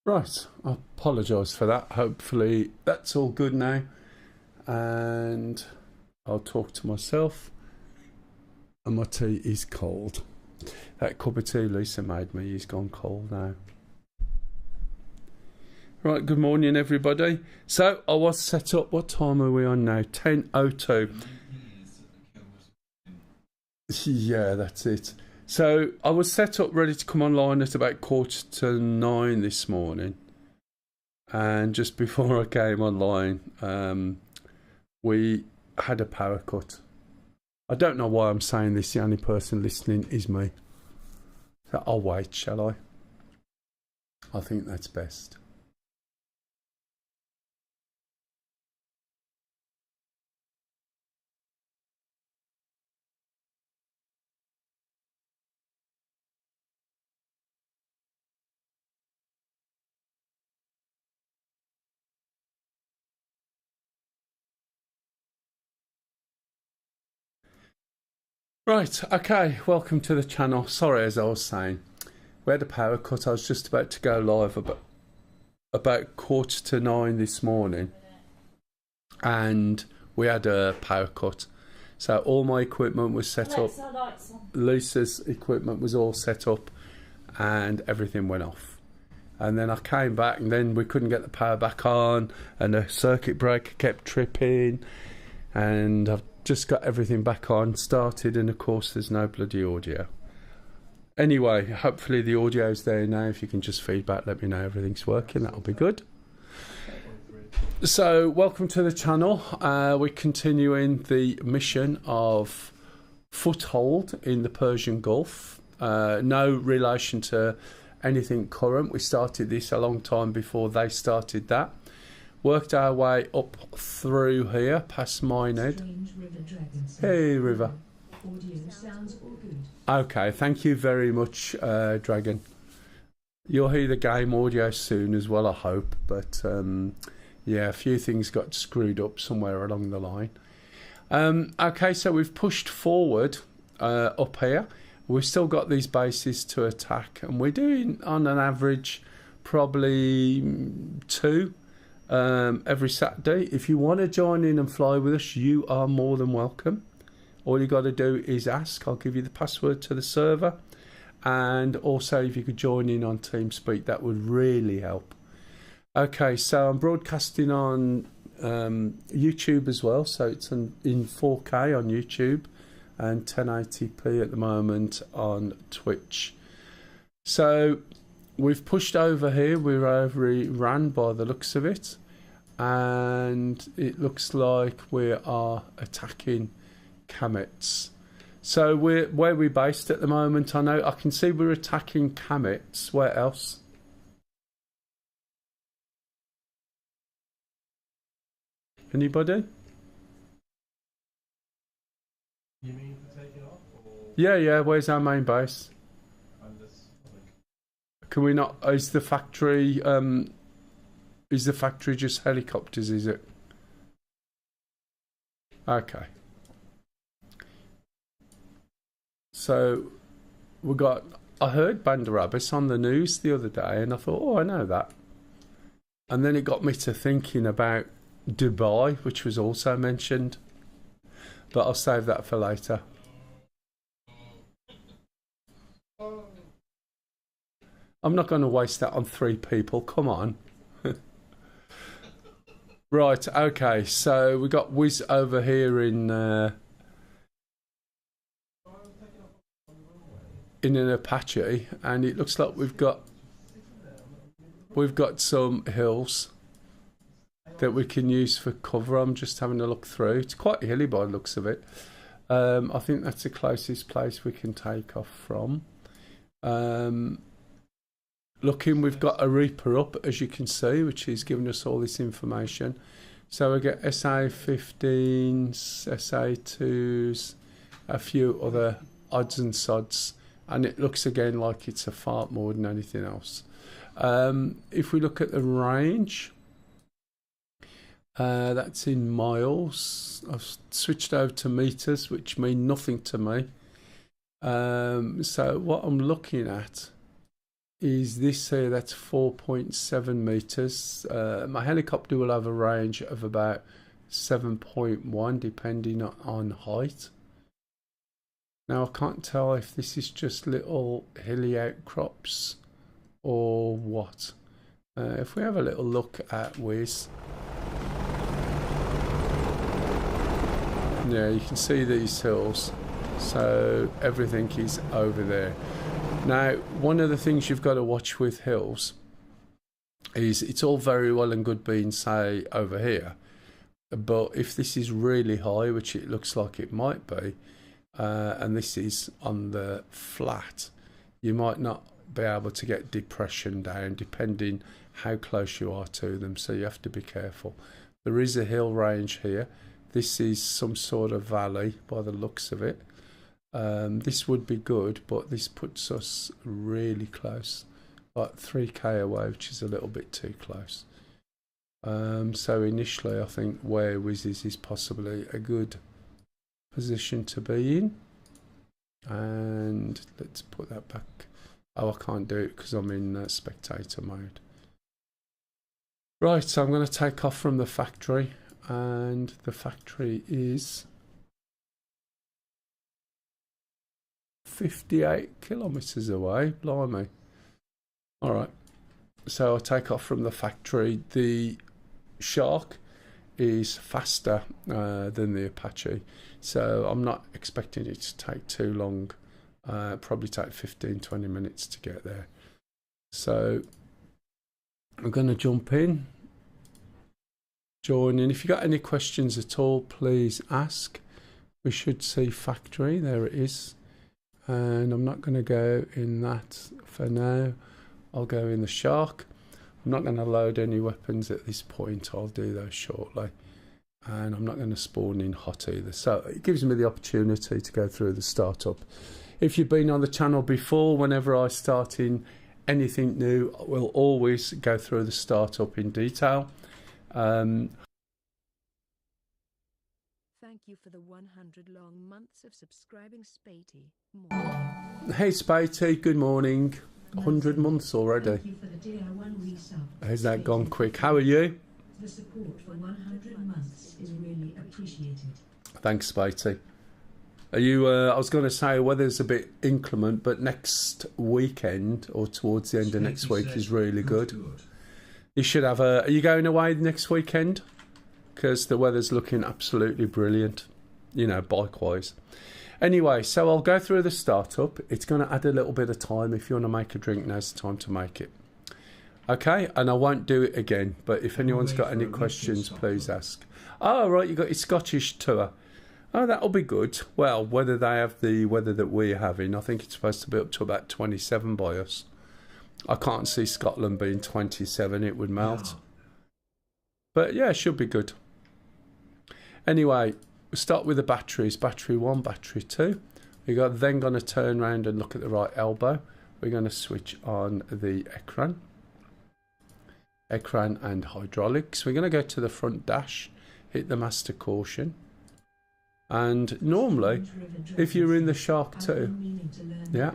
Right, I apologise for that. Hopefully that's all good now. And I'll talk to myself. And my tea is cold. That cup of tea Lisa made me is gone cold now. Right, good morning everybody. So I was set up, what time are we on now? 10:02. Yeah, that's it. So I was set up ready to come online at about 8:45 this morning. And just before I came online, we had a power cut. I don't know why I'm saying this, the only person listening is me. So I'll wait, shall I? I think that's best. Right, okay, welcome to the channel. Sorry, as I was saying, we had a power cut. I was just about to go live about 8:45 this morning, and we had a power cut. So all my equipment was set up. Lisa's equipment was all set up, and everything went off. And then I came back, and then we couldn't get the power back on, and the circuit breaker kept tripping, and I've just got everything back on, started, and of course there's no bloody audio. Anyway, hopefully the audio's there now. If you can just feedback, let me know everything's working, that'll be good. So welcome to the channel. We're continuing the mission of Foothold in the Persian Gulf. No relation to anything current. We started this a long time before they started that. Worked our way up through here, past Minehead. Hey, River. Okay, thank you very much, Dragon. You'll hear the game audio soon as well, I hope. But yeah, a few things got screwed up somewhere along the line. Okay, so we've pushed forward up here. We've still got these bases to attack, and we're doing on an average probably 2 every Saturday. If you want to join in and fly with us, you are more than welcome. All you got to do is ask. I'll give you the password to the server, and also if you could join in on TeamSpeak, that would really help. Okay, so I'm broadcasting on YouTube as well, so it's in 4K on YouTube and 1080p at the moment on Twitch. So we've pushed over here. We're overrun by the looks of it, and it looks like we are attacking Kamets. So where we're based at the moment, I can see we're attacking Kamets. Where else? Anybody? You mean to take it off? Or? Yeah. Where's our main base? Can we not? Is the factory just helicopters? Is it? Okay. So we got. I heard Bandar Abbas on the news the other day, and I thought, oh, I know that. And then it got me to thinking about Dubai, which was also mentioned, but I'll save that for later. I'm not going to waste that on 3 people. Come on. Right, okay, so we got Wiz over here in an Apache, and it looks like we've got some hills that we can use for cover. I'm just having a look through. It's quite hilly by the looks of it. I think that's the closest place we can take off from. Looking, we've got a Reaper up, as you can see, which is giving us all this information. So we get SA-15s, SA-2s, a few other odds and sods, and it looks again like it's a fart more than anything else. If we look at the range, that's in miles. I've switched over to meters, which mean nothing to me. So what I'm looking at is this here. That's 4.7 meters. My helicopter will have a range of about 7.1 depending on height. Now I can't tell if this is just little hilly outcrops or what. If we have a little look at Wiz, yeah, you can see these hills, so everything is over there. Now, one of the things you've got to watch with hills is it's all very well and good being, say, over here, but if this is really high, which it looks like it might be, and this is on the flat, you might not be able to get depression down depending how close you are to them, so you have to be careful. There is a hill range here. This is some sort of valley by the looks of it. This would be good, but this puts us really close, like 3k away, which is a little bit too close. So initially I think where Wiz is possibly a good position to be in. And let's put that back. Oh, I can't do it because I'm in spectator mode. Right, so I'm going to take off from the factory, and the factory is 58 kilometers away. Blimey. All right, so I take off from the factory. The Shark is faster than the Apache, so I'm not expecting it to take too long. Probably take 15-20 minutes to get there. So I'm going to jump in, join in. If you got any questions at all, please ask. We should see factory. There it is. And I'm not going to go in that for now. I'll go in the Shark. I'm not going to load any weapons at this point. I'll do those shortly. And I'm not going to spawn in hot either. So it gives me the opportunity to go through the startup. If you've been on the channel before, whenever I start in anything new, we'll always go through the startup in detail. Thank you for the 100 long months of subscribing, Spatey. Hey Spatey, good morning. 100 months already. Thank you for the DR1 resub. Has that gone quick? How are you? The support for 100 months is really appreciated. Thanks, Spatey. Are you? I was going to say weather's a bit inclement, but next weekend or towards the end of next week is really good. You should have a. Are you going away next weekend? Because the weather's looking absolutely brilliant. You know, bike-wise. Anyway, so I'll go through the startup. It's going to add a little bit of time. If you want to make a drink, now's the time to make it. Okay, and I won't do it again. But if anyone's got any questions, please ask. Oh, right, you got your Scottish tour. Oh, that'll be good. Well, whether they have the weather that we're having, I think it's supposed to be up to about 27 by us. I can't see Scotland being 27. It would melt. But yeah, it should be good. Anyway, we'll start with the batteries. Battery 1, battery 2. We're then going to turn around and look at the right elbow. We're going to switch on the Ekran and hydraulics. We're going to go to the front dash, hit the master caution. And normally, if you're in the Shark 2, yeah.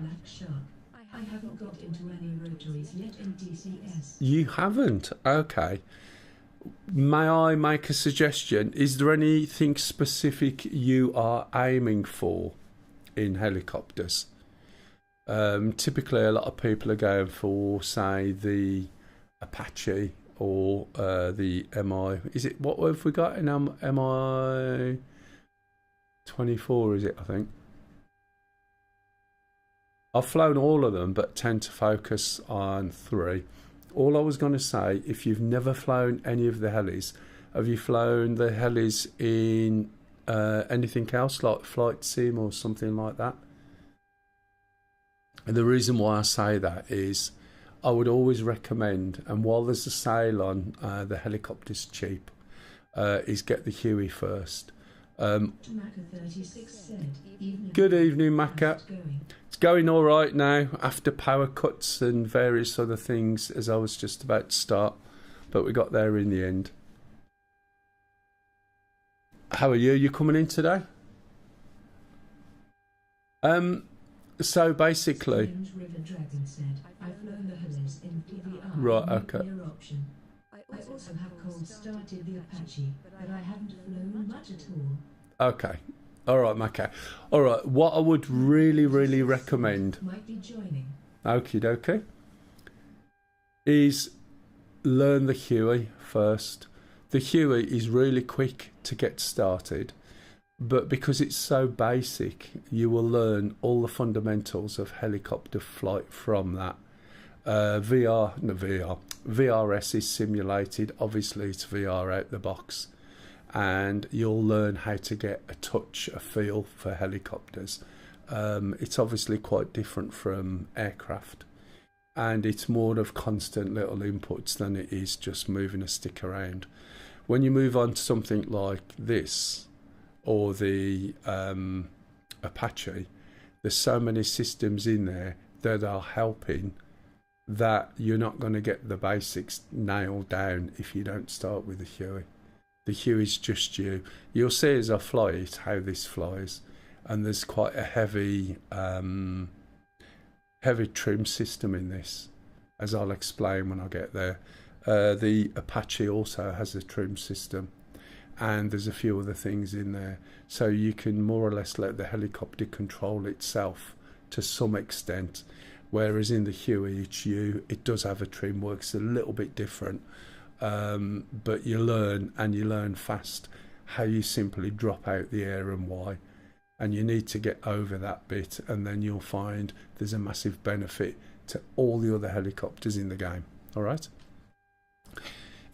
I haven't got into any rotaries yet in DCS. You haven't? Okay. May I make a suggestion? Is there anything specific you are aiming for in helicopters? Typically, a lot of people are going for, say, the Apache or the MI. Is it, what have we got in MI 24, is it, I think? I've flown all of them, but tend to focus on 3. All I was going to say, if you've never flown any of the helis, have you flown the helis in anything else, like flight sim or something like that? And the reason why I say that is I would always recommend, and while there's a sale on the helicopter's cheap, is get the Huey first. Good evening, Macca. It's going all right now after power cuts and various other things, as I was just about to start, but we got there in the end. How are you? You coming in today? So basically, James River Dragon said, I've flown the Helles in PVR. Right, Not okay. clear option. I also have cold started the Apache, but I haven't flown much at all. okay. All right, Macca. All right, what I would really recommend, Might be joining. okie dokie, is learn the Huey first. The Huey is really quick to get started, but because it's so basic, you will learn all the fundamentals of helicopter flight from that. VRS is simulated. Obviously, it's VR out the box, and you'll learn how to get a touch, a feel for helicopters. It's obviously quite different from aircraft, and it's more of constant little inputs than it is just moving a stick around. When you move on to something like this or the Apache, there's so many systems in there that are helping that you're not going to get the basics nailed down if you don't start with the Huey. The Huey's just you. You'll see as I fly it how this flies, and there's quite a heavy trim system in this, as I'll explain when I get there. The Apache also has a trim system, and there's a few other things in there, so you can more or less let the helicopter control itself to some extent, whereas in the Huey it's you. It does have a trim, works a little bit different, but you learn fast how you simply drop out the air and why, and you need to get over that bit, and then you'll find there's a massive benefit to all the other helicopters in the game. All right,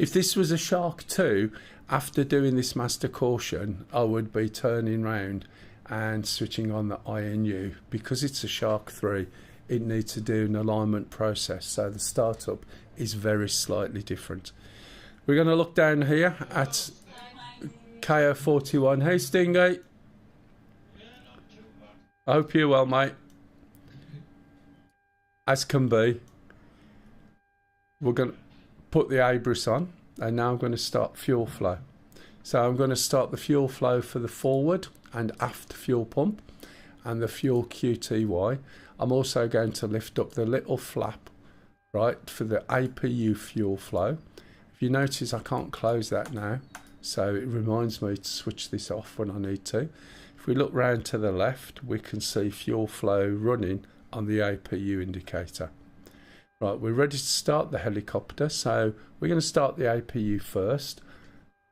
if this was a Shark 2, after doing this master caution, I would be turning round and switching on the INU. Because it's a Shark 3, it needs to do an alignment process, so the startup is very slightly different. We're going to look down here at KO41. Hey Stingray, I hope you're well, mate. As can be. We're going to put the Abris on, and now I'm going to start fuel flow. So I'm going to start the fuel flow for the forward and aft fuel pump and the fuel QTY. I'm also going to lift up the little flap, right, for the APU fuel flow. If you notice, I can't close that now, so it reminds me to switch this off when I need to. If we look round to the left, we can see fuel flow running on the APU indicator. Right, we're ready to start the helicopter, so we're going to start the APU first.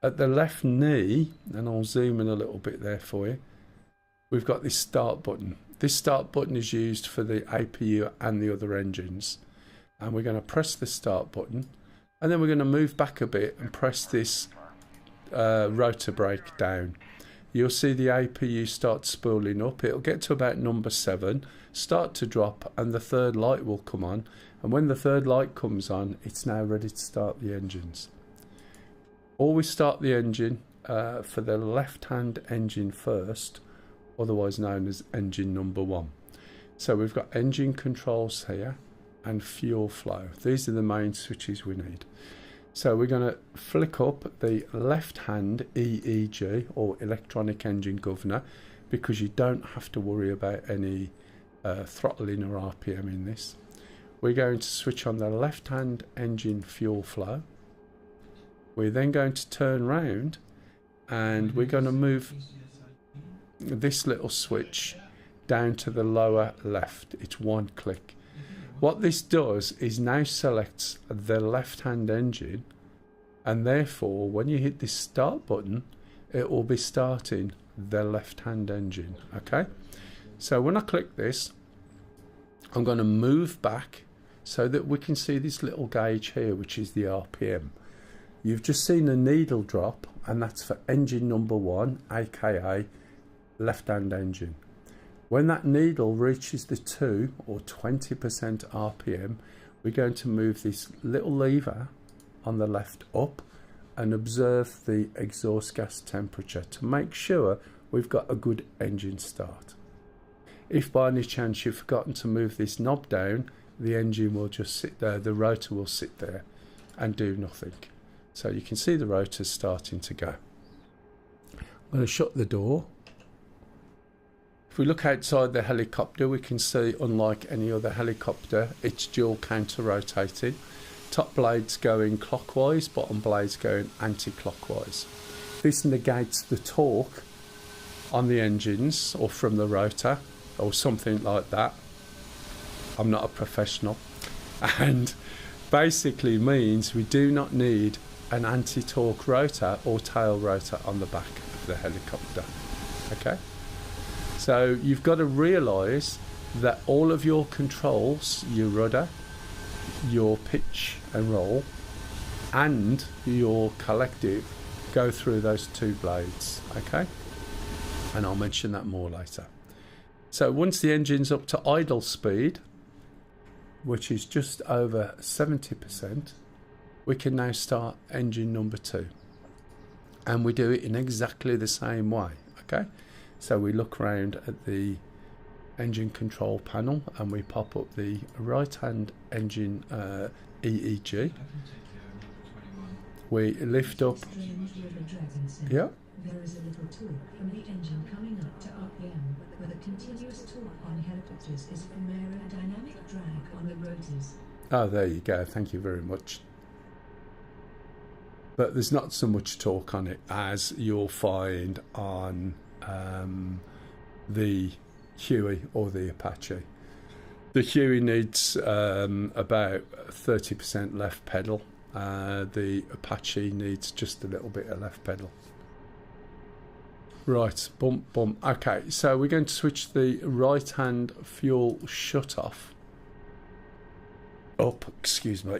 At the left knee, and I'll zoom in a little bit there for you, we've got this start button. This start button is used for the APU and the other engines. And we're going to press the start button, and then we're going to move back a bit and press this rotor brake down. You'll see the APU start spooling up. It'll get to about number 7, start to drop, and the third light will come on. And when the third light comes on, it's now ready to start the engines. Always start the engine for the left-hand engine first, otherwise known as engine number 1. So we've got engine controls here and fuel flow. These are the main switches we need. So we're going to flick up the left-hand EEG, or electronic engine governor, because you don't have to worry about any throttling or RPM in this. We're going to switch on the left-hand engine fuel flow. We're then going to turn round and we're going to move this little switch down to the lower left. It's one click. What this does is now selects the left-hand engine, and therefore when you hit this start button, it will be starting the left-hand engine. Okay, so when I click this, I'm going to move back so that we can see this little gauge here, which is the RPM. You've just seen a needle drop, and that's for engine number 1, aka left-hand engine. When that needle reaches the 2 or 20% RPM, we're going to move this little lever on the left up and observe the exhaust gas temperature to make sure we've got a good engine start. If by any chance you've forgotten to move this knob down, the engine will just sit there, the rotor will sit there and do nothing. So you can see the rotor starting to go. I'm going to shut the door. If we look outside the helicopter, we can see, unlike any other helicopter, it's dual counter-rotating. Top blades going clockwise, bottom blades going anti-clockwise. This negates the torque on the engines or from the rotor or something like that. I'm not a professional. And basically means we do not need an anti-torque rotor or tail rotor on the back of the helicopter. Okay? So you've got to realise that all of your controls, your rudder, your pitch and roll, and your collective go through those two blades. Okay? And I'll mention that more later. So once the engine's up to idle speed, which is just over 70%, we can now start engine number 2. And we do it in exactly the same way, okay? So we look around at the engine control panel and we pop up the right-hand engine EEG. We lift up. Yeah. There is a little torque from the engine coming up to RPM, where the continuous torque on helicopters is from aerodynamic drag on the rotors. Oh, there you go. Thank you very much. But there's not so much torque on it as you'll find on the Huey or the Apache. The Huey needs about 30% left pedal. The Apache needs just a little bit of left pedal. Right, bump, bump. Okay, so we're going to switch the right-hand fuel shut-off up, excuse me.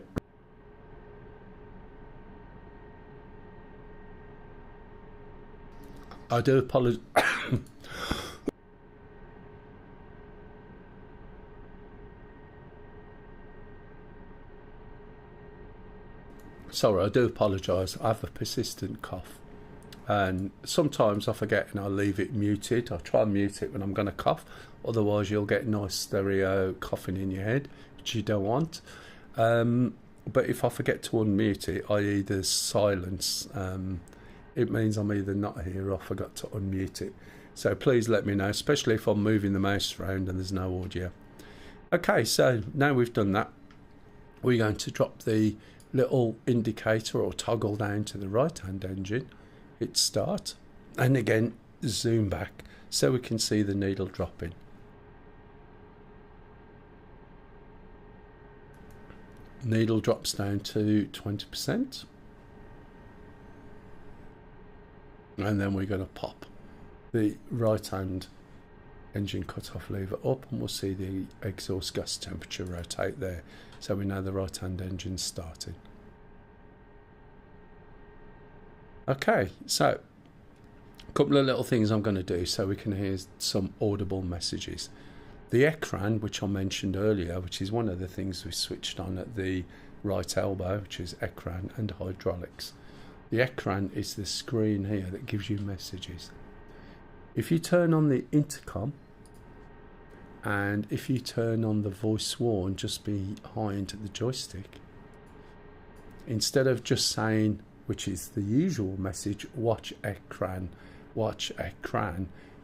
I do apologise. Sorry, I do apologise. I have a persistent cough. And sometimes I forget and I leave it muted. I try and mute it when I'm going to cough. Otherwise you'll get nice stereo coughing in your head, which you don't want. But if I forget to unmute it, i.e. there's silence, it means I'm either not here or I forgot to unmute it. So please let me know, especially if I'm moving the mouse around and there's no audio. Okay, so now we've done that, we're going to drop the little indicator or toggle down to the right-hand engine. Hit start, and again zoom back so we can see the needle dropping. Needle drops down to 20%, and then we're going to pop the right hand engine cut-off lever up and we'll see the exhaust gas temperature rotate there, so we know the right hand engine's starting. Okay, so a couple of little things I'm going to do so we can hear some audible messages. The ECRAN, which I mentioned earlier, which is one of the things we switched on at the right elbow, which is ECRAN and hydraulics. The ECRAN is the screen here that gives you messages. If you turn on the intercom and if you turn on the voice sworn just behind the joystick, instead of just saying, which is the usual message, watch ECRAN,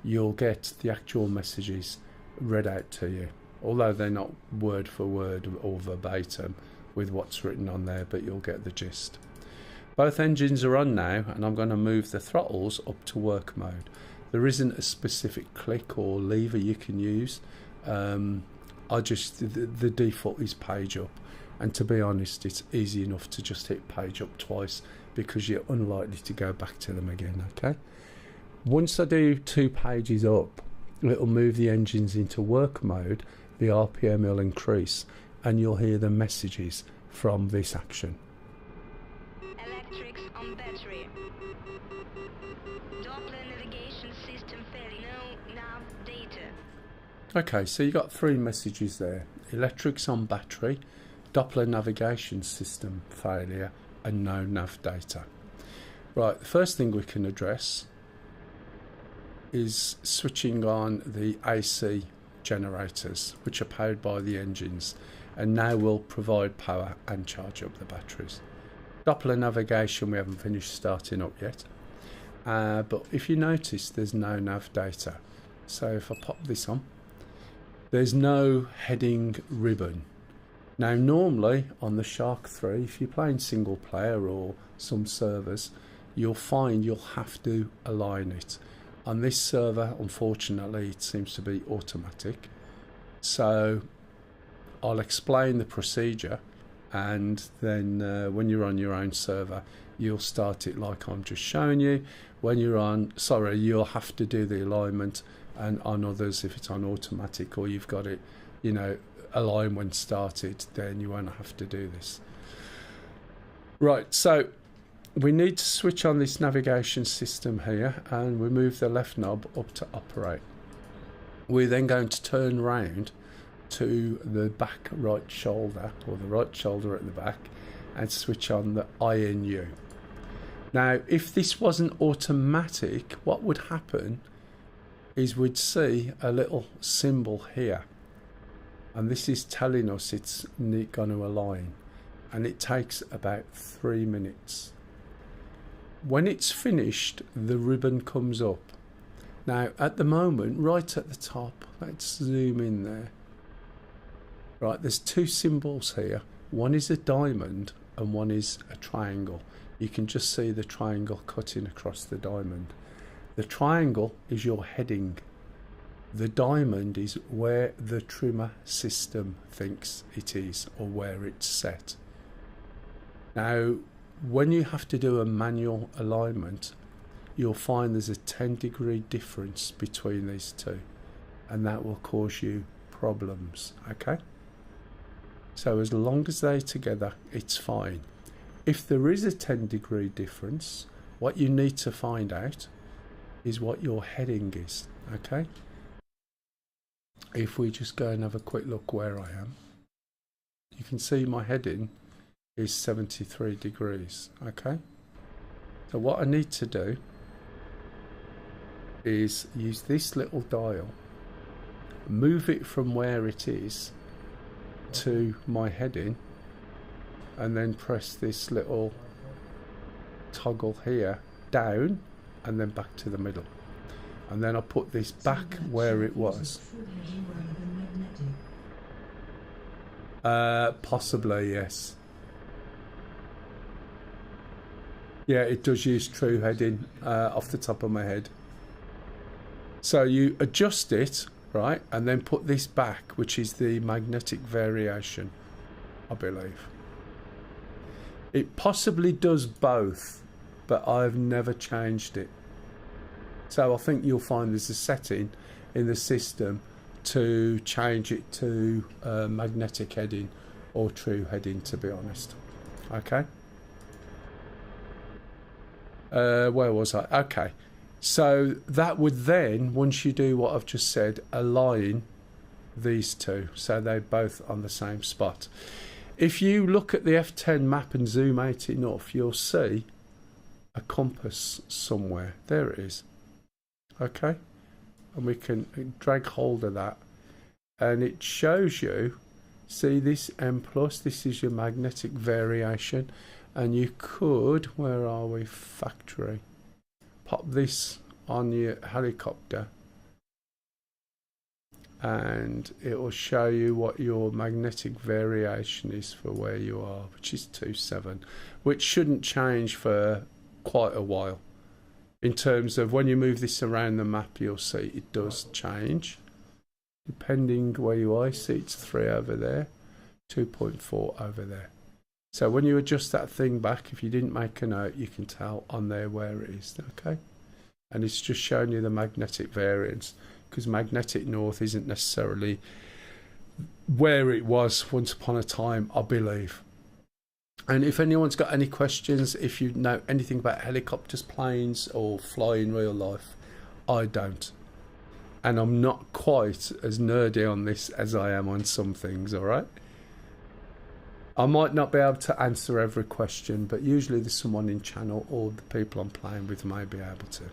you'll get the actual messages read out to you, although they're not word for word or verbatim with what's written on there, but you'll get the gist. Both engines are on now, and I'm going to move the throttles up to work mode. There isn't a specific click or lever you can use. The default is page up, and to be honest, it's easy enough to just hit page up twice because you're unlikely to go back to them again. Okay, once I do 2 pages up, it'll move the engines into work mode, the RPM will increase, and you'll hear the messages from this action. Electrics on battery. Doppler navigation system failure. No nav data. Okay, so you got 3 messages there. Electrics on battery, Doppler navigation system failure, and no nav data. Right, the first thing we can address is switching on the AC generators, which are powered by the engines and now will provide power and charge up the batteries. Doppler navigation we haven't finished starting up yet, but if you notice there's no nav data, So if I pop this on, there's no heading ribbon. Now normally on the Shark 3, if you're playing single player or some servers, you'll find you'll have to align it. On this server, unfortunately, it seems to be automatic. So I'll explain the procedure, and then when you're on your own server, you'll start it like I'm just showing you. When you're on, sorry, you'll have to do the alignment, and on others, if it's on automatic or you've got it, you know, align when started, then you won't have to do this. Right, so we need to switch on this navigation system here, and we move the left knob up to operate. We're then going to turn round to the back right shoulder, or the right shoulder at the back, and switch on the INU. Now if this wasn't automatic, what would happen is we'd see a little symbol here, and this is telling us it's going to align, and it takes about 3 minutes. When it's finished, the ribbon comes up. Now at the moment, right at the top, let's zoom in there. Right, there's two symbols here. One is a diamond and one is a triangle. You can just see the triangle cutting across the diamond. The triangle is your heading. The diamond is where the trimmer system thinks it is, or where it's set. Now, when you have to do a manual alignment, you'll find there's a 10-degree difference between these two, and that will cause you problems, okay? So as long as they're together, it's fine. If there is a 10-degree difference, what you need to find out is what your heading is, okay? If we just go and have a quick look where I am, you can see my heading is 73 degrees, okay? So what I need to do is use this little dial, move it from where it is to my heading, and then press this little toggle here down and then back to the middle, and then I'll put this back where it was. Possibly, yes. Yeah, it does use true heading off the top of my head. So you adjust it, right, and then put this back, which is the magnetic variation, I believe. It possibly does both, but I've never changed it. So I think you'll find there's a setting in the system to change it to magnetic heading or true heading, to be honest. Okay. Where was I? Okay. So that would then, once you do what I've just said, align these two so they're both on the same spot. If you look at the F10 map and zoom out enough, you'll see a compass somewhere. There it is. Okay. And we can drag hold of that, and it shows you, see this M+, this is your magnetic variation, and you could, where are we, factory, pop this on your helicopter and it will show you what your magnetic variation is for where you are, which is 27, which shouldn't change for quite a while. In terms of when you move this around the map, you'll see it does change depending where you are. See, it's 3 over there, 2.4 over there. So when you adjust that thing back, if you didn't make a note, you can tell on there where it is, okay? And it's just showing you the magnetic variance, because magnetic north isn't necessarily where it was once upon a time, I believe. And if anyone's got any questions, if you know anything about helicopters, planes, or fly in real life, I don't. And I'm not quite as nerdy on this as I am on some things, alright? I might not be able to answer every question, but usually there's someone in channel or the people I'm playing with may be able to.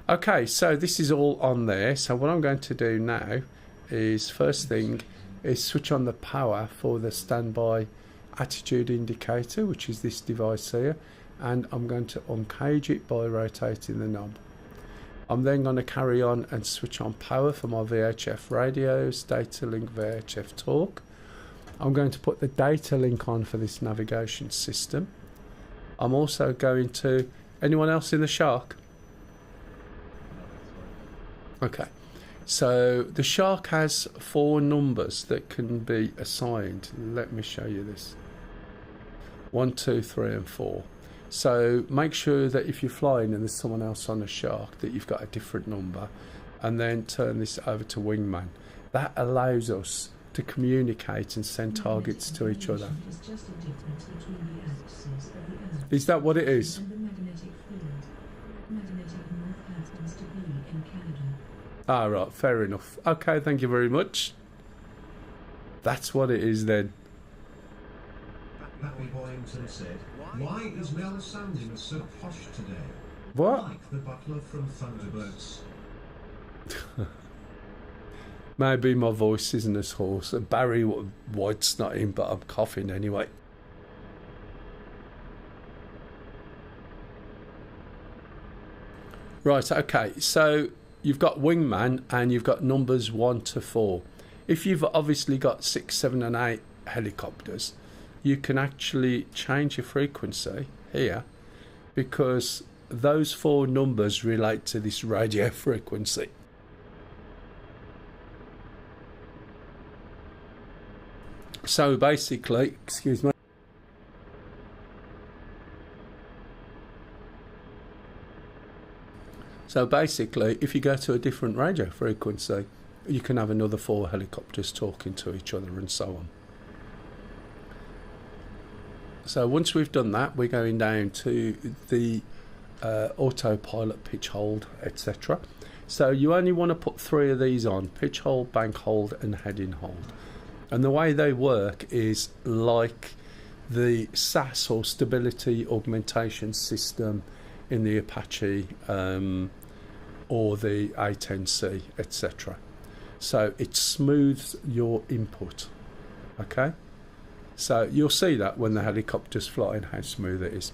Okay, so this is all on there. So what I'm going to do now is, first thing is switch on the power for the standby attitude indicator, which is this device here, and I'm going to uncage it by rotating the knob. I'm then going to carry on and switch on power for my VHF radios, data link VHF talk. I'm going to put the data link on for this navigation system. I'm also going to... Anyone else in the Shark? Okay. So the Shark has 4 numbers that can be assigned. Let me show you this. 1, 2, 3 and 4. So make sure that if you're flying and there's someone else on the Shark that you've got a different number, and then turn this over to Wingman. That allows us to communicate and send targets to each other. Is that what it is? Ah, right, fair enough. Okay, thank you very much. That's what it is then. Happy Boyington said, "Why is Mel sounding so posh today? What? Like the butler from Thunderbirds." Maybe my voice isn't as hoarse. Barry White's not in, but I'm coughing anyway. Right, okay, so you've got Wingman and you've got numbers 1 to 4. If you've obviously got 6, 7 and 8 helicopters, you can actually change your frequency here, because those 4 numbers relate to this radio frequency. So basically, excuse me. So basically, if you go to a different radio frequency, you can have another 4 helicopters talking to each other and so on. So once we've done that, we're going down to the autopilot, pitch hold, etc. So you only want to put 3 of these on: pitch hold, bank hold and heading hold. And the way they work is like the SAS, or stability augmentation system, in the Apache or the A10C, etc. So it smooths your input. Okay, so you'll see that when the helicopter's flying, how smooth it is.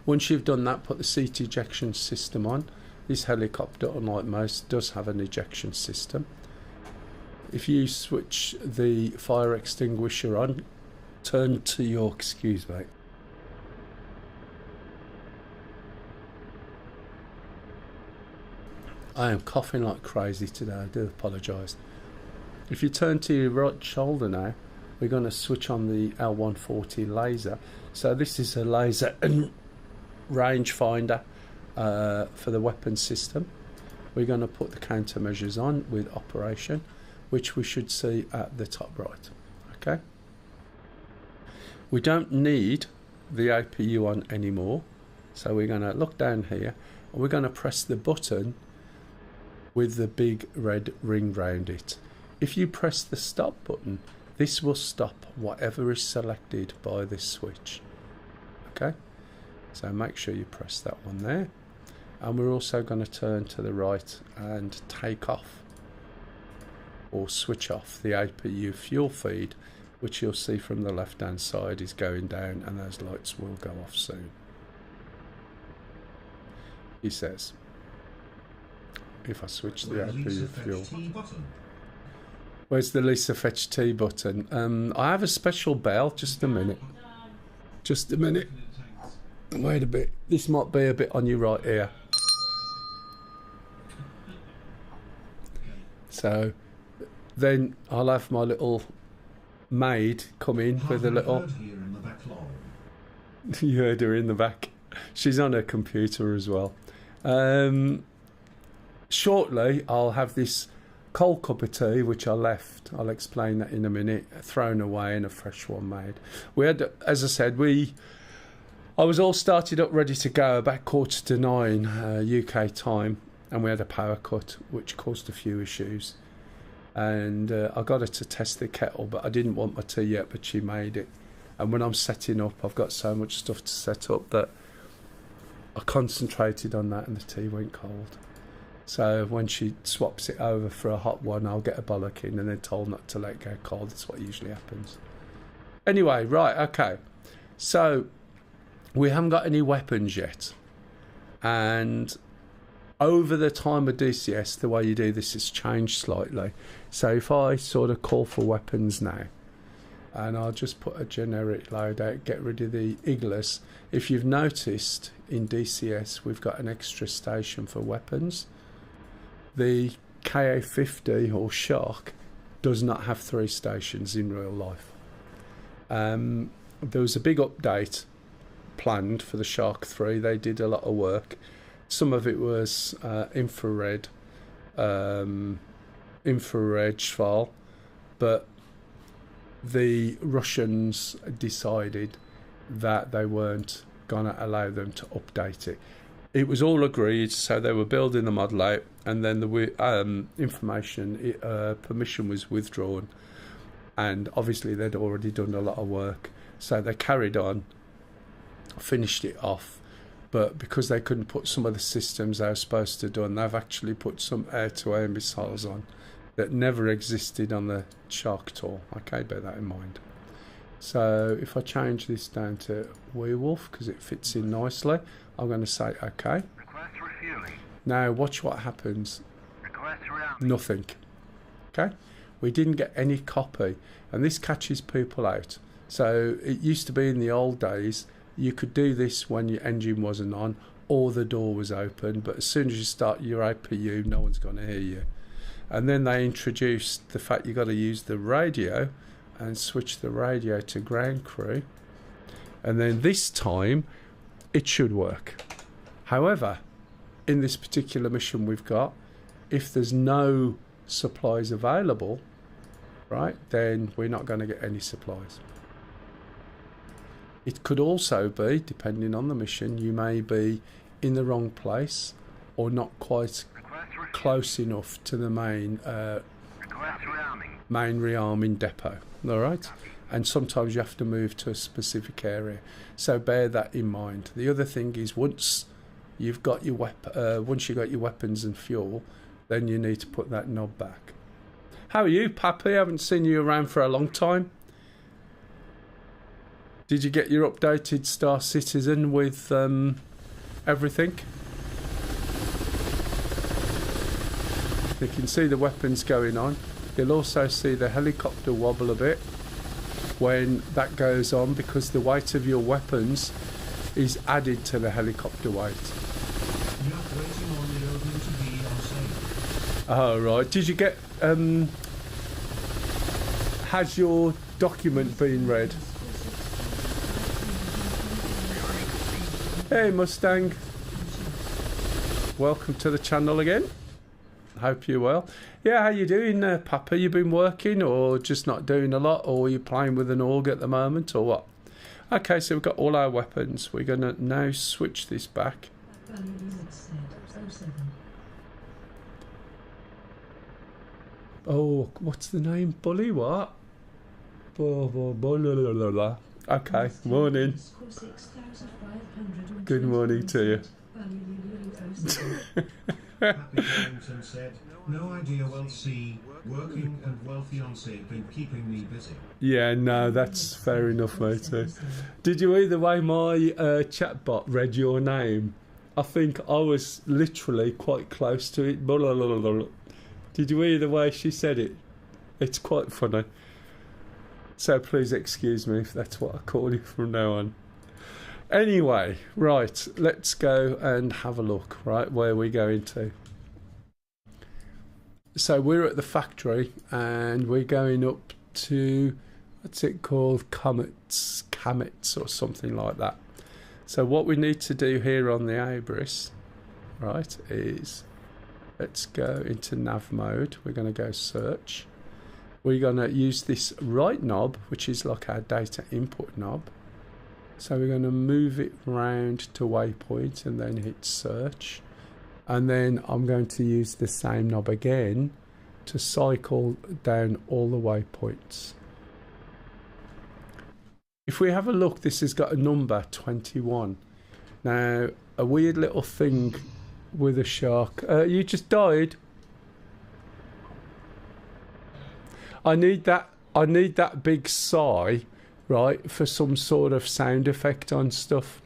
Once you've done that, put the seat ejection system on. This helicopter, unlike most, does have an ejection system. If you switch the fire extinguisher on, turn to your... Excuse me. I am coughing like crazy today, I do apologise. If you turn to your right shoulder now, we're going to switch on the L140 laser. So this is a laser and rangefinder for the weapon system. We're going to put the countermeasures on with operation, which we should see at the top right. Okay. We don't need the APU on anymore, so we're going to look down here and we're going to press the button with the big red ring round it. If you press the stop button, this will stop whatever is selected by this switch. Okay, so make sure you press that one there. And we're also going to turn to the right and take off or switch off the APU fuel feed, which you'll see from the left hand side is going down, and those lights will go off soon. He says, if I switch the APU fuel. Where's the Lisa Fetch T button? I have a special bell. Just a minute. Just a minute. Wait a bit. This might be a bit on your right ear. So then I'll have my little maid come in with a little... You heard her in the back. She's on her computer as well. Shortly I'll have this cold cup of tea which I left, I'll explain that in a minute, thrown away and a fresh one made. We had, as I said, I was all started up ready to go about 8:45 UK time, and we had a power cut which caused a few issues, and I got her to test the kettle, but I didn't want my tea yet, but she made it. And when I'm setting up, I've got so much stuff to set up that I concentrated on that and the tea went cold. So when she swaps it over for a hot one, I'll get a bollocking and then told not to let it go cold. That's what usually happens. Anyway, right, okay. So we haven't got any weapons yet. And over the time of DCS, the way you do this has changed slightly. So if I sort of call for weapons now, and I'll just put a generic loadout, get rid of the Eagles. If you've noticed, in DCS we've got an extra station for weapons. The KA-50 or Shark does not have 3 stations in real life. There was a big update planned for the Shark 3. They did a lot of work. Some of it was infrared file, but the Russians decided that they weren't going to allow them to update it. It was all agreed, so they were building the model out, and then the permission was withdrawn, and obviously they'd already done a lot of work, so they carried on, finished it off, but because they couldn't put some of the systems they were supposed to do, they've actually put some air-to-air missiles on that never existed on the Shark tool. Okay, bear that in mind. So if I change this down to Werewolf, because it fits in nicely, I'm going to say okay. Now watch what happens. Nothing. Okay, we didn't get any copy, and this catches people out. So it used to be in the old days you could do this when your engine wasn't on or the door was open, but as soon as you start your APU, no one's going to hear you. And then they introduced the fact you got to use the radio and switch the radio to ground crew, and then this time it should work. However, in this particular mission we've got, if there's no supplies available, right, then we're not going to get any supplies. It could also be, depending on the mission, you may be in the wrong place or not quite close enough to the main rearming depot. All right, and sometimes you have to move to a specific area, so bear that in mind. The other thing is, once you've got your weapons and fuel, then you need to put that knob back. How are you, Pappy? I haven't seen you around for a long time. Did you get your updated Star Citizen with everything? You can see the weapons going on. You'll also see the helicopter wobble a bit when that goes on, because the weight of your weapons is added to the helicopter weight. Just waiting on the opening to be on sale. Oh, right. Did you get... has your document been read? Hey, Mustang. Welcome to the channel again. Hope you're well. Yeah, how you doing, Papa? You been working or just not doing a lot, or are you playing with an AUG at the moment, or what? Okay, so we've got all our weapons. We're going to now switch this back. Oh, what's the name? Bully what? Okay, morning. Good morning to you. Happy Barrington said, no idea, well, see, working and well, fiancé have been keeping me busy. Yeah, no, that's fair enough, mate. Did you hear the way my chatbot read your name? I think I was literally quite close to it. Did you hear the way she said it? It's quite funny. So please excuse me if that's what I call you from now on. Anyway, right, let's go and have a look, right, where we're going to. So we're at the factory and we're going up to, what's it called, Comets or something like that. So what we need to do here on the Abris, right, is let's go into nav mode. We're going to go search. We're going to use this right knob, which is like our data input knob. So we're going to move it round to waypoint and then hit search. And then I'm going to use the same knob again to cycle down all the waypoints. If we have a look, this has got a number 21. Now, a weird little thing with a shark. You just died. I need that big sigh, right, for some sort of sound effect on stuff.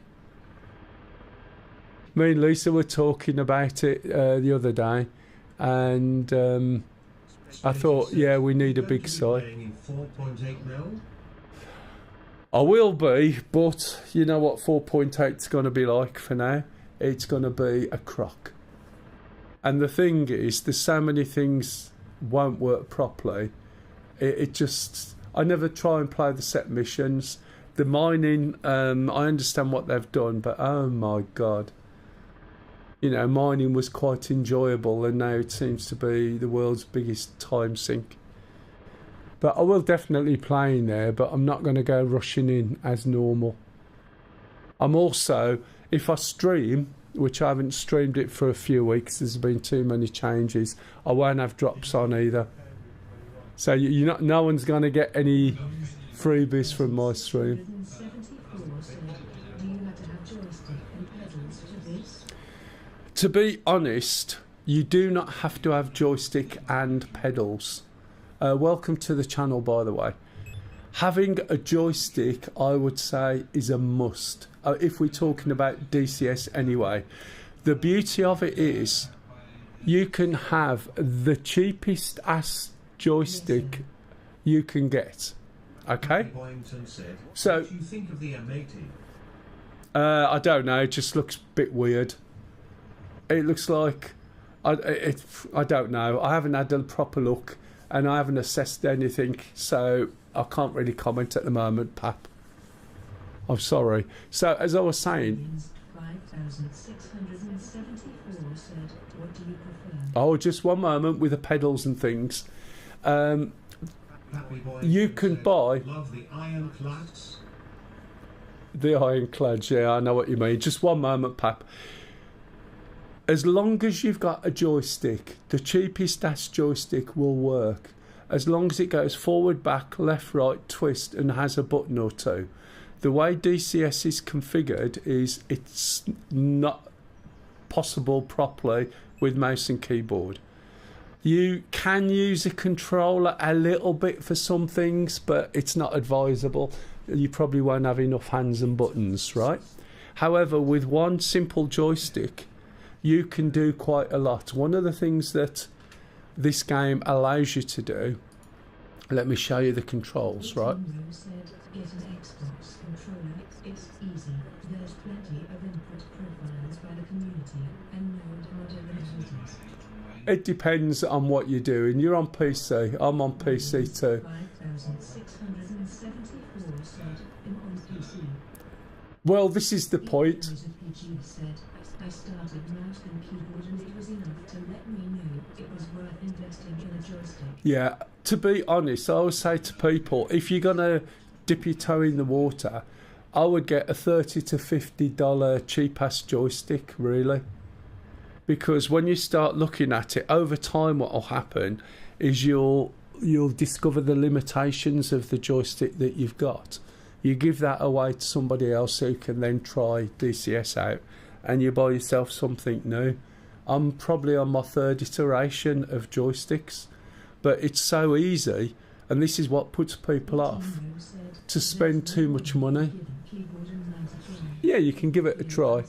Me and Lisa were talking about it the other day, and I thought, yeah, we need a big site. I will be, but you know what 4.8 is going to be like for now? It's going to be a crock. And the thing is, there's so many things won't work properly. It just... I never try and play the set missions. The mining, I understand what they've done, but oh my God. You know, mining was quite enjoyable, and now it seems to be the world's biggest time sink. But I will definitely play in there, but I'm not going to go rushing in as normal. I'm also, if I stream, which I haven't streamed it for a few weeks, there's been too many changes, I won't have drops on either. So you're not, no one's going to get any freebies from my stream. To be honest, you do not have to have joystick and pedals. Welcome to the channel, by the way. Having a joystick, I would say, is a must. If we're talking about DCS anyway. The beauty of it is you can have the cheapest ass joystick you can get. Okay? So, what do you think of the M80? I don't know, it just looks a bit weird. It looks like... I don't know. I haven't had a proper look, and I haven't assessed anything, so I can't really comment at the moment, Pap. I'm sorry. So, as I was saying... 5,674 said, what do you prefer? Oh, just one moment with the pedals and things. You can buy... Love the ironclads. The ironclads, yeah, I know what you mean. Just one moment, Pap. As long as you've got a joystick, the cheapest ass joystick will work. As long as it goes forward, back, left, right, twist, and has a button or two. The way DCS is configured is it's not possible properly with mouse and keyboard. You can use a controller a little bit for some things, but it's not advisable. You probably won't have enough hands and buttons, right? However, with one simple joystick, you can do quite a lot. One of the things that this game allows you to do, let me show you the controls, right? Get an Xbox controller. It's easy. There's plenty of input profiles by the community and no harder than it is. It depends on what you're doing. You're on PC. I'm on PC too. 5,674 said on PC. Well, this is the point. PG said, I started mouse and keyboard and it was enough to let me know it was worth investing in a joystick. Yeah, to be honest, I always say to people, if you're going to dip your toe in the water, I would get a $30 to $50 cheap-ass joystick, really. Because when you start looking at it, over time what will happen is you'll discover the limitations of the joystick that you've got. You give that away to somebody else who can then try DCS out, and you buy yourself something new. I'm probably on my third iteration of joysticks, but it's so easy, and this is what puts people off, to spend too much money. Yeah, you can give it a try.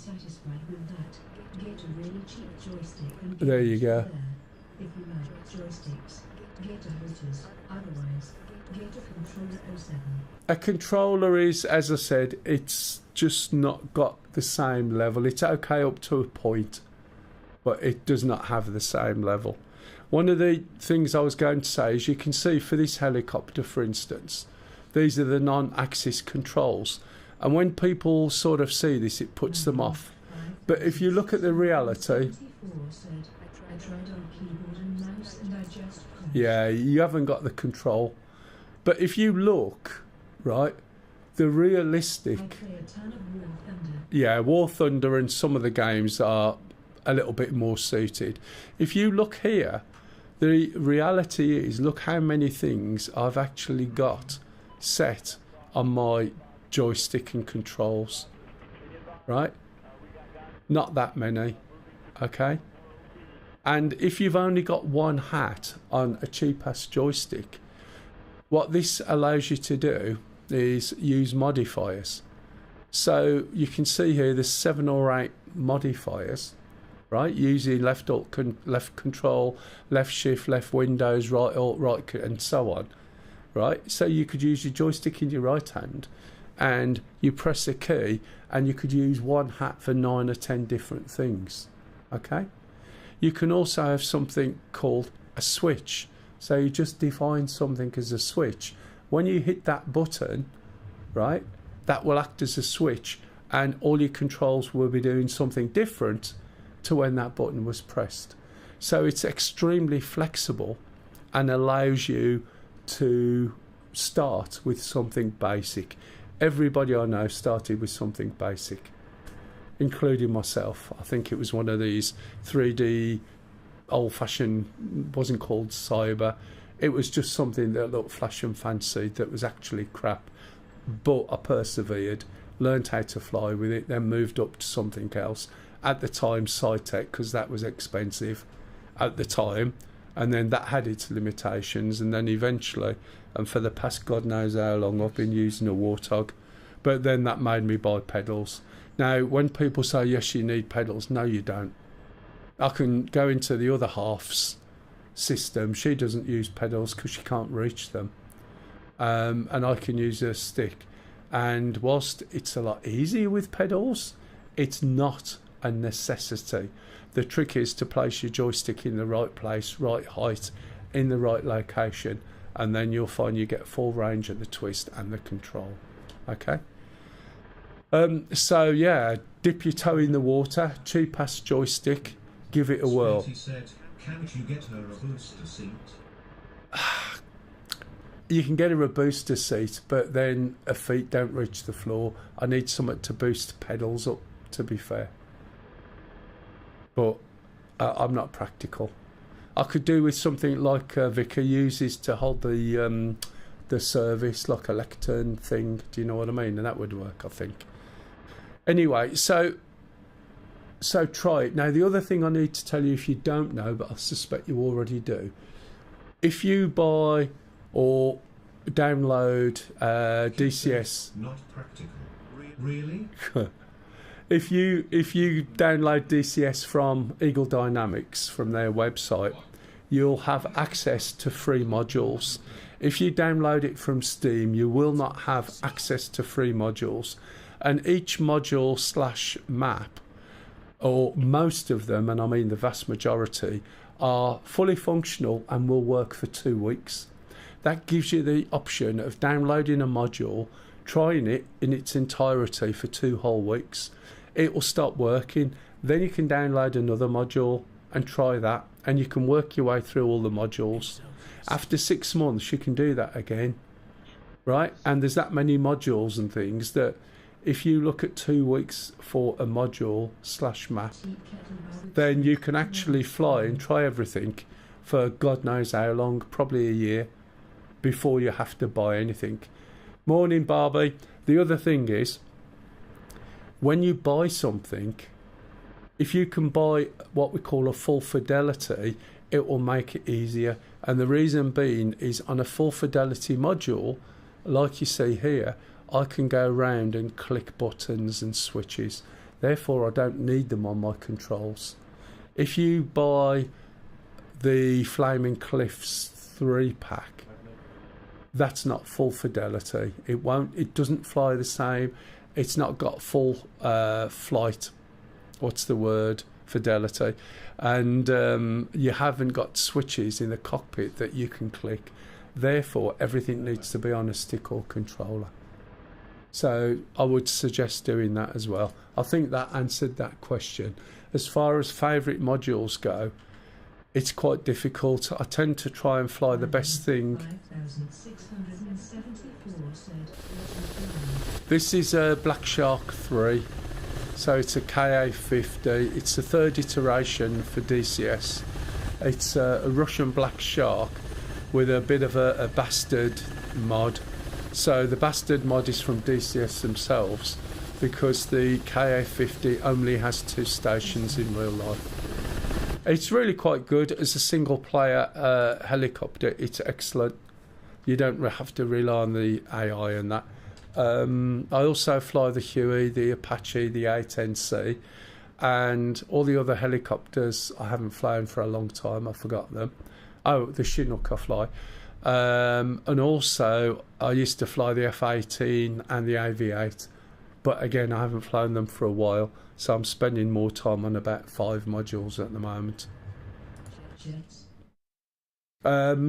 There you go. If you like joysticks, get a Bluetooth. Otherwise, get a controller 07. A controller is, as I said, it's just not got the same level. It's okay up to a point, but it does not have the same level. One of the things I was going to say is you can see for this helicopter, for instance, these are the non-axis controls. And when people sort of see this, it puts them off. But if you look at the reality... Yeah, you haven't got the control. But if you look, right, the realistic... Yeah, War Thunder and some of the games are a little bit more suited. If you look here, the reality is, look how many things I've actually got set on my joystick and controls. Right? Not that many. Okay? And if you've only got one hat on a cheap-ass joystick, what this allows you to do is use modifiers. So you can see here there's 7 or 8 modifiers, right? Using left control, left shift, left windows, right alt, right, and so on, right? So you could use your joystick in your right hand, and you press a key, and you could use one hat for 9 or 10 different things. Okay. You can also have something called a switch. So you just define something as a switch. When you hit that button, right, that will act as a switch, and all your controls will be doing something different to when that button was pressed. So it's extremely flexible and allows you to start with something basic. Everybody I know started with something basic, including myself. I think it was one of these 3D old-fashioned, wasn't called cyber. It was just something that looked flash and fancy that was actually crap. But I persevered, learned how to fly with it, then moved up to something else. At the time, Cytec, because that was expensive at the time. And then that had its limitations. And then eventually, and for the past God knows how long, I've been using a Warthog. But then that made me buy pedals. Now, when people say, yes, you need pedals, no, you don't. I can go into the other half's system. She doesn't use pedals because she can't reach them. And I can use a stick. And whilst it's a lot easier with pedals, it's not a necessity. The trick is to place your joystick in the right place, right height, in the right location, and then you'll find you get full range of the twist and the control. Okay? So yeah, dip your toe in the water, cheap ass joystick, give it a whirl. He said, can't you get her a booster seat? You can get her a booster seat, but then her feet don't reach the floor. I need something to boost pedals up, to be fair. But I'm not practical. I could do with something like Vicar uses to hold the service, like a lectern thing. Do you know what I mean? And that would work, I think. Anyway, so try it. Now, the other thing I need to tell you, if you don't know, but I suspect you already do, if you buy or download DCS, not practical. Really? if you download DCS from Eagle Dynamics from their website, you'll have access to free modules. If you download it from Steam, you will not have access to free modules. And each module / map, or most of them, and I mean the vast majority, are fully functional and will work for 2 weeks. That gives you the option of downloading a module, trying it in its entirety for 2 whole weeks. It will stop working. Then you can download another module and try that, and you can work your way through all the modules. After 6 months, you can do that again, right? And there's that many modules and things that if you look at 2 weeks for a module / map, then you can actually fly and try everything for God knows how long, probably a year, before you have to buy anything. Morning, Barbie. The other thing is, when you buy something, if you can buy what we call a full fidelity, it will make it easier. And the reason being is on a full fidelity module, like you see here, I can go around and click buttons and switches. Therefore, I don't need them on my controls. If you buy the Flaming Cliffs 3-pack, that's not full fidelity. It doesn't fly the same. It's not got full flight, fidelity. And you haven't got switches in the cockpit that you can click. Therefore, everything needs to be on a stick or controller. So I would suggest doing that as well. I think that answered that question. As far as favourite modules go, it's quite difficult. I tend to try and fly the best thing. 5,674 said, This is a Black Shark 3. So it's a KA-50. It's the 3rd iteration for DCS. It's a Russian Black Shark with a bit of a bastard mod. So the bastard mod is from DCS themselves, because the KA-50 only has 2 stations in real life. It's really quite good as a single player helicopter. It's excellent. You don't have to rely on the AI and that. I also fly the Huey, the Apache, the A10C, and all the other helicopters I haven't flown for a long time. I forgot them. Oh, the Chinook I fly. And also I used to fly the F-18 and the AV-8, but again I haven't flown them for a while, so I'm spending more time on about 5 modules at the moment. Jets.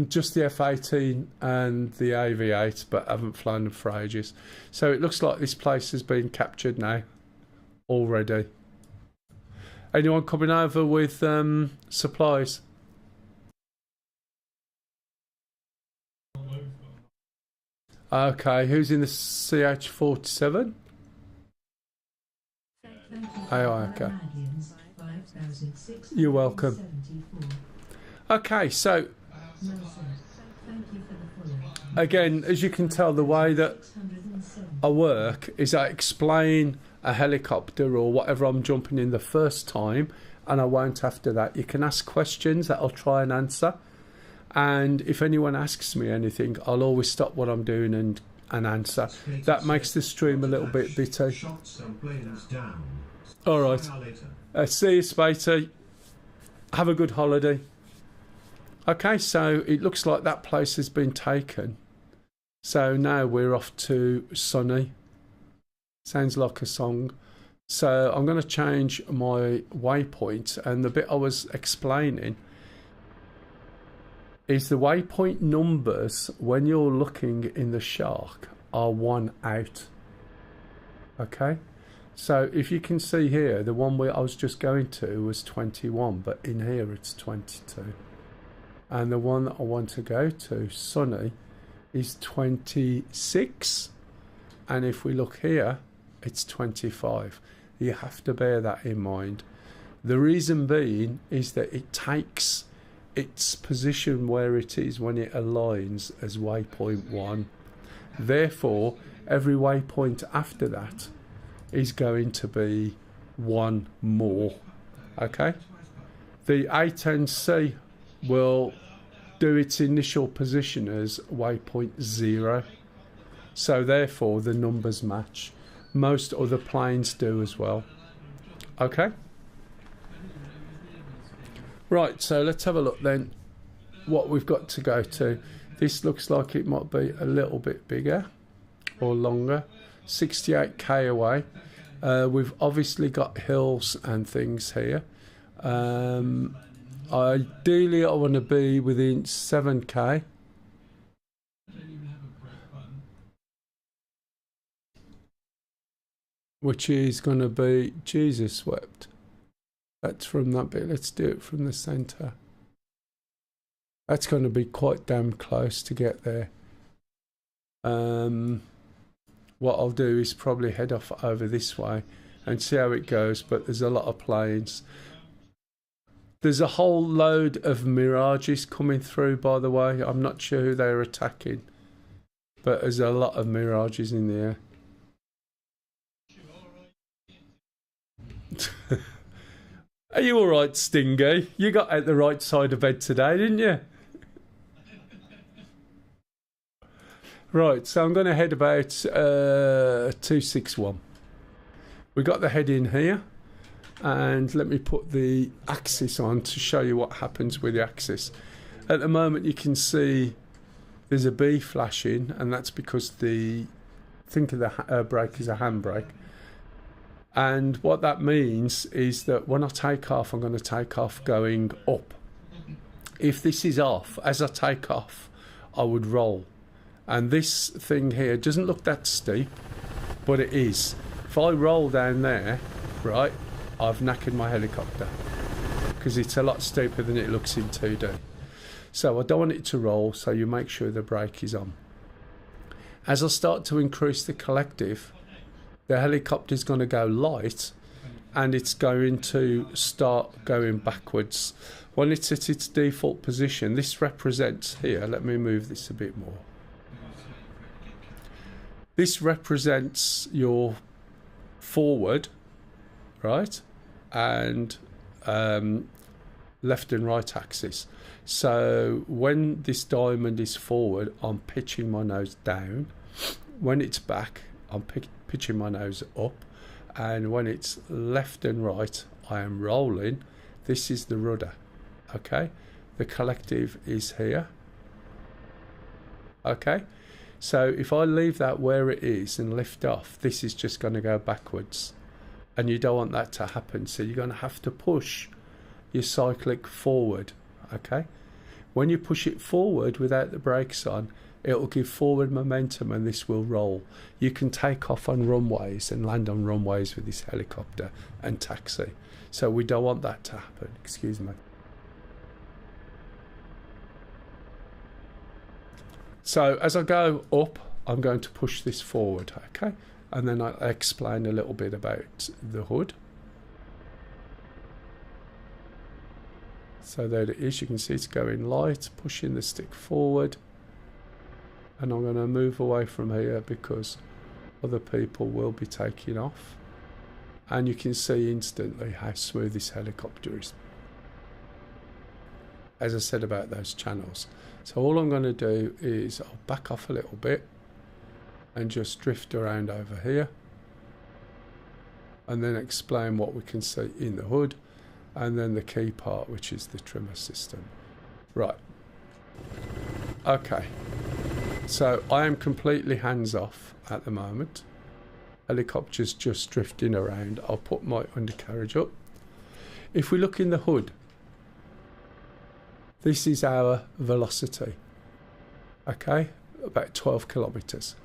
Just the F-18 and the AV-8, but I haven't flown them for ages. So it looks like this place has been captured now already. Anyone coming over with supplies? Okay, who's in the CH-47? Oh, okay. You're welcome. Okay, so again, as you can tell, the way that I work is I explain a helicopter or whatever I'm jumping in the first time, and I won't after that. You can ask questions that I'll try and answer, and if anyone asks me anything, I'll always stop what I'm doing and answer. That makes the stream a little bit bitty. Alright, see you, Spatey. Have a good holiday. Okay, so it looks like that place has been taken. So now we're off to Sunny. Sounds like a song. So I'm going to change my waypoint, and the bit I was explaining is the waypoint numbers when you're looking in the Shark are 1 out. Okay, so if you can see here, the one where I was just going to was 21, but in here it's 22. And the one that I want to go to, Sunny, is 26. And if we look here, it's 25. You have to bear that in mind. The reason being is that it takes its position where it is when it aligns as waypoint 1. Therefore, every waypoint after that is going to be 1 more. Okay? The A10C will do its initial position as waypoint 0. So therefore the numbers match. Most other planes do as well. Okay? Right, so let's have a look then what we've got to go to. This looks like it might be a little bit bigger or longer. 68k away. We've obviously got hills and things here. Ideally I want to be within 7k. Which is going to be, Jesus wept. That's from that bit. Let's do it from the centre. That's going to be quite damn close to get there. What I'll do is probably head off over this way and see how it goes, but there's a lot of planes. There's a whole load of Mirages coming through, by the way. I'm not sure who they're attacking, but there's a lot of Mirages in the air. Are you alright, Stingy? You got out the right side of bed today, didn't you? Right, so I'm going to head about 261. We got the head in here, and let me put the axis on to show you what happens with the axis. At the moment you can see there's a B flashing, and that's because think of the brake as a handbrake. And what that means is that when I take off, I'm going to take off going up. If this is off, as I take off, I would roll. And this thing here doesn't look that steep, but it is. If I roll down there, right, I've knackered my helicopter, because it's a lot steeper than it looks in 2D. So I don't want it to roll, so you make sure the brake is on. As I start to increase the collective, the helicopter's going to go light, and it's going to start going backwards. When it's at its default position, this represents here, let me move this a bit more. This represents your forward, right, and left and right axis. So when this diamond is forward, I'm pitching my nose down. When it's back, I'm pitching my nose up, and when it's left and right, I am rolling, this is the rudder. Okay, the collective is here. Okay, so if I leave that where it is and lift off, this is just going to go backwards, and you don't want that to happen, so you're going to have to push your cyclic forward. Okay, when you push it forward without the brakes on, it will give forward momentum and this will roll. You can take off on runways and land on runways with this helicopter and taxi, so we don't want that to happen. Excuse me. So as I go up, I'm going to push this forward, okay? And then I'll explain a little bit about the hood. So there it is, you can see it's going light, pushing the stick forward. And I'm going to move away from here because other people will be taking off. And you can see instantly how smooth this helicopter is. As I said about those channels. So all I'm going to do is I'll back off a little bit and just drift around over here. And then explain what we can see in the hood. And then the key part, which is the trimmer system. Right. Okay. So I am completely hands off at the moment. Helicopter's just drifting around. I'll put my undercarriage up. If we look in the hood, this is our velocity. Okay, about 12 kilometers.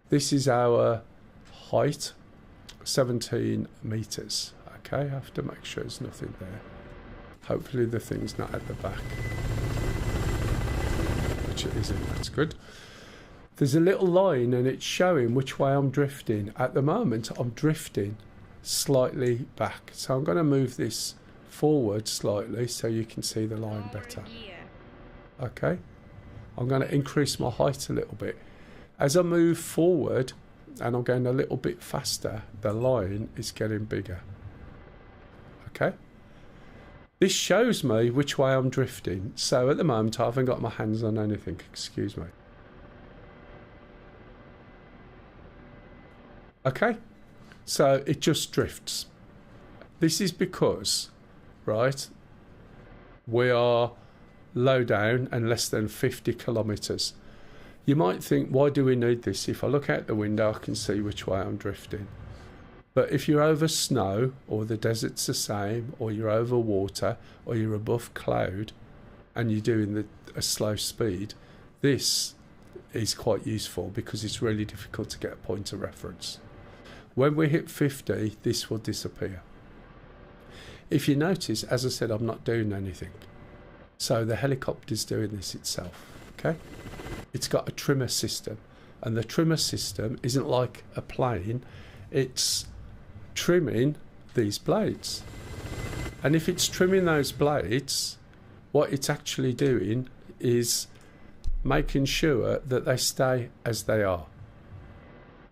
This is our height, 17 meters. Okay, I have to make sure there's nothing there. Hopefully the thing's not at the back, which it isn't. That's good. There's a little line and it's showing which way I'm drifting. At the moment, I'm drifting slightly back. So I'm going to move this forward slightly so you can see the line better. Okay. I'm going to increase my height a little bit. As I move forward and I'm going a little bit faster, the line is getting bigger. Okay. This shows me which way I'm drifting. So at the moment, I haven't got my hands on anything. Excuse me. Okay, so it just drifts. This is because, right, we are low down and less than 50 kilometers. You might think, why do we need this? If I look out the window, I can see which way I'm drifting. But if you're over snow, or the desert's the same, or you're over water, or you're above cloud, and you're doing a slow speed, this is quite useful because it's really difficult to get a point of reference. When we hit 50, this will disappear. If you notice, as I said, I'm not doing anything. So the helicopter's doing this itself, okay? It's got a trimmer system, and the trimmer system isn't like a plane. It's trimming these blades. And if it's trimming those blades, what it's actually doing is making sure that they stay as they are.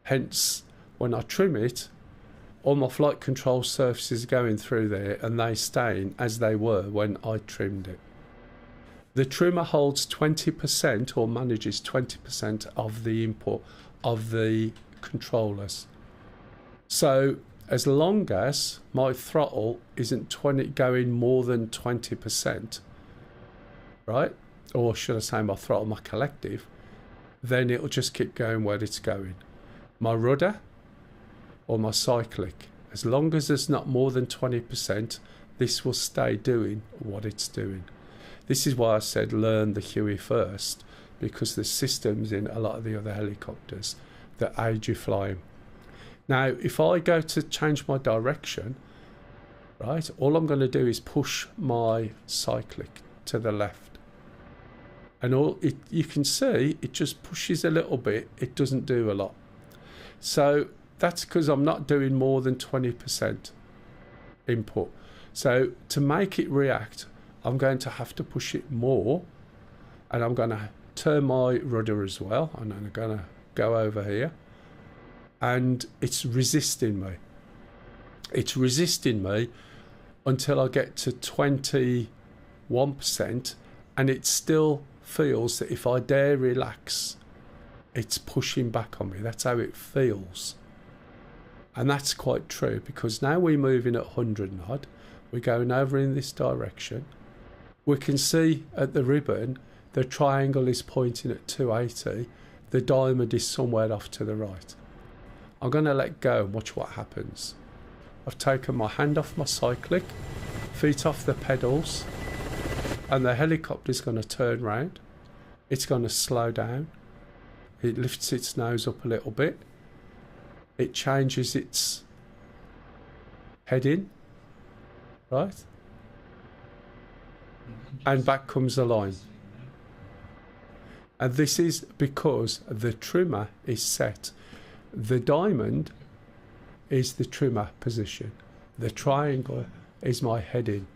Hence, when I trim it, all my flight control surfaces are going through there and they staying as they were when I trimmed it. The trimmer holds 20% or manages 20% of the input of the controllers. So as long as my throttle isn't going more than 20%, right? Or should I say my throttle, my collective, then it'll just keep going where it's going. My rudder or my cyclic, as long as there's not more than 20%, this will stay doing what it's doing. This is why I said learn the Huey first, because there's systems in a lot of the other helicopters that aid you flying. Now, if I go to change my direction, right, all I'm going to do is push my cyclic to the left. And you can see it just pushes a little bit, it doesn't do a lot. So that's because I'm not doing more than 20% input. So to make it react, I'm going to have to push it more, and I'm going to turn my rudder as well, and I'm going to go over here, and it's resisting me. It's resisting me until I get to 21%, and it still feels that if I dare relax, it's pushing back on me. That's how it feels. And that's quite true, because now we're moving at 100 knot, We're going over in this direction. We can see at the ribbon, the triangle is pointing at 280. The diamond is somewhere off to the right. I'm going to let go and watch what happens. I've taken my hand off my cyclic, feet off the pedals, and the helicopter's going to turn round. It's going to slow down. It lifts its nose up a little bit. It changes its heading, right? And back comes the line. And this is because the trimmer is set. The diamond is the trimmer position. The triangle is my heading.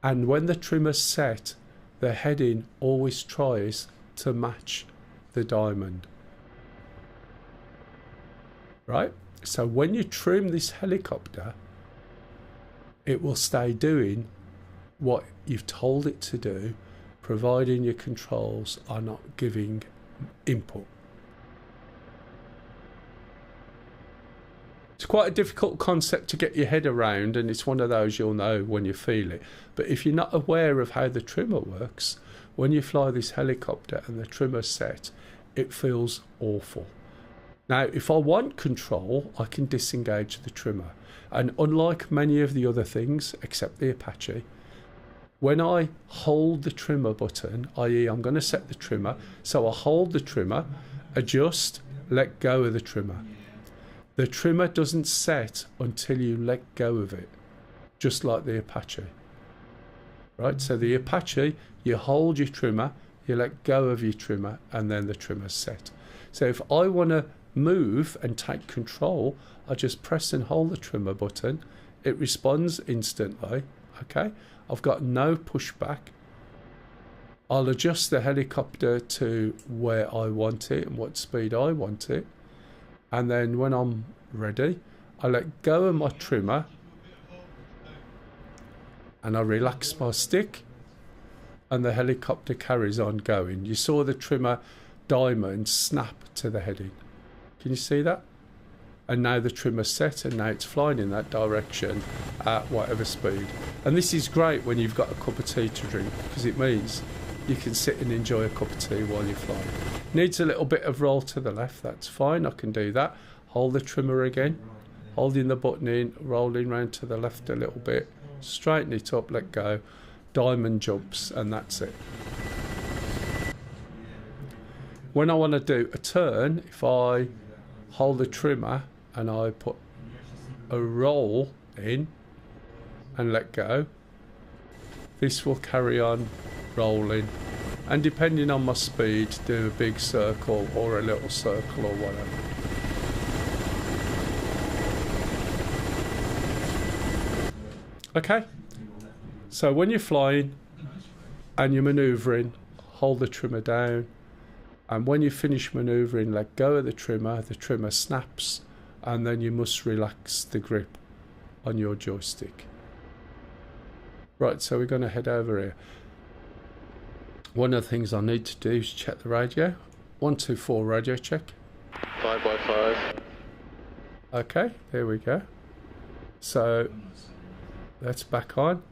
And when the trimmer's set, the heading always tries to match the diamond. Right? So when you trim this helicopter, it will stay doing what you've told it to do, providing your controls are not giving input. It's quite a difficult concept to get your head around, and it's one of those you'll know when you feel it. But if you're not aware of how the trimmer works, when you fly this helicopter and the trimmer's set, it feels awful. Now, if I want control, I can disengage the trimmer. And unlike many of the other things, except the Apache, when I hold the trimmer button, i.e. I'm going to set the trimmer, so I hold the trimmer, adjust, let go of the trimmer. The trimmer doesn't set until you let go of it, just like the Apache. Right, so the Apache, you hold your trimmer, you let go of your trimmer, and then the trimmer's set. So if I want to move and take control, I just press and hold the trimmer button. It responds instantly, okay? I've got no pushback. I'll adjust the helicopter to where I want it and what speed I want it. And then when I'm ready, I let go of my trimmer and I relax my stick and the helicopter carries on going. You saw the trimmer diamond snap to the heading. Can you see that? And now the trimmer's set and now it's flying in that direction at whatever speed. And this is great when you've got a cup of tea to drink, because it means you can sit and enjoy a cup of tea while you're flying. Needs a little bit of roll to the left, that's fine, I can do that. Hold the trimmer again, holding the button in, rolling round to the left a little bit, straighten it up, let go, diamond jumps, and that's it. When I want to do a turn, if I hold the trimmer and I put a roll in and let go, this will carry on rolling, and depending on my speed, do a big circle or a little circle or whatever. Okay, so when you're flying and you're manoeuvring, hold the trimmer down, and when you finish manoeuvring, let go of the trimmer snaps, and then you must relax the grip on your joystick. Right, so we're going to head over here. One of the things I need to do is check the radio. 124 radio check. 5x5. Okay, there we go. So that's back on.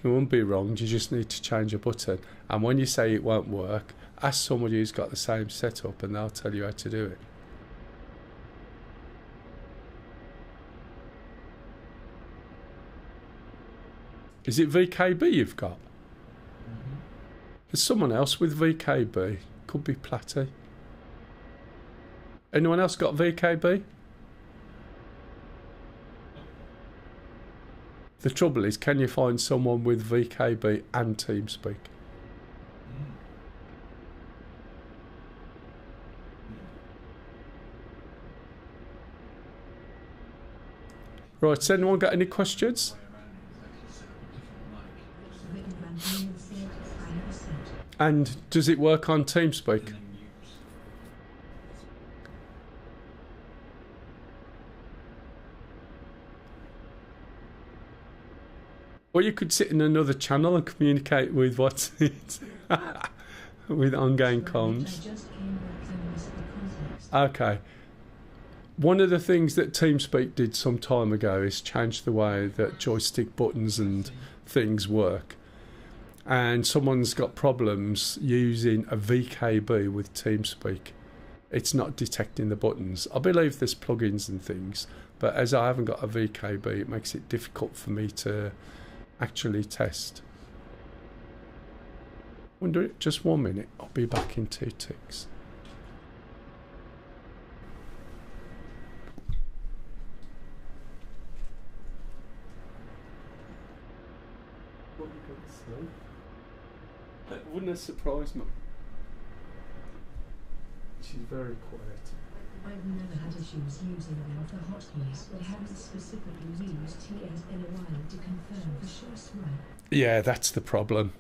You won't be wrong, you just need to change a button. And when you say it won't work, ask somebody who's got the same setup and they'll tell you how to do it. Is it VKB you've got? There's someone else with VKB. Could be Platty. Anyone else got VKB? The trouble is, can you find someone with VKB and TeamSpeak? Right, has anyone got any questions? And does it work on TeamSpeak? Or you could sit in another channel and communicate with what's it with ongoing comms. Okay. One of the things that TeamSpeak did some time ago is change the way that joystick buttons and things work. And someone's got problems using a VKB with TeamSpeak. It's not detecting the buttons. I believe there's plugins and things, but as I haven't got a VKB, it makes it difficult for me to actually test. Wonder, just 1 minute, I'll be back in 2 ticks. That wouldn't have surprised me. She's very quiet. I've never had issues using them for hotkeys, but haven't specifically used TS in a while to confirm for sure swipe. Yeah, that's the problem.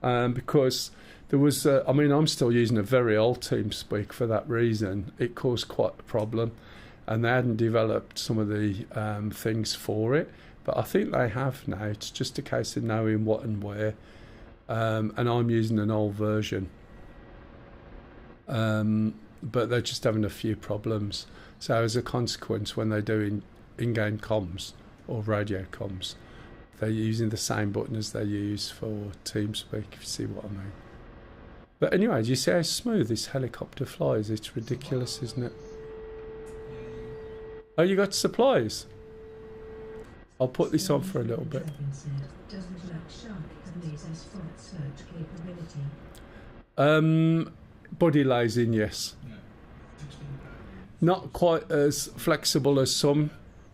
Because there was, I mean, I'm still using a very old TeamSpeak for that reason. It caused quite a problem, and they hadn't developed some of the things for it. But I think they have now. It's just a case of knowing what and where. And I'm using an old version. But they're just having a few problems. So as a consequence, when they're doing in-game comms or radio comms, they're using the same button as they use for TeamSpeak, if you see what I mean. But anyway, do you see how smooth this helicopter flies? It's ridiculous, isn't it? Oh, you got supplies? I'll put this on for a little bit. Body lasing, yes. Not quite as flexible as some,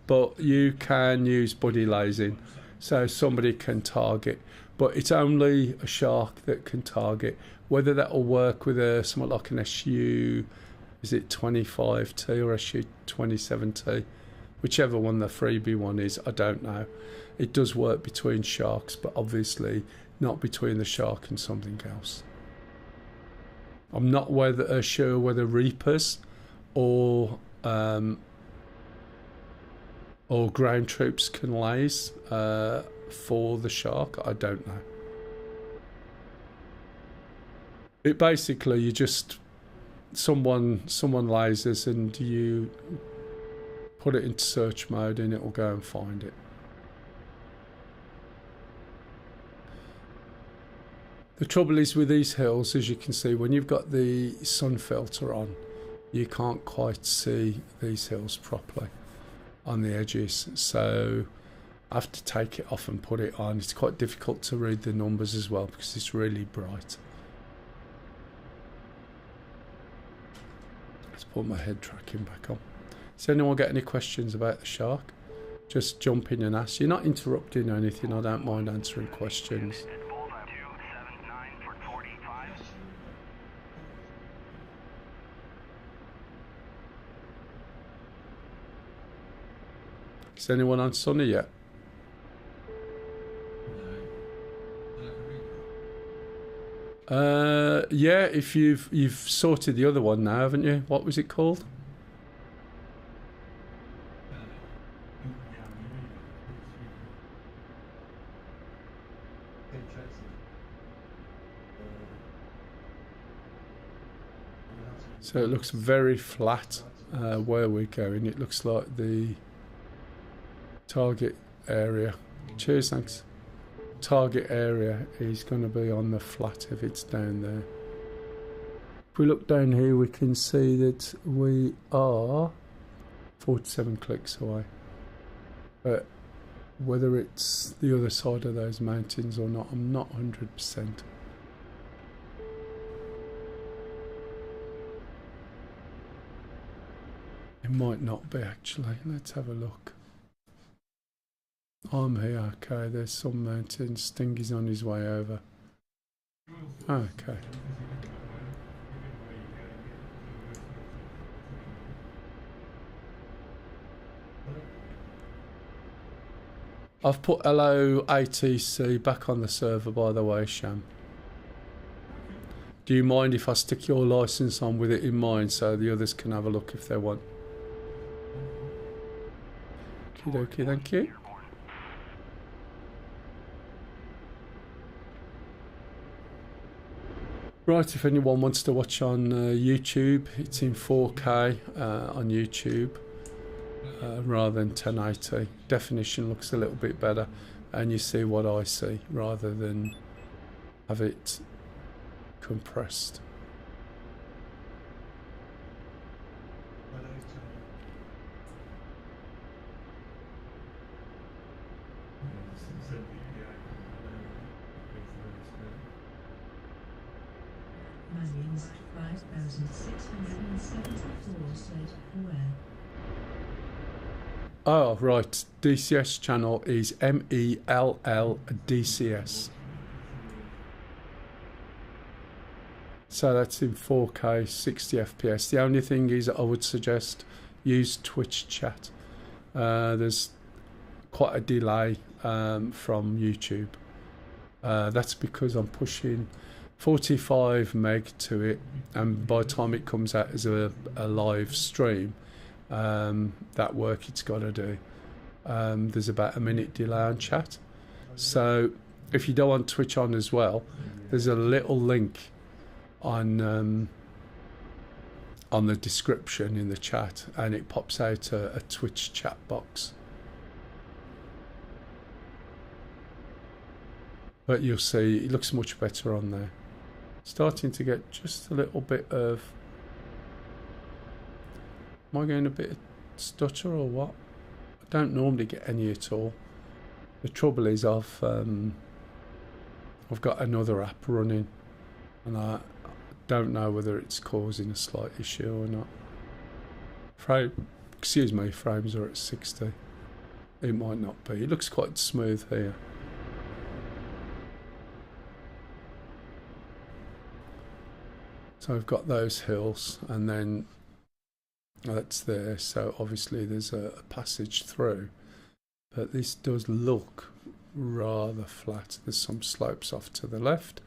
but you can use body lasing, so somebody can target. But it's only a shark that can target. Whether that will work with something like an SU, is it 25T or SU 27T? Whichever one the freebie one is, I don't know. It does work between sharks, but obviously not between the shark and something else. I'm not sure whether Reapers or ground troops can laze for the shark. I don't know. It basically, you just someone lasers and you put it into search mode and it will go and find it. The trouble is with these hills, as you can see, when you've got the sun filter on, you can't quite see these hills properly on the edges. So I have to take it off and put it on. It's quite difficult to read the numbers as well because it's really bright. Let's put my head tracking back on. Does anyone get any questions about the shark? Just jump in and ask. You're not interrupting or anything. I don't mind answering questions. Is anyone on Sunny yet? Yeah, if you've sorted the other one now, haven't you? What was it called? So it looks very flat where we're going. It looks like the target area. Cheers, thanks. Target area is going to be on the flat if it's down there. If we look down here, we can see that we are 47 clicks away. But whether it's the other side of those mountains or not, I'm not 100%. It might not be actually. Let's have a look. I'm here, okay, there's some mountains. Stingy's on his way over. Okay. I've put LO ATC back on the server, by the way, Sham. Do you mind if I stick your license on with it in mind so the others can have a look if they want? Okie dokie, thank you. Right, if anyone wants to watch on YouTube, it's in 4K on YouTube rather than 1080. Definition looks a little bit better, and you see what I see rather than have it compressed. Magnings 5674 said where. Oh, right. DCS channel is MELL DCS. So that's in 4K, 60 FPS. The only thing is I would suggest use Twitch chat. There's quite a delay from YouTube. That's because I'm pushing 45 meg to it, and by the time it comes out as a live stream, that work it's got to do, there's about a minute delay on chat. So if you don't want Twitch on as well, there's a little link on the description in the chat, and it pops out a Twitch chat box. But you'll see it looks much better on there. Starting to get just a little bit of... Am I getting a bit of stutter or what? I don't normally get any at all. The trouble is I've got another app running, and I don't know whether it's causing a slight issue or not. Frames are at 60. It might not be. It looks quite smooth here. So I've got those hills, and then that's there. So obviously there's a passage through, but this does look rather flat. There's some slopes off to the left,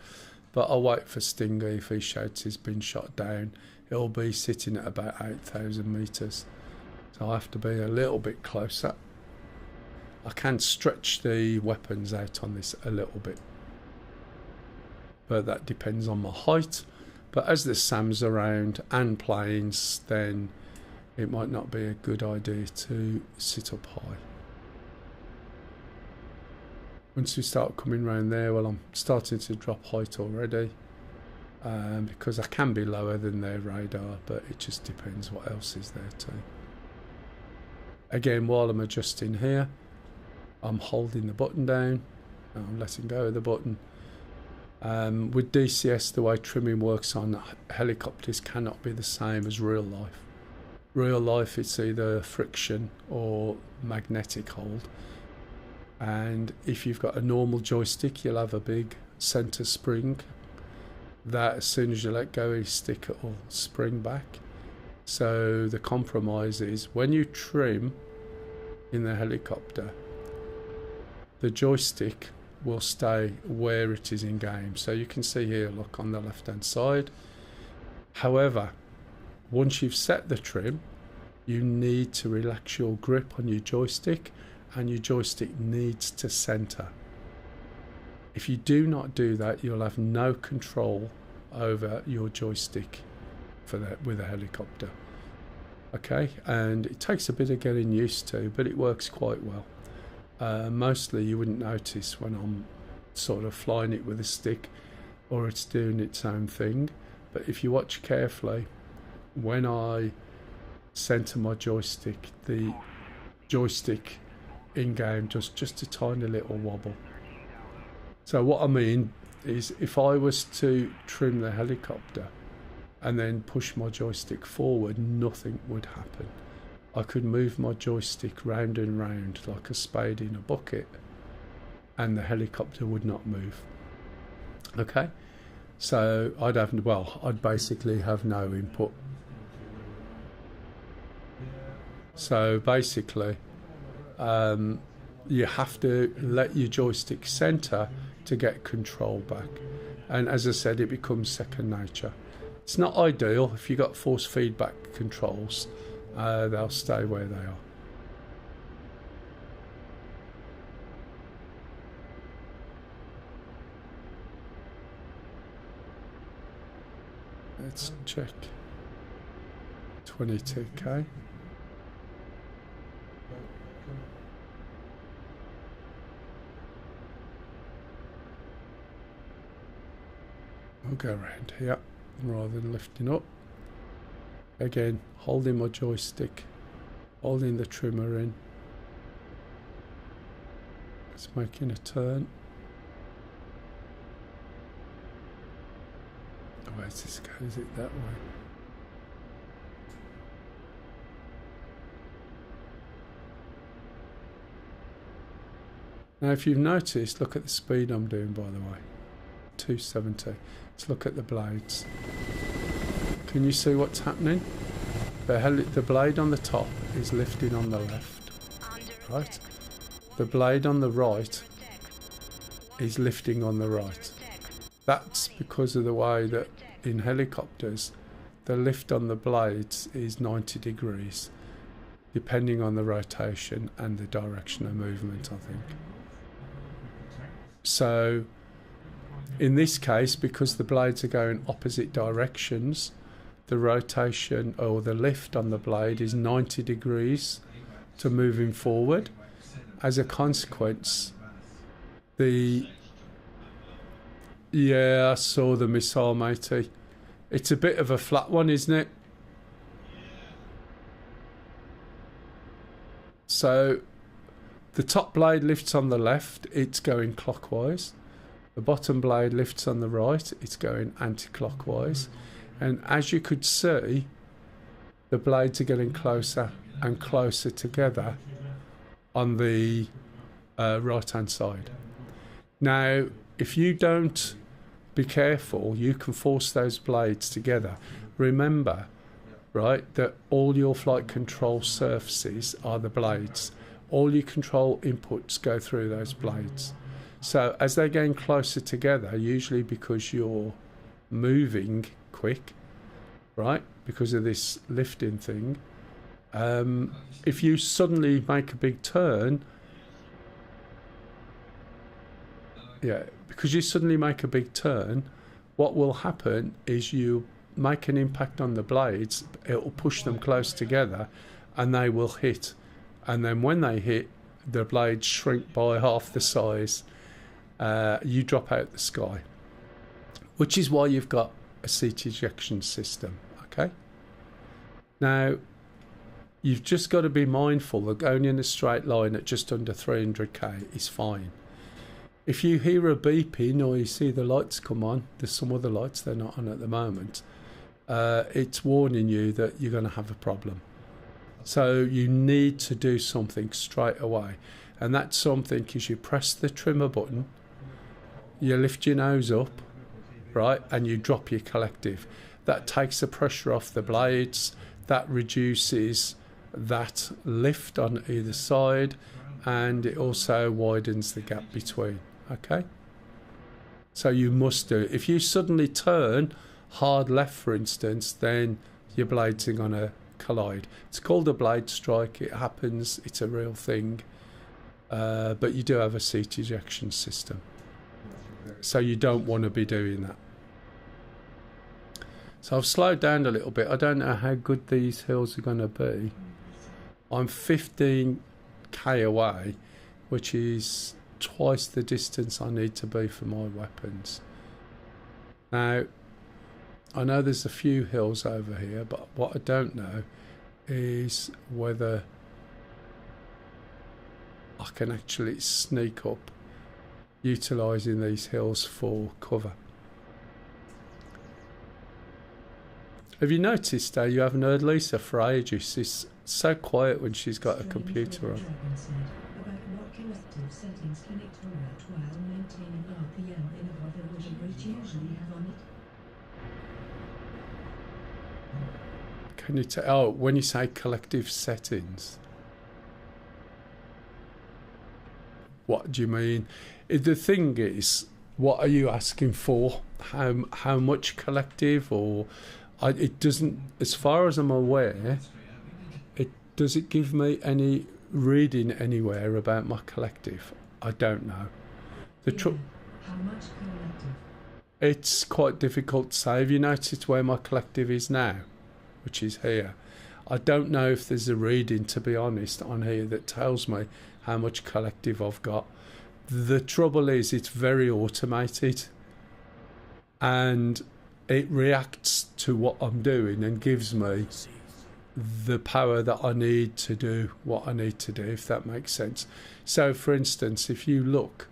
but I'll wait for Stinger. If he shouts he's been shot down, it'll be sitting at about 8,000 meters. So I have to be a little bit closer. I can stretch the weapons out on this a little bit, but that depends on my height. But as there's SAMs around and planes, then it might not be a good idea to sit up high. Once we start coming around there, well, I'm starting to drop height already, because I can be lower than their radar, but it just depends what else is there too. Again, while I'm adjusting here, I'm holding the button down, I'm letting go of the button. With DCS, the way trimming works on helicopters cannot be the same as real life. Real life, it's either friction or magnetic hold. And if you've got a normal joystick, you'll have a big center spring that as soon as you let go of your stick, it will spring back. So the compromise is when you trim in the helicopter, the joystick will stay where it is in game. So you can see here, look on the left hand side. However, once you've set the trim, you need to relax your grip on your joystick, and your joystick needs to center. If you do not do that, you'll have no control over your joystick for that with a helicopter. Okay, and it takes a bit of getting used to, but it works quite well. Mostly you wouldn't notice when I'm sort of flying it with a stick or it's doing its own thing, but if you watch carefully, when I center my joystick, the joystick in game does just a tiny little wobble. So what I mean is, if I was to trim the helicopter and then push my joystick forward, nothing would happen. I could move my joystick round and round like a spade in a bucket, and the helicopter would not move. Okay, so I'd basically have no input. So basically, you have to let your joystick center to get control back, and as I said, it becomes second nature. It's not ideal. If you've got force feedback controls, they'll stay where they are. Let's check. 22k. I'll go around here rather than lifting up. Again, holding my joystick, holding the trimmer in. It's making a turn. Where's this go? Is it that way? Now if you've noticed, look at the speed I'm doing, by the way. 270. Let's look at the blades. Can you see what's happening? The blade on the top is lifting on the left, right? The blade on the right is lifting on the right. That's because of the way that in helicopters the lift on the blades is 90 degrees depending on the rotation and the direction of movement, I think. So in this case, because the blades are going opposite directions, the rotation or the lift on the blade is 90 degrees to moving forward. As a consequence, I saw the missile, matey. It's a bit of a flat one, isn't it? So the top blade lifts on the left, it's going clockwise. The bottom blade lifts on the right, it's going anti-clockwise. And as you could see, the blades are getting closer and closer together on the right-hand side. Now, if you don't be careful, you can force those blades together. Remember, right, that all your flight control surfaces are the blades. All your control inputs go through those blades. So as they're getting closer together, usually because you're moving quick, right, because of this lifting thing, if you suddenly make a big turn, because you suddenly make a big turn, what will happen is you make an impact on the blades, it will push them close together and they will hit. And then when they hit, the blades shrink by half the size. You drop out the sky, which is why you've got a seat ejection system. Okay, now you've just got to be mindful that going in a straight line at just under 300k is fine. If you hear a beeping or you see the lights come on, there's some other lights, they're not on at the moment, it's warning you that you're going to have a problem. So you need to do something straight away, and that something is you press the trimmer button, you lift your nose up, right, and you drop your collective. That takes the pressure off the blades, that reduces that lift on either side, and it also widens the gap between. Okay, so you must do it. If you suddenly turn hard left, for instance, then your blades are going to collide. It's called a blade strike. It happens, it's a real thing, but you do have a seat ejection system, so you don't want to be doing that. So I've slowed down a little bit. I don't know how good these hills are going to be. I'm 15k away, which is twice the distance I need to be for my weapons. Now, I know there's a few hills over here, but what I don't know is whether I can actually sneak up utilising these hills for cover. Have you noticed you haven't heard Lisa for ages? She's so quiet when she's got a computer on. About what collective settings can it tolerate while maintaining RPM in a hover version which usually have on it? Can you tell? Oh, when you say collective settings, what do you mean? The thing is, what are you asking for? How much collective? Or it doesn't, as far as I'm aware, does it give me any reading anywhere about my collective? I don't know. How much collective? it's quite difficult to say. Have you noticed where my collective is now, which is here? I don't know if there's a reading, to be honest, on here that tells me how much collective I've got. The trouble is it's very automated and it reacts to what I'm doing and gives me the power that I need to do what I need to do, if that makes sense. So for instance, if you look,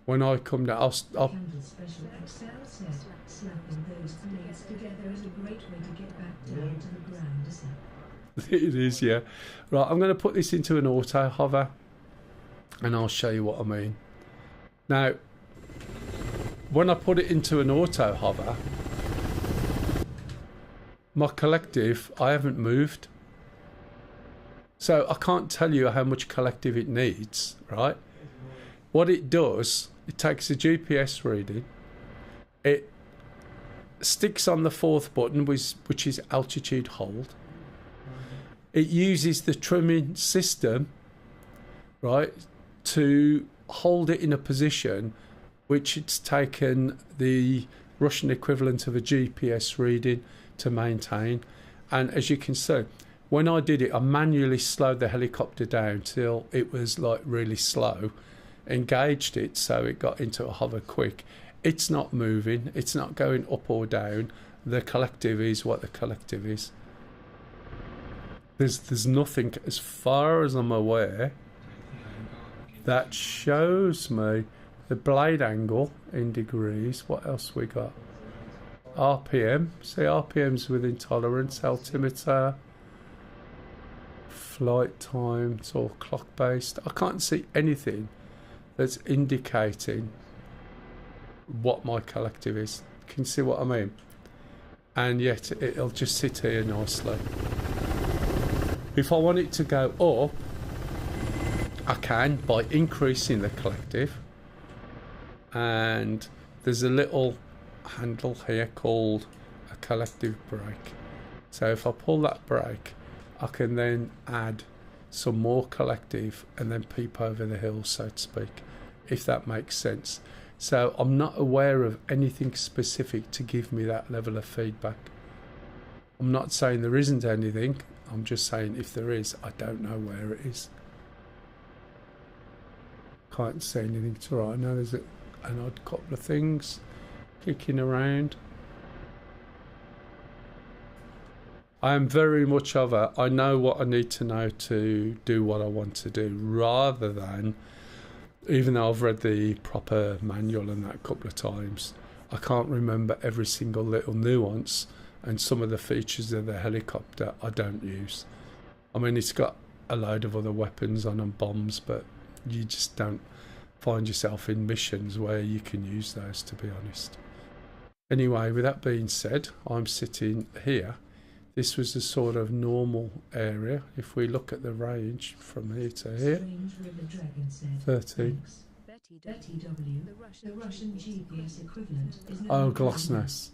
when I come down, I'll Campbell Special Excel said, slapping those blades together is a great way to get back down to the ground, isn't it? it is, yeah. Right, I'm going to put this into an auto hover and I'll show you what I mean. Now, when I put it into an auto hover, my collective, I haven't moved. So I can't tell you how much collective it needs, right? What it does, it takes a GPS reading, it sticks on the fourth button, which is altitude hold. It uses the trimming system, right, to hold it in a position which it's taken the Russian equivalent of a GPS reading to maintain. And as you can see, when I did it, I manually slowed the helicopter down till it was like really slow, engaged it so it got into a hover quick. It's not moving, it's not going up or down. The collective is what the collective is. There's nothing, as far as I'm aware, that shows me the blade angle in degrees. What else we got? RPM. See, RPM's within tolerance. Altimeter. Flight time. It's all clock based. I can't see anything that's indicating what my collective is. Can you see what I mean? And yet it'll just sit here nicely. If I want it to go up, I can by increasing the collective. And there's a little handle here called a collective brake. So if I pull that brake, I can then add some more collective and then peep over the hill, so to speak, if that makes sense. So I'm not aware of anything specific to give me that level of feedback. I'm not saying there isn't anything, I'm just saying if there is, I don't know where it is. Can't say anything to right now. There's an odd couple of things kicking around. I am very much of a, I know what I need to know to do what I want to do, rather than, even though I've read the proper manual and that a couple of times, I can't remember every single little nuance, and some of the features of the helicopter I don't use. I mean, it's got a load of other weapons on and bombs, but you just don't find yourself in missions where you can use those, to be honest. Anyway, with that being said, I'm sitting here. This was a sort of normal area. If we look at the range from here to here, Strange River Dragon said, 13. thanks. Betty W, the Russian GPS equivalent, is Oh, GLONASS.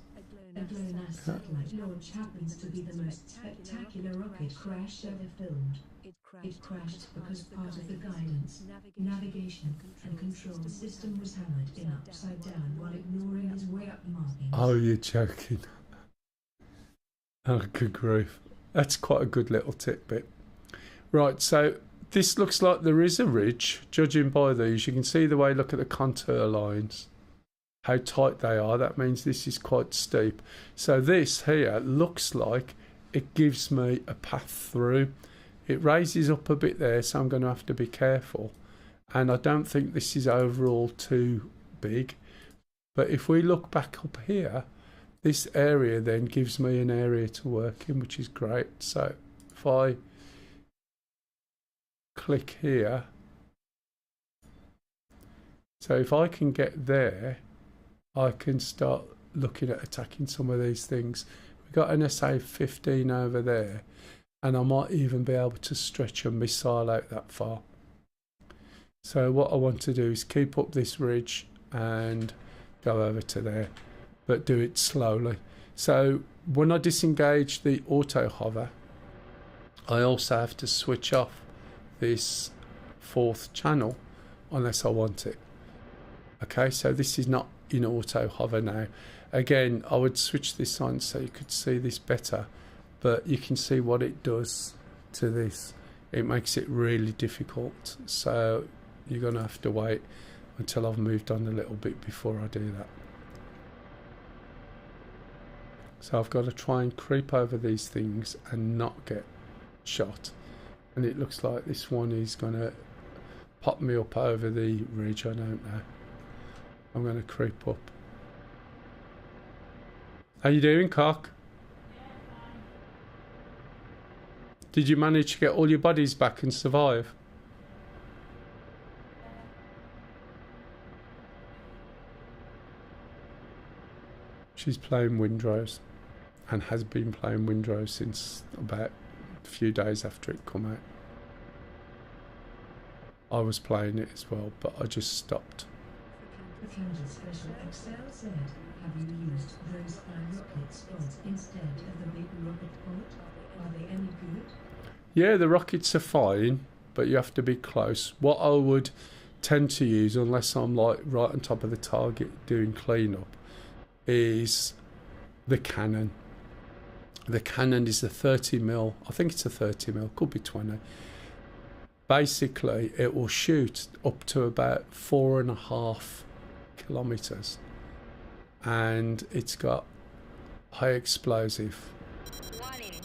A GLONASS satellite launch happens to be the most spectacular rocket crash ever filmed. It crashed because part of the guidance, navigation, and control system was hammered in upside down while ignoring his way up markings. Oh, you're joking. Oh, good grief. That's quite a good little tidbit. Right, so this looks like there is a ridge. Judging by these, you can see the way, look at the contour lines, how tight they are. That means this is quite steep. So this here looks like it gives me a path through. It raises up a bit there, so I'm going to have to be careful. And I don't think this is overall too big. But if we look back up here, this area then gives me an area to work in, which is great. So if I click here, so if I can get there, I can start looking at attacking some of these things. We've got an SA-15 over there, and I might even be able to stretch a missile out that far. So what I want to do is keep up this ridge and go over to there, but do it slowly. So when I disengage the auto hover, I also have to switch off this fourth channel unless I want it. Okay, so this is not in auto hover now. Again, I would switch this on so you could see this better, but you can see what it does to this. It makes it really difficult, so you're going to have to wait until I've moved on a little bit before I do that. So I've got to try and creep over these things and not get shot, and it looks like this one is going to pop me up over the ridge. I don't know. I'm going to creep up. How you doing, Cock? Did you manage to get all your bodies back and survive? She's playing Windrose and has been playing Windrose since about a few days after it come out. I was playing it as well, but I just stopped. The Counter Special Excel said, have you used those rocket spots instead of the big rocket pod? Are they any good? Yeah, the rockets are fine, but you have to be close. What I would tend to use, unless I'm like right on top of the target doing cleanup, is the cannon. The cannon is a 30mm. I think it's a 30mm, could be 20. Basically, it will shoot up to about 4.5 kilometers, and it's got high explosive. Warning.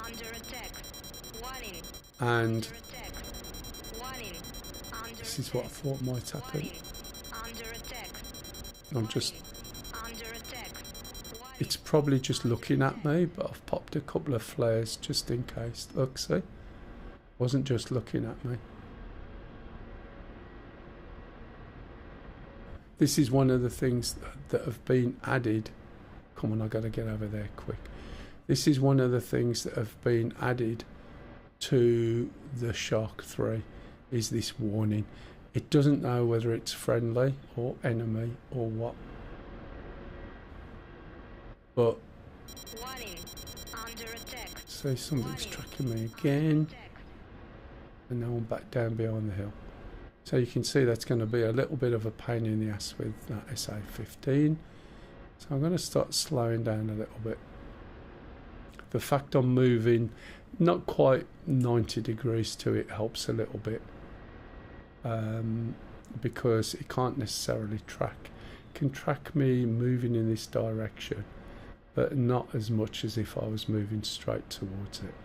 Under attack. Warning. And Attack. Warning. Under this is what I thought might happen. Warning. Under attack. I'm just, Under attack. Warning. it's probably just looking at me, but I've popped a couple of flares just in case. Look, see? Wasn't just looking at me. This is one of the things that have been added. Come on, I got to get over there quick. This is one of the things that have been added to the Shark 3, is this warning. It doesn't know whether it's friendly or enemy or what. But Warning. Under attack. say something's tracking me again. And now I'm back down behind the hill. So you can see that's going to be a little bit of a pain in the ass with that SA-15. So I'm going to start slowing down a little bit. The fact I'm moving not quite 90 degrees to it helps a little bit, because it can't necessarily track. It can track me moving in this direction, but not as much as if I was moving straight towards it.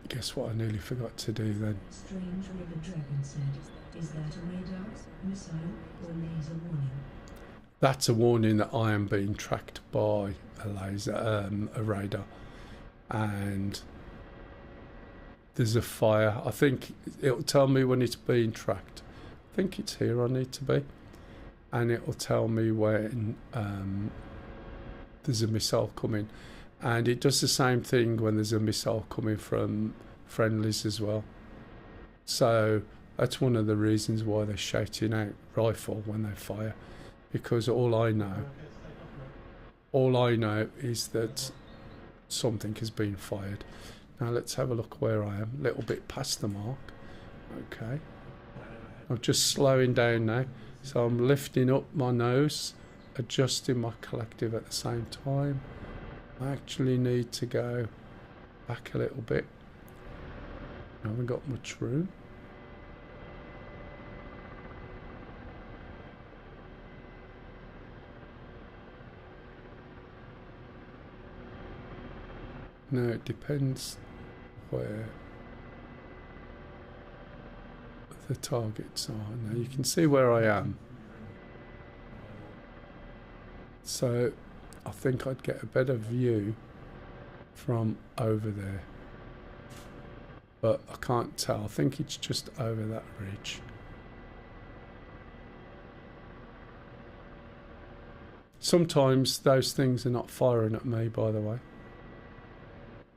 Guess what I nearly forgot to do then? Strange River Dragon said, is that a radar, missile, or laser warning? That's a warning that I am being tracked by a laser, a radar, and there's a fire. I think it'll tell me when it's being tracked. I think it's here I need to be, and it will tell me when there's a missile coming, and it does the same thing when there's a missile coming from friendlies as well. So that's one of the reasons why they're shouting out rifle when they fire, because all I know is that something has been fired. Now let's have a look where I am. A little bit past the mark. Okay. I'm just slowing down now. So I'm lifting up my nose, adjusting my collective at the same time. I actually need to go back a little bit. I haven't got much room. No, it depends where the targets are. Now you can see where I am. So I think I'd get a better view from over there. But I can't tell. I think it's just over that ridge. Sometimes those things are not firing at me, by the way.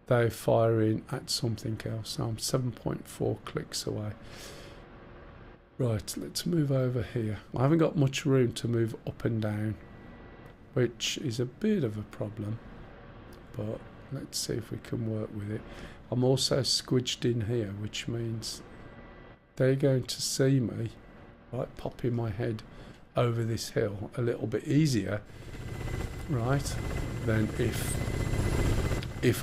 They're firing at something else. So I'm 7.4 clicks away. Right, let's move over here. I haven't got much room to move up and down, which is a bit of a problem. But let's see if we can work with it. I'm also squidged in here, which means they're going to see me right, popping my head over this hill a little bit easier, right, than if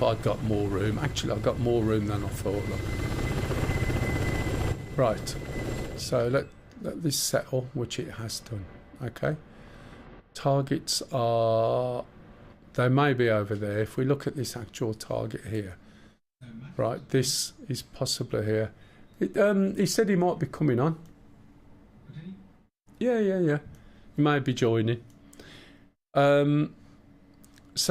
I'd got more room. Actually, I've got more room than I thought. Look. Right, so let this settle, which it has done. Okay, targets are, they may be over there. If we look at this actual target here, right, this is possibly here. He said he might be coming on. Yeah. He may be joining. So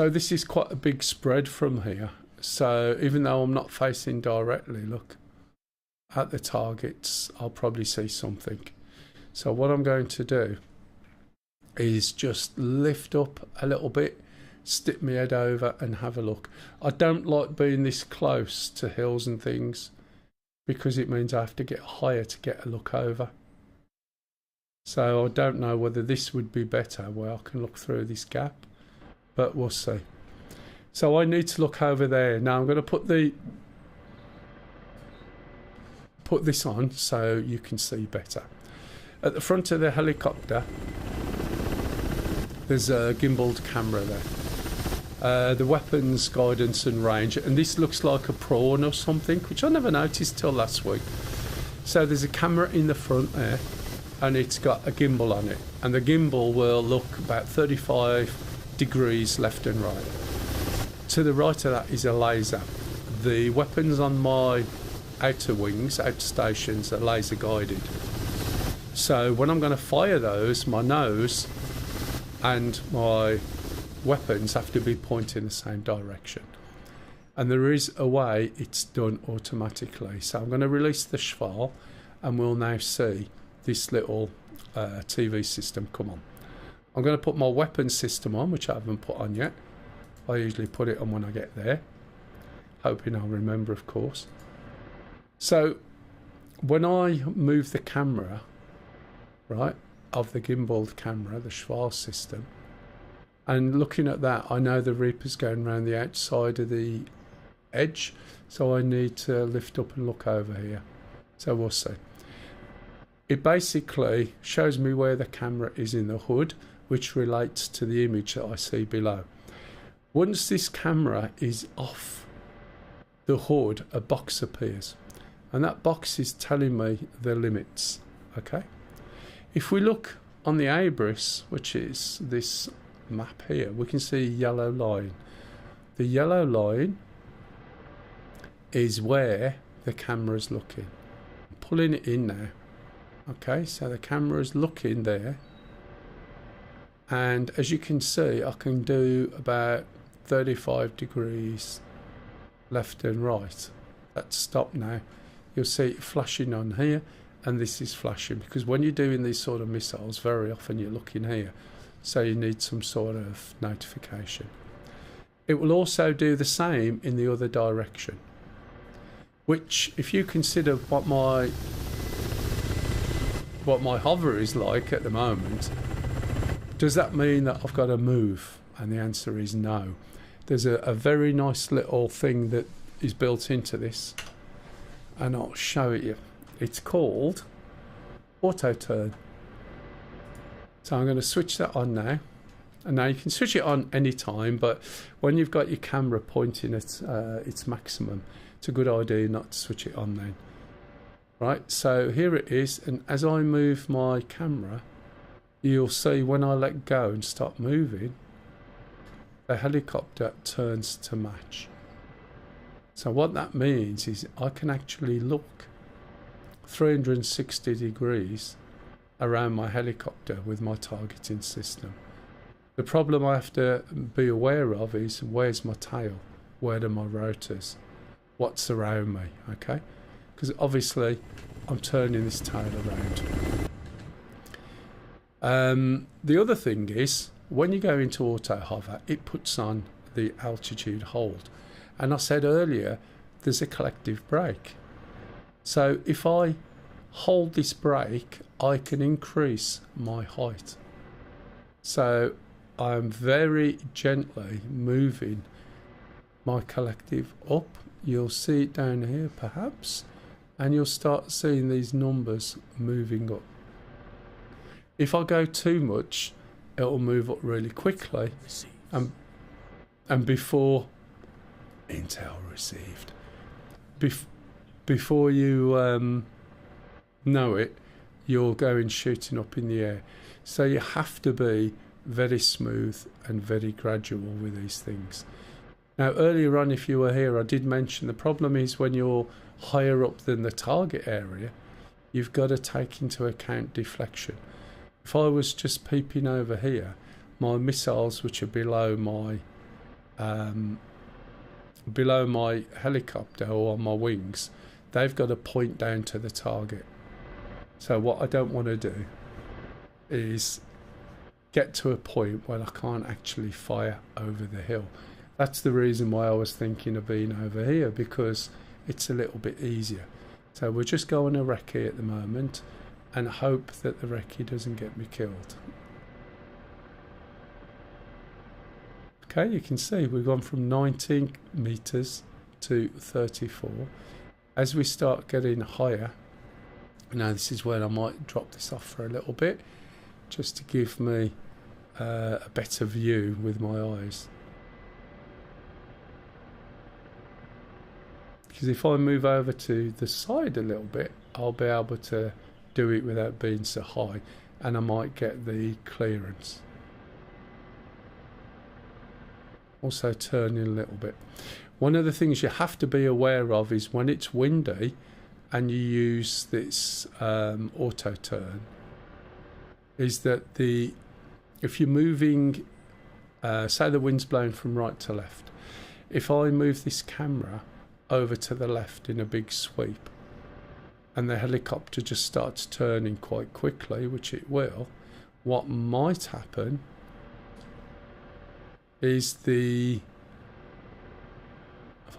this is quite a big spread from here. So even though I'm not facing directly, look, at the targets, I'll probably see something. So what I'm going to do is just lift up a little bit, stick my head over and have a look. I don't like being this close to hills and things because it means I have to get higher to get a look over. So I don't know whether this would be better where I can look through this gap, but we'll see. So I need to look over there. Now I'm going to put this on so you can see better. At the front of the helicopter, there's a gimbaled camera there. The weapons guidance and range, and this looks like a prawn or something, which I never noticed till last week. So there's a camera in the front there, and it's got a gimbal on it, and the gimbal will look about 35 degrees left and right. To the right of that is a laser. The weapons on my outer wings, outer stations, are laser guided. So when I'm going to fire those, my nose and my weapons have to be pointing the same direction. And there is a way it's done automatically. So I'm going to release the Schwal and we'll now see this little TV system come on. I'm going to put my weapon system on, which I haven't put on yet. I usually put it on when I get there, hoping I'll remember, of course. So when I move the camera, right, of the gimbaled camera, the Schwal system, and looking at that, I know the Reaper's going around the outside of the edge, so I need to lift up and look over here. So we'll see. It basically shows me where the camera is in the hood, which relates to the image that I see below. Once this camera is off the hood, a box appears, and that box is telling me the limits. Okay, if we look on the Abris, which is this map here, we can see a yellow line. The yellow line is where the camera is looking. I'm pulling it in now. Okay, so the camera is looking there, and as you can see, I can do about 35 degrees left and right. That's stopped now. You'll see it flashing on here, and this is flashing because when you're doing these sort of missiles, very often you're looking here, so you need some sort of notification. It will also do the same in the other direction, which, if you consider what my hover is like at the moment, does that mean that I've got to move? And the answer is no. There's a very nice little thing that is built into this, and I'll show it you. It's called Auto Turn. So I'm going to switch that on now. And now you can switch it on any time, but when you've got your camera pointing at its maximum, it's a good idea not to switch it on then. Right, so here it is, and as I move my camera, you'll see when I let go and stop moving, the helicopter turns to match. So what that means is I can actually look 360 degrees around my helicopter with my targeting system. The problem I have to be aware of is, where's my tail? Where are my rotors? What's around me? Okay, because obviously I'm turning this tail around. The other thing is, when you go into auto hover, it puts on the altitude hold, and I said earlier there's a collective brake. So if I hold this brake, I can increase my height. So I'm very gently moving my collective up. You'll see it down here perhaps, and you'll start seeing these numbers moving up. If I go too much, it'll move up really quickly, and before intel received, before you know it, you're going shooting up in the air. So you have to be very smooth and very gradual with these things. Now, earlier on, if you were here, I did mention the problem is when you're higher up than the target area, you've got to take into account deflection. If I was just peeping over here, my missiles, which are below my helicopter or my wings, they've got to point down to the target. So what I don't want to do is get to a point where I can't actually fire over the hill. That's the reason why I was thinking of being over here, because it's a little bit easier. So we're just going a recce at the moment and hope that the recce doesn't get me killed. Okay, you can see we've gone from 19 meters to 34. As we start getting higher, now this is where I might drop this off for a little bit, just to give me a better view with my eyes. Because if I move over to the side a little bit, I'll be able to do it without being so high, and I might get the clearance. Also turning a little bit. One of the things you have to be aware of is when it's windy and you use this auto turn, is that if you're moving, say the wind's blowing from right to left, if I move this camera over to the left in a big sweep and the helicopter just starts turning quite quickly, which it will, what might happen is if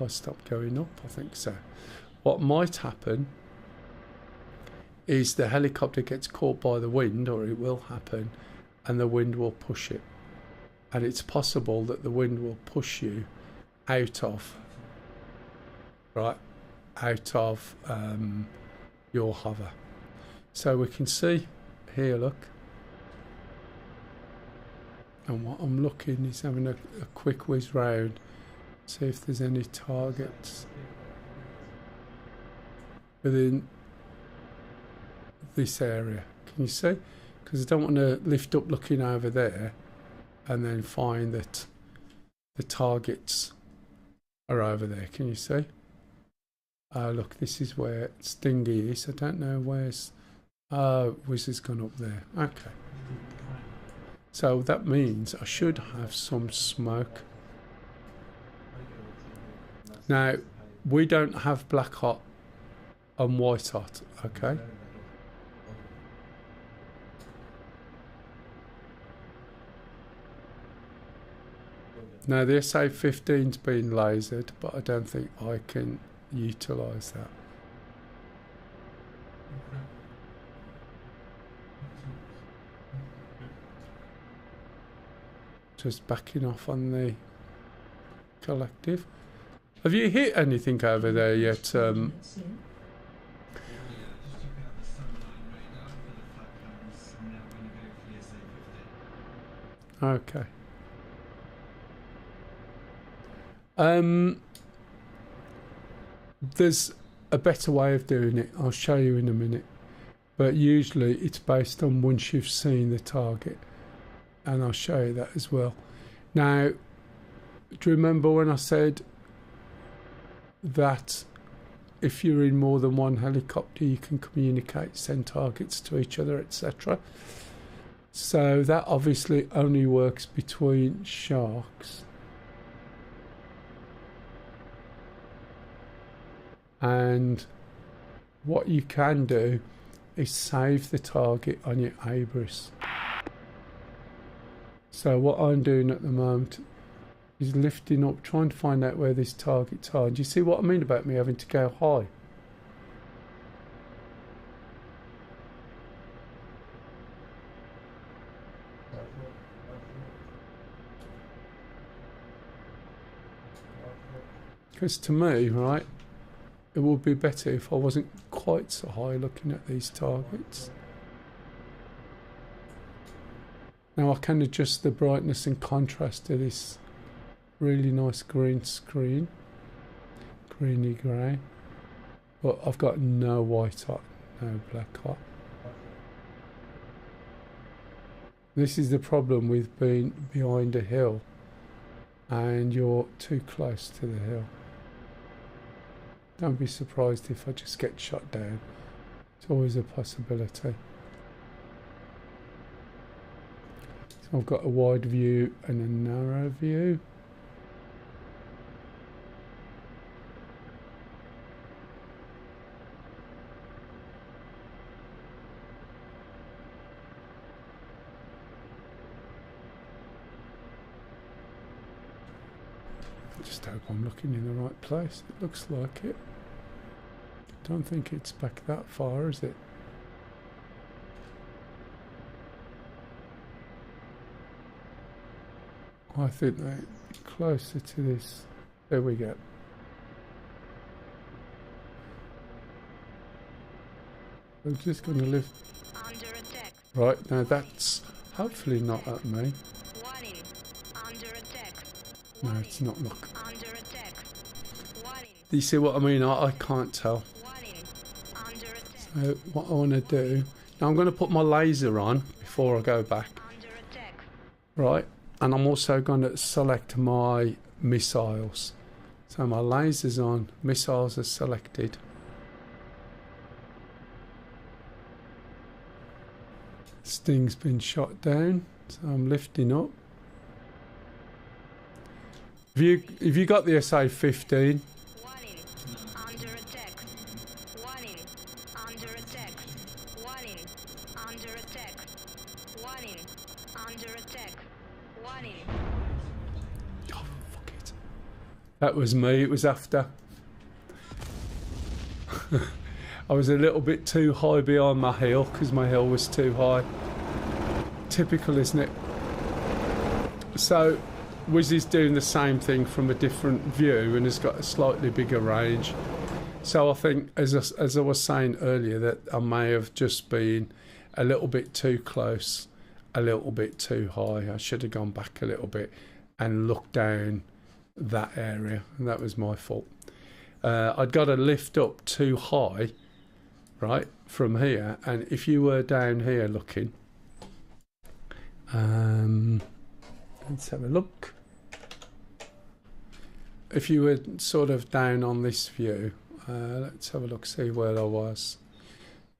I stop going up, I think so. What might happen is the helicopter gets caught by the wind, or it will happen, and the wind will push it. And it's possible that the wind will push you out of your hover. So we can see here, look. And what I'm looking is having a quick whiz round, see if there's any targets within this area. Can you see? Because I don't want to lift up looking over there and then find that the targets are over there. Can you see? Look, this is where Stingy is. I don't know where's... Whiz has gone up there. Okay. So that means I should have some smoke. Now, we don't have black hot and white hot, okay? Now, the SA-15's been lasered, but I don't think I can utilise that. Just backing off on the collective. Have you hit anything over there yet? Okay. There's a better way of doing it. I'll show you in a minute. But usually it's based on once you've seen the target. And I'll show you that as well. Now, do you remember when I said that if you're in more than one helicopter, you can communicate, send targets to each other, etc.? So that obviously only works between sharks. And what you can do is save the target on your Abris. So what I'm doing at the moment is lifting up, trying to find out where these targets are. Do you see what I mean about me having to go high? Because to me, right, it would be better if I wasn't quite so high looking at these targets. Now I can adjust the brightness and contrast to this really nice green screen, greeny grey, but I've got no white on, no black on. This is the problem with being behind a hill and you're too close to the hill. Don't be surprised if I just get shot down. It's always a possibility. So I've got a wide view and a narrow view. Just hope I'm looking in the right place. It looks like it. Don't think it's back that far, is it? I think they're closer to this. There we go. I'm just going to lift. Under attack. Right, now that's hopefully not at me. Warning. Under attack. No, it's not. Look. Under attack. Warning. Do you see what I mean? I can't tell. Warning. Under attack. So what I want to do, now I'm going to put my laser on before I go back. Under attack. Right, and I'm also going to select my missiles. So my laser's on, missiles are selected. Sting's been shot down, so I'm lifting up. Have you got the SA-15? Warning. Under attack. Warning. Under attack. Warning. Under attack. Warning. Under attack. Warning. Oh, fuck it. That was me, it was after. I was a little bit too high behind my hill because my hill was too high. Typical, isn't it? So Wizzy's doing the same thing from a different view and has got a slightly bigger range. So I think, as I was saying earlier, that I may have just been a little bit too close, a little bit too high. I should have gone back a little bit and looked down that area, and that was my fault. I'd got to lift up too high, right, from here, and if you were down here looking, let's have a look. If you were sort of down on this view, let's have a look, see where I was.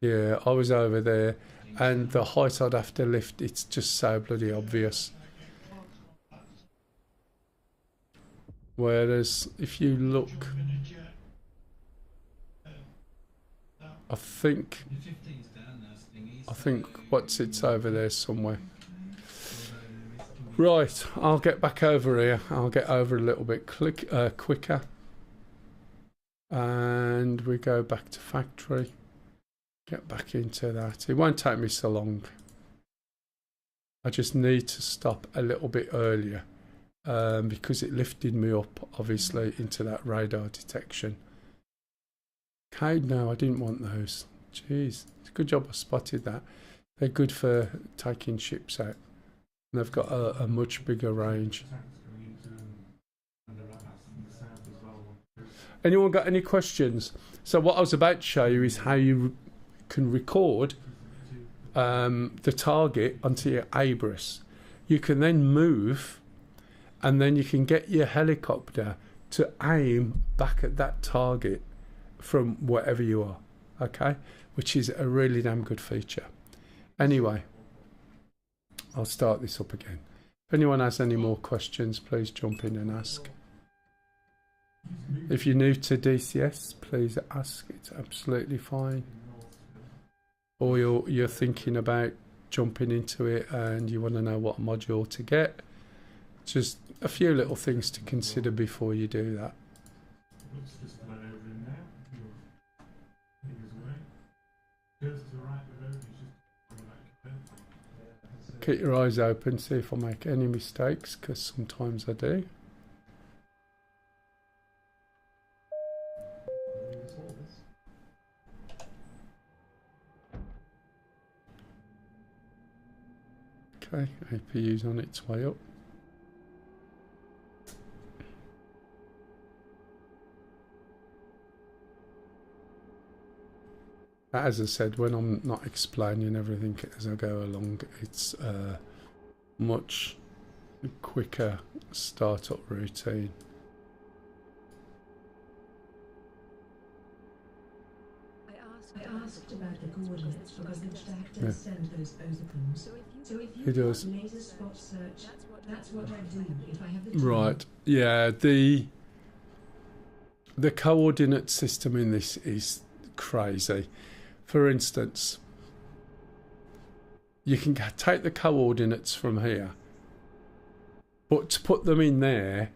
Yeah, I was over there, and the height I'd have to lift, it's just so bloody obvious. Whereas if you look, I think what's it's over there somewhere. Right, I'll get back over here. I'll get over a little bit quicker. And we go back to factory. Get back into that. It won't take me so long. I just need to stop a little bit earlier because it lifted me up, obviously, into that radar detection. Okay, no, I didn't want those. Jeez, it's a good job I spotted that. They're good for taking ships out. And they've got a much bigger range. Anyone got any questions? So what I was about to show you is how you can record the target onto your Abris. You can then move, and then you can get your helicopter to aim back at that target from wherever you are, okay? Which is a really damn good feature. Anyway, I'll start this up again. If anyone has any more questions, please jump in and ask. If you're new to DCS, please ask. It's absolutely fine. Or you're thinking about jumping into it and you want to know what module to get. Just a few little things to consider before you do that. Keep your eyes open, see if I make any mistakes, because sometimes I do. Okay, APU's on its way up. As I said, when I'm not explaining everything as I go along, it's much quicker startup routine. I asked about the coordinates because the detector sends those overcomes. So if you It does. laser spot search, that's what I do if I have the time. Right. Yeah, the coordinate system in this is crazy. For instance, you can take the coordinates from here, but to put them in there,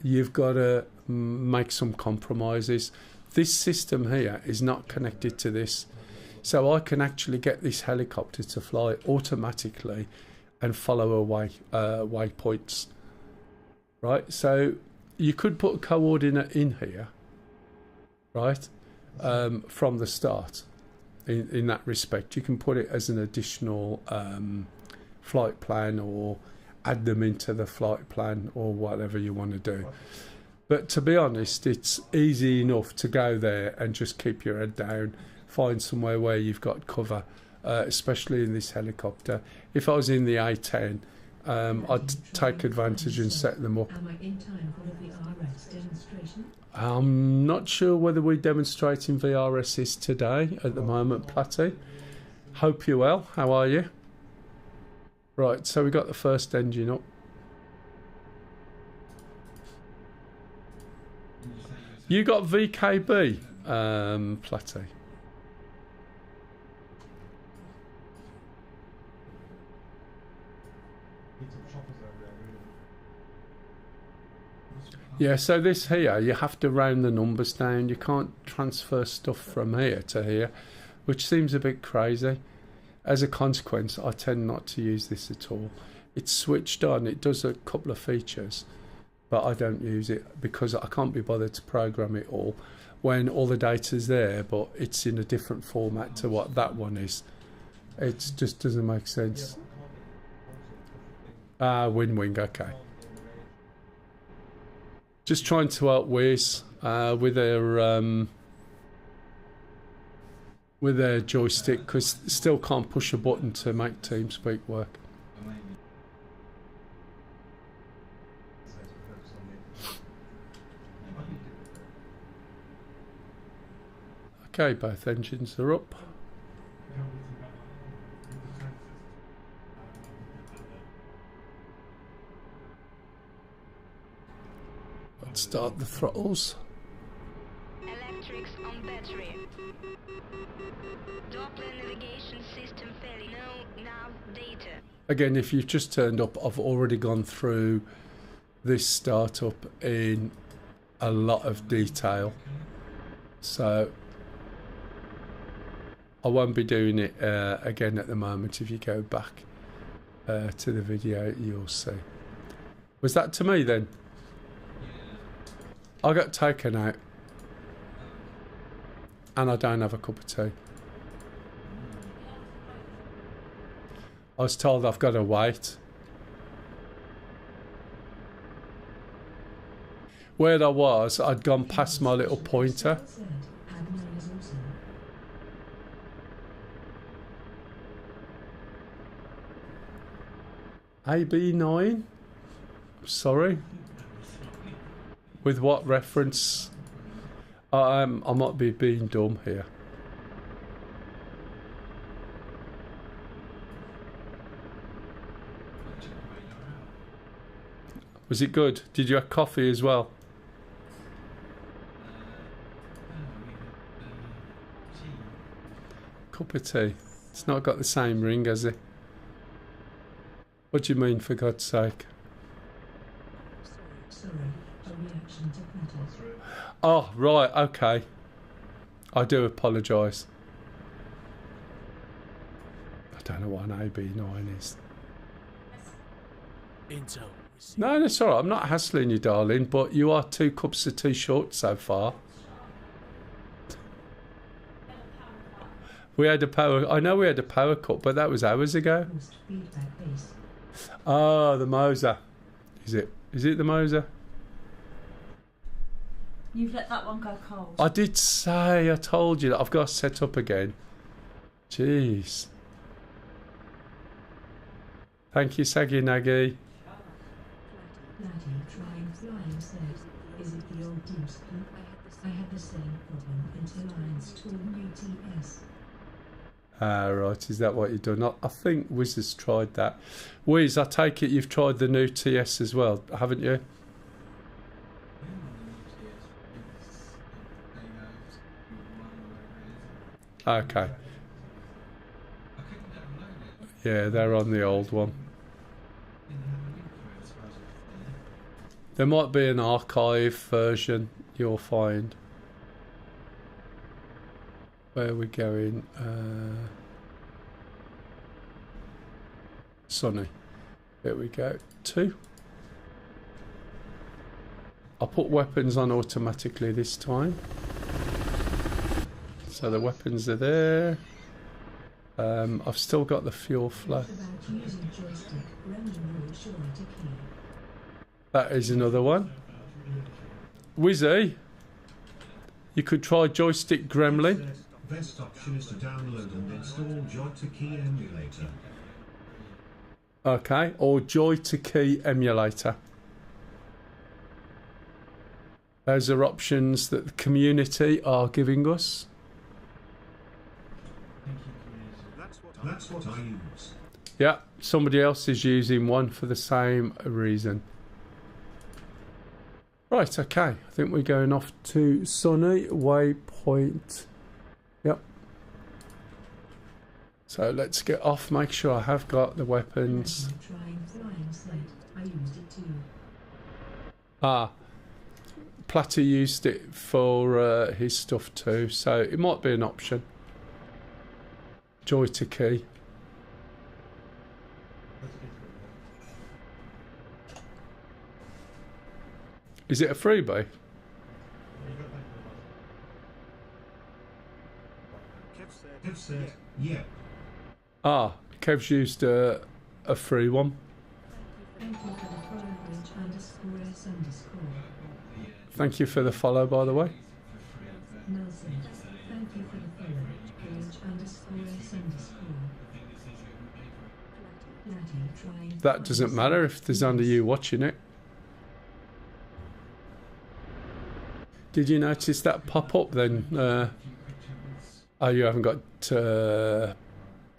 you've got to make some compromises. This system here is not connected to this, so I can actually get this helicopter to fly automatically and follow waypoints. Right, so you could put a coordinate in here, right, from the start. In that respect, you can put it as an additional flight plan or add them into the flight plan or whatever you want to do. But to be honest, it's easy enough to go there and just keep your head down, find somewhere where you've got cover, especially in this helicopter. If I was in the A10, I'd take advantage and set them up. Am I in time for the VRS demonstration? I'm not sure whether we're demonstrating VRSs today at the moment, Platty. Hope you're well. How are you? Right, so we got the first engine up. You got VKB, Platty. Yeah, so this here, you have to round the numbers down. You can't transfer stuff from here to here, which seems a bit crazy. As a consequence, I tend not to use this at all. It's switched on. It does a couple of features, but I don't use it because I can't be bothered to program it all when all the data's there, but it's in a different format to what that one is. It just doesn't make sense. Wing, okay. Just trying to help Wiz with their joystick, because still can't push a button to make TeamSpeak work. Okay, both engines are up. Let's start the throttles. Electrics on battery. Doppler navigation system failure. No nav data. Again, if you've just turned up, I've already gone through this startup in a lot of detail, so I won't be doing it again at the moment. If you go back to the video, you'll see. Was that to me then? I got taken out and I don't have a cup of tea. I was told I've got to wait. Where I was, I'd gone past my little pointer. AB9? Sorry? With what reference? I might be being dumb here. Was it good? Did you have coffee as well? Cup of tea. It's not got the same ring, has it? What do you mean, for God's sake? Sorry, a reaction to Platter. Oh, right, okay. I do apologise. I don't know what an AB9 is. Intel. No, that's all right. I'm not hassling you, darling, but you are 2 cups of tea short so far. We had a power... I know we had a power cut, but that was hours ago. Post feedback base. Oh, the Moser. Is it the Moser? You've let that one go cold. I did say, I told you that I've got to set up again. Jeez. Thank you, Saggy Naggy. Laddie trying flying said, is it the old deep scoop? I had the same problem until I installed new TS. Ah, right, is that what you've done? I think Wiz has tried that. Wiz, I take it you've tried the new TS as well, haven't you? Okay. Yeah, they're on the old one. There might be an archive version you'll find. Where are we going? Sunny. Here we go. 2. I'll put weapons on automatically this time. So the weapons are there. I've still got the fuel flow. That is another one. Wizzy, you could try joystick gremlin. Best option is to download and install Joy-to-Key emulator. Okay, or Joy-to-Key emulator. Those are options that the community are giving us. That's what I use. Yeah, somebody else is using one for the same reason. Right, okay. I think we're going off to Sunny Waypoint. Yep. So let's get off. Make sure I have got the weapons. Ah. Platter used it for his stuff too, so it might be an option. Joy-to-Key. Is it a freebie? Kev said, yeah. Ah, Kev's used a free one. Thank you for the follow, _s_. Thank you for the follow, by the way. Nelson, thank you for the follow, _s_. Laddie trying. That doesn't matter if there's only you watching it. Did you notice that pop up then? Oh, you haven't got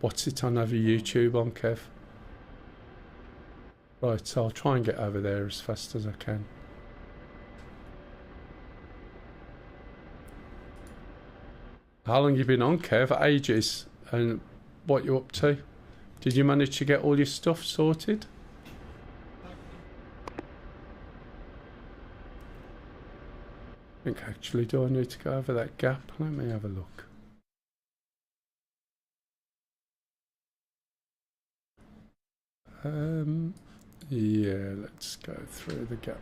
what's it on over YouTube on, Kev? Right, so I'll try and get over there as fast as I can. How long you been on, Kev? Ages. And what you up to? Did you manage to get all your stuff sorted? I think actually, do I need to go over that gap? Let me have a look. Yeah, let's go through the gap.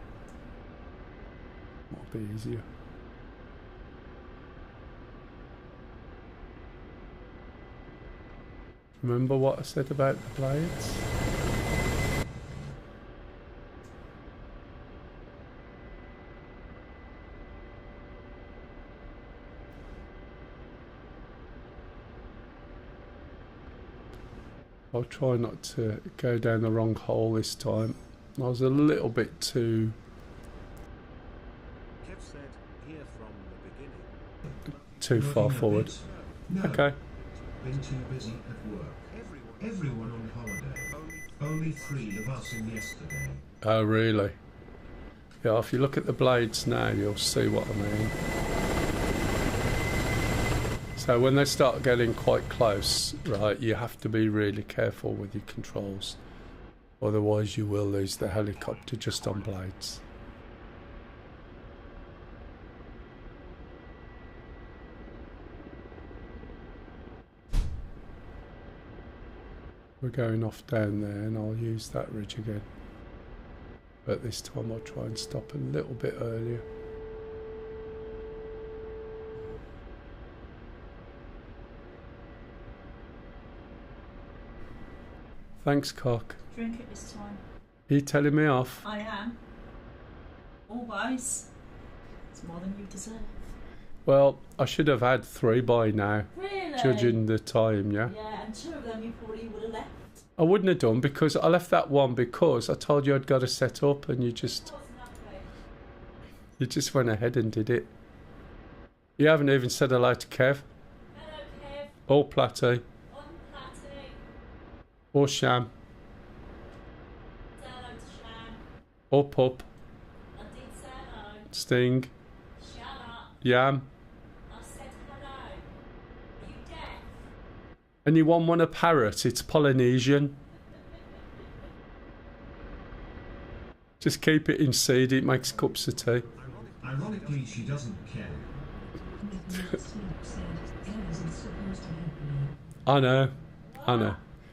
Might be easier. Remember what I said about the blades? I'll try not to go down the wrong hole this time. I was a little bit too... Kev said, here from the beginning. too far forward. No. Okay. Been too busy at work. Everyone on holiday. Only 3 of us in yesterday. Oh, really? Yeah, if you look at the blades now, you'll see what I mean. So when they start getting quite close, right, you have to be really careful with your controls. Otherwise you will lose the helicopter just on blades. We're going off down there and I'll use that ridge again. But this time I'll try and stop a little bit earlier. Thanks, cock. Drink it this time. Are you telling me off? I am. Always. It's more than you deserve. Well, I should have had 3 by now, Really? judging the time, yeah? Yeah, and 2 of them you probably would have left. I wouldn't have done because I left that one because I told you I'd got to set up and you just went ahead and did it. You haven't even said hello to Kev. Hello, Kev. Or Platty. On Platty. Or Sham. Say hello to Sham. Or Pup. I did say hello. Sting. Shut up. Yam. I said hello. Are you deaf? And you want a parrot, it's Polynesian. Just keep it in seed, it makes cups of tea. Ironically, she doesn't care. I know.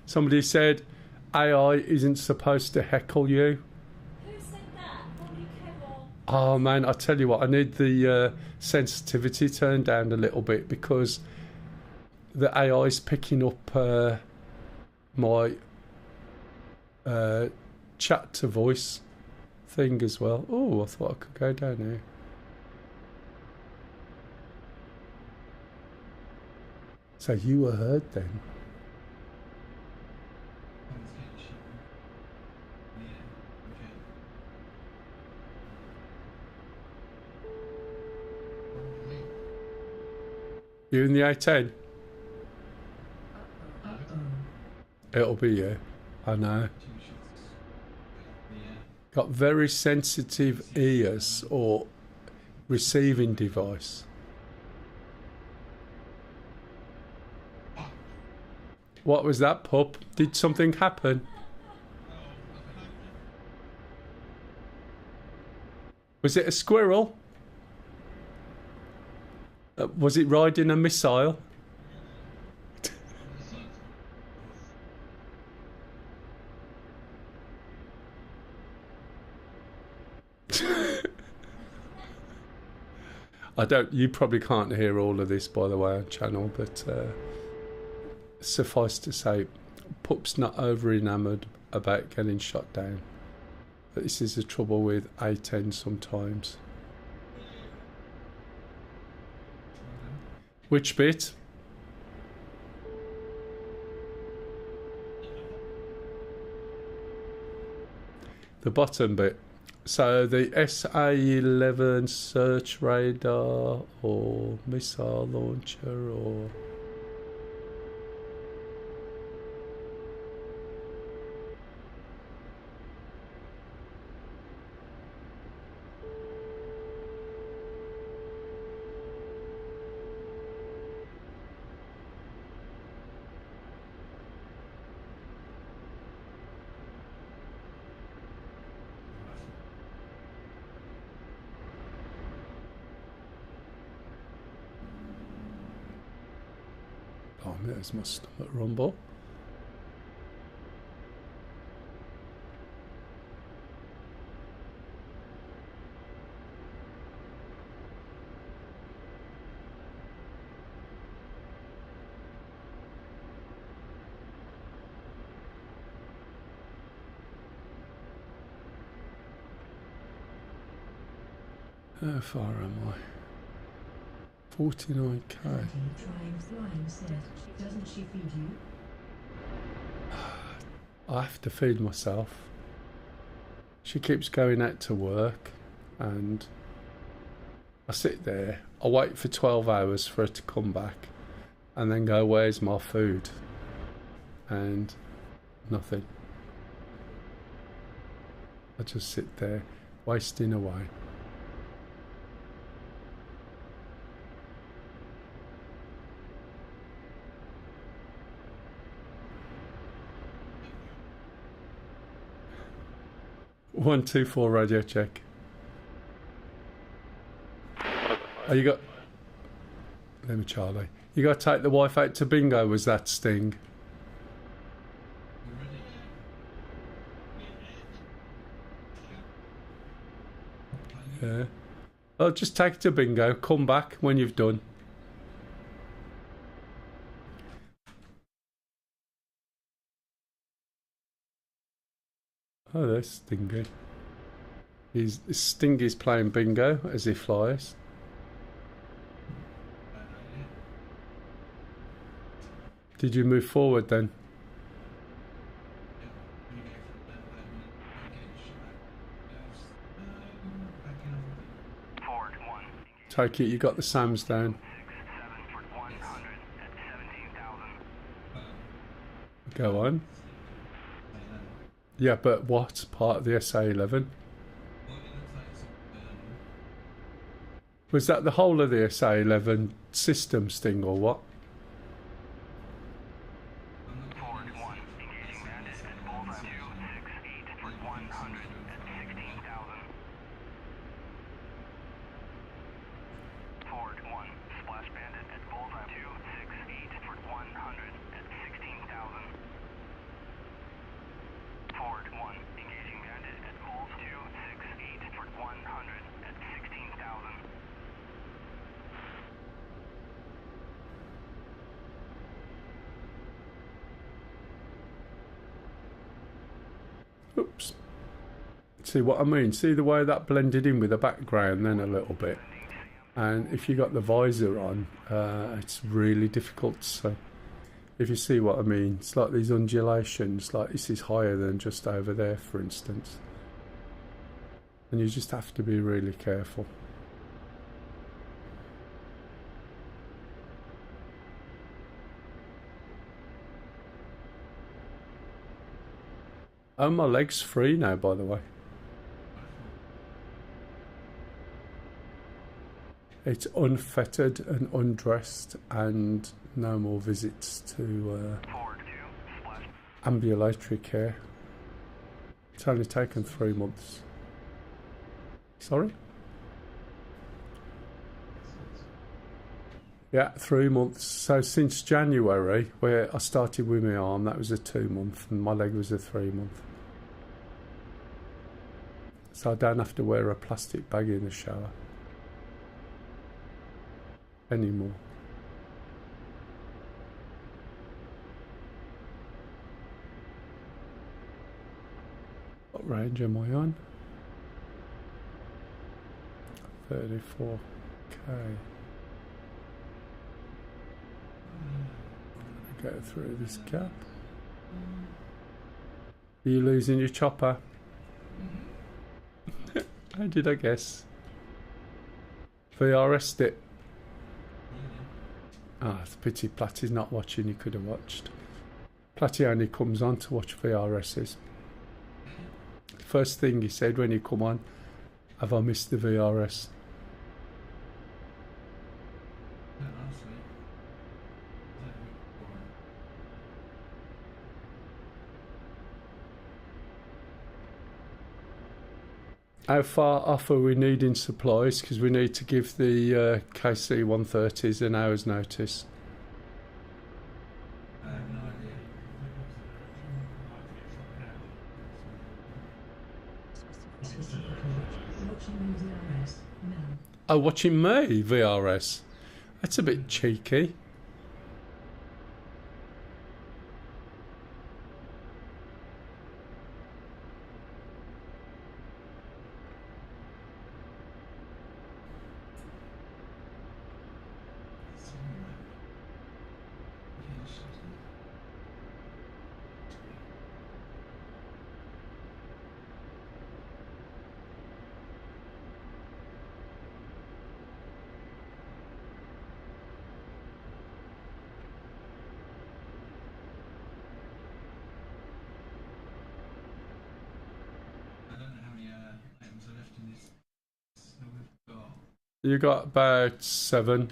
Somebody said AI isn't supposed to heckle you. Who said that? Probably Kev or... Oh man, I tell you what, I need the sensitivity turned down a little bit because the AI is picking up my chat to voice thing as well. Oh, I thought I could go down here. So you were heard then? You in the A10? It'll be you. I know. Got very sensitive ears or receiving device. What was that, pup? Did something happen? Was it a squirrel? Was it riding a missile? You probably can't hear all of this, by the way, on channel, but suffice to say, Pup's not over enamoured about getting shot down. But this is the trouble with A10 sometimes. Which bit? The bottom bit. So the SA-11 search radar or missile launcher or... Oh, there's my stomach rumble. How far am I? 49k. Trying flying said, doesn't she feed you? I have to feed myself. She keeps going out to work and I sit there, I wait for 12 hours for her to come back and then go, where's my food? And nothing. I just sit there wasting away. One, two, four, radio check. Oh, you got... Let me, Charlie. You got to take the wife out to bingo, was that Sting? Yeah. Oh, just take it to bingo. Come back when you've done. Oh, there's Stingy. Stingy's playing bingo as he flies. Did you move forward then? Take it you got the SAMs down. Go on. Yeah, but what part of the SA11? Was that the whole of the SA11 system, Sting, or what? Oops. See what I mean? See the way that blended in with the background then a little bit? And if you got the visor on, it's really difficult to see. If you see what I mean, it's like these undulations, like this is higher than just over there, for instance. And you just have to be really careful. Oh, my leg's free now, by the way. It's unfettered and undressed, and no more visits to ambulatory care. It's only taken 3 months. Sorry? Yeah, 3 months. So since January, where I started with my arm, that was a 2 month, and my leg was a 3 month. So I don't have to wear a plastic bag in the shower anymore. What range am I on? 34k. Go through this gap. Are you losing your chopper? How did I guess? VRS'd it. Ah, it's a pity Platty's not watching. You could have watched. Platty only comes on to watch VRS's. First thing he said when he come on, have I missed the VRS? How far off are we needing supplies? Because we need to give the KC 130s an hour's notice. I have no idea. Watching VRS. No. Oh, watching me, VRS. That's a bit cheeky. You got about 7.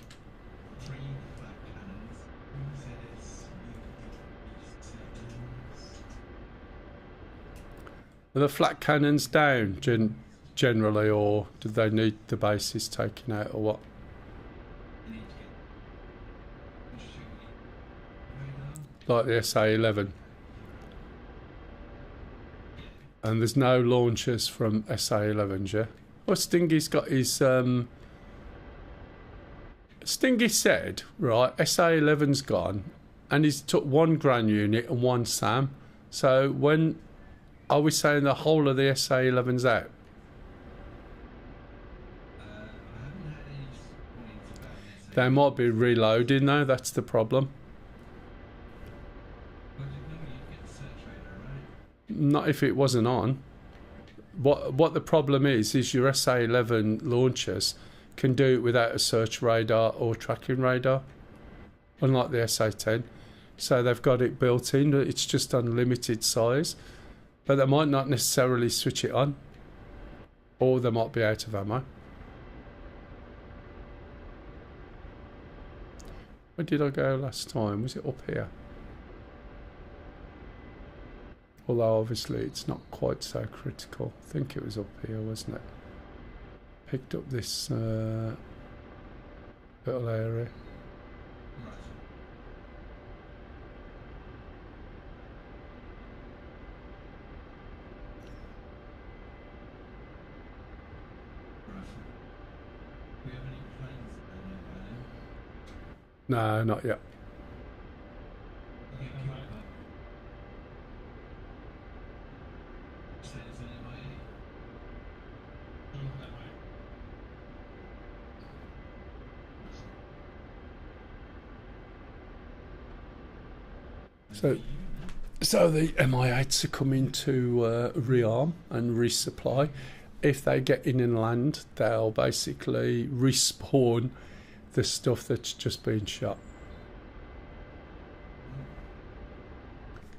Are the flat cannons down generally, or do they need the bases taken out, or what? Like the SA11. And there's no launchers from SA11s, yeah? Well, Stingy's got his... Stingy said, right, SA11's gone, and he's took 1 Grand unit and 1 SAM. So when Are we saying the whole of the SA11's out? They might be reloading though, that's the problem. Not if it wasn't on. What the problem is your SA11 launchers can do it without a search radar or tracking radar, unlike the SA10. So they've got it built in, it's just unlimited size. But they might not necessarily switch it on, or they might be out of ammo. Where did I go last time? Was it up here? Although obviously it's not quite so critical. I think it was up here, wasn't it? Picked up this little area. No, not yet. So the MI8s are coming to rearm and resupply. If they get in and land, they'll basically respawn the stuff that's just been shot.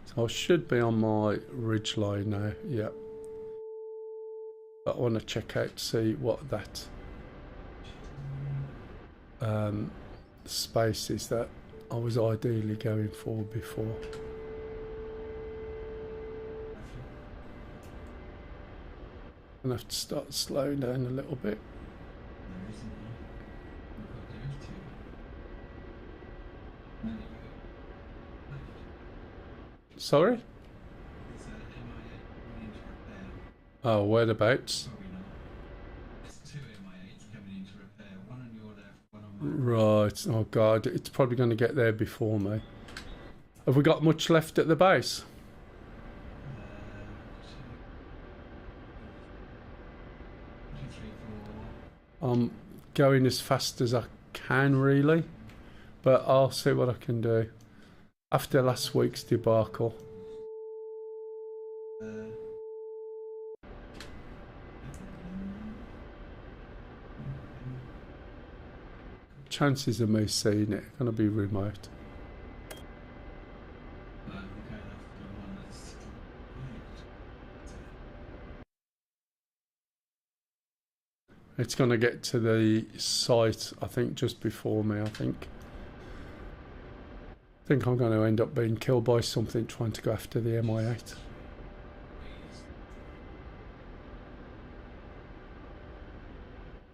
So I should be on my ridge line now, yeah. But I want to check out to see what that space is that I was ideally going for before. I'm going to have to start slowing down a little bit. Sorry? Oh, whereabouts? Right, oh god, it's probably going to get there before me. Have we got much left at the base? I'm going as fast as I can really, but I'll see what I can do. After last week's debacle. Chances of me seeing it are going to be remote. It's going to get to the site, I think, just before me, I think. I think I'm going to end up being killed by something trying to go after the MI8.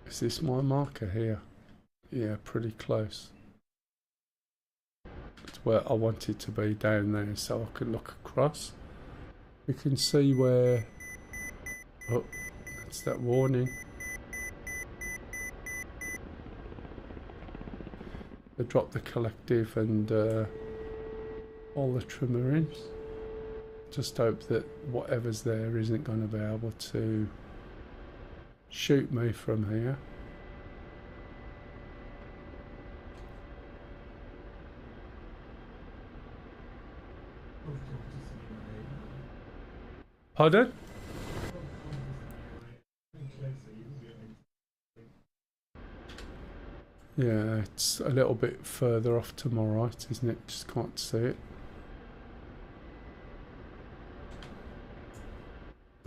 Is this my marker here? Yeah, pretty close. It's where I wanted to be, down there, so I can look across. We can see where... Oh, that's that warning. They dropped the collective and all the trimmer in. Just hope that whatever's there isn't going to be able to shoot me from here. Pardon? Yeah, it's a little bit further off to my right, isn't it? Just can't see it.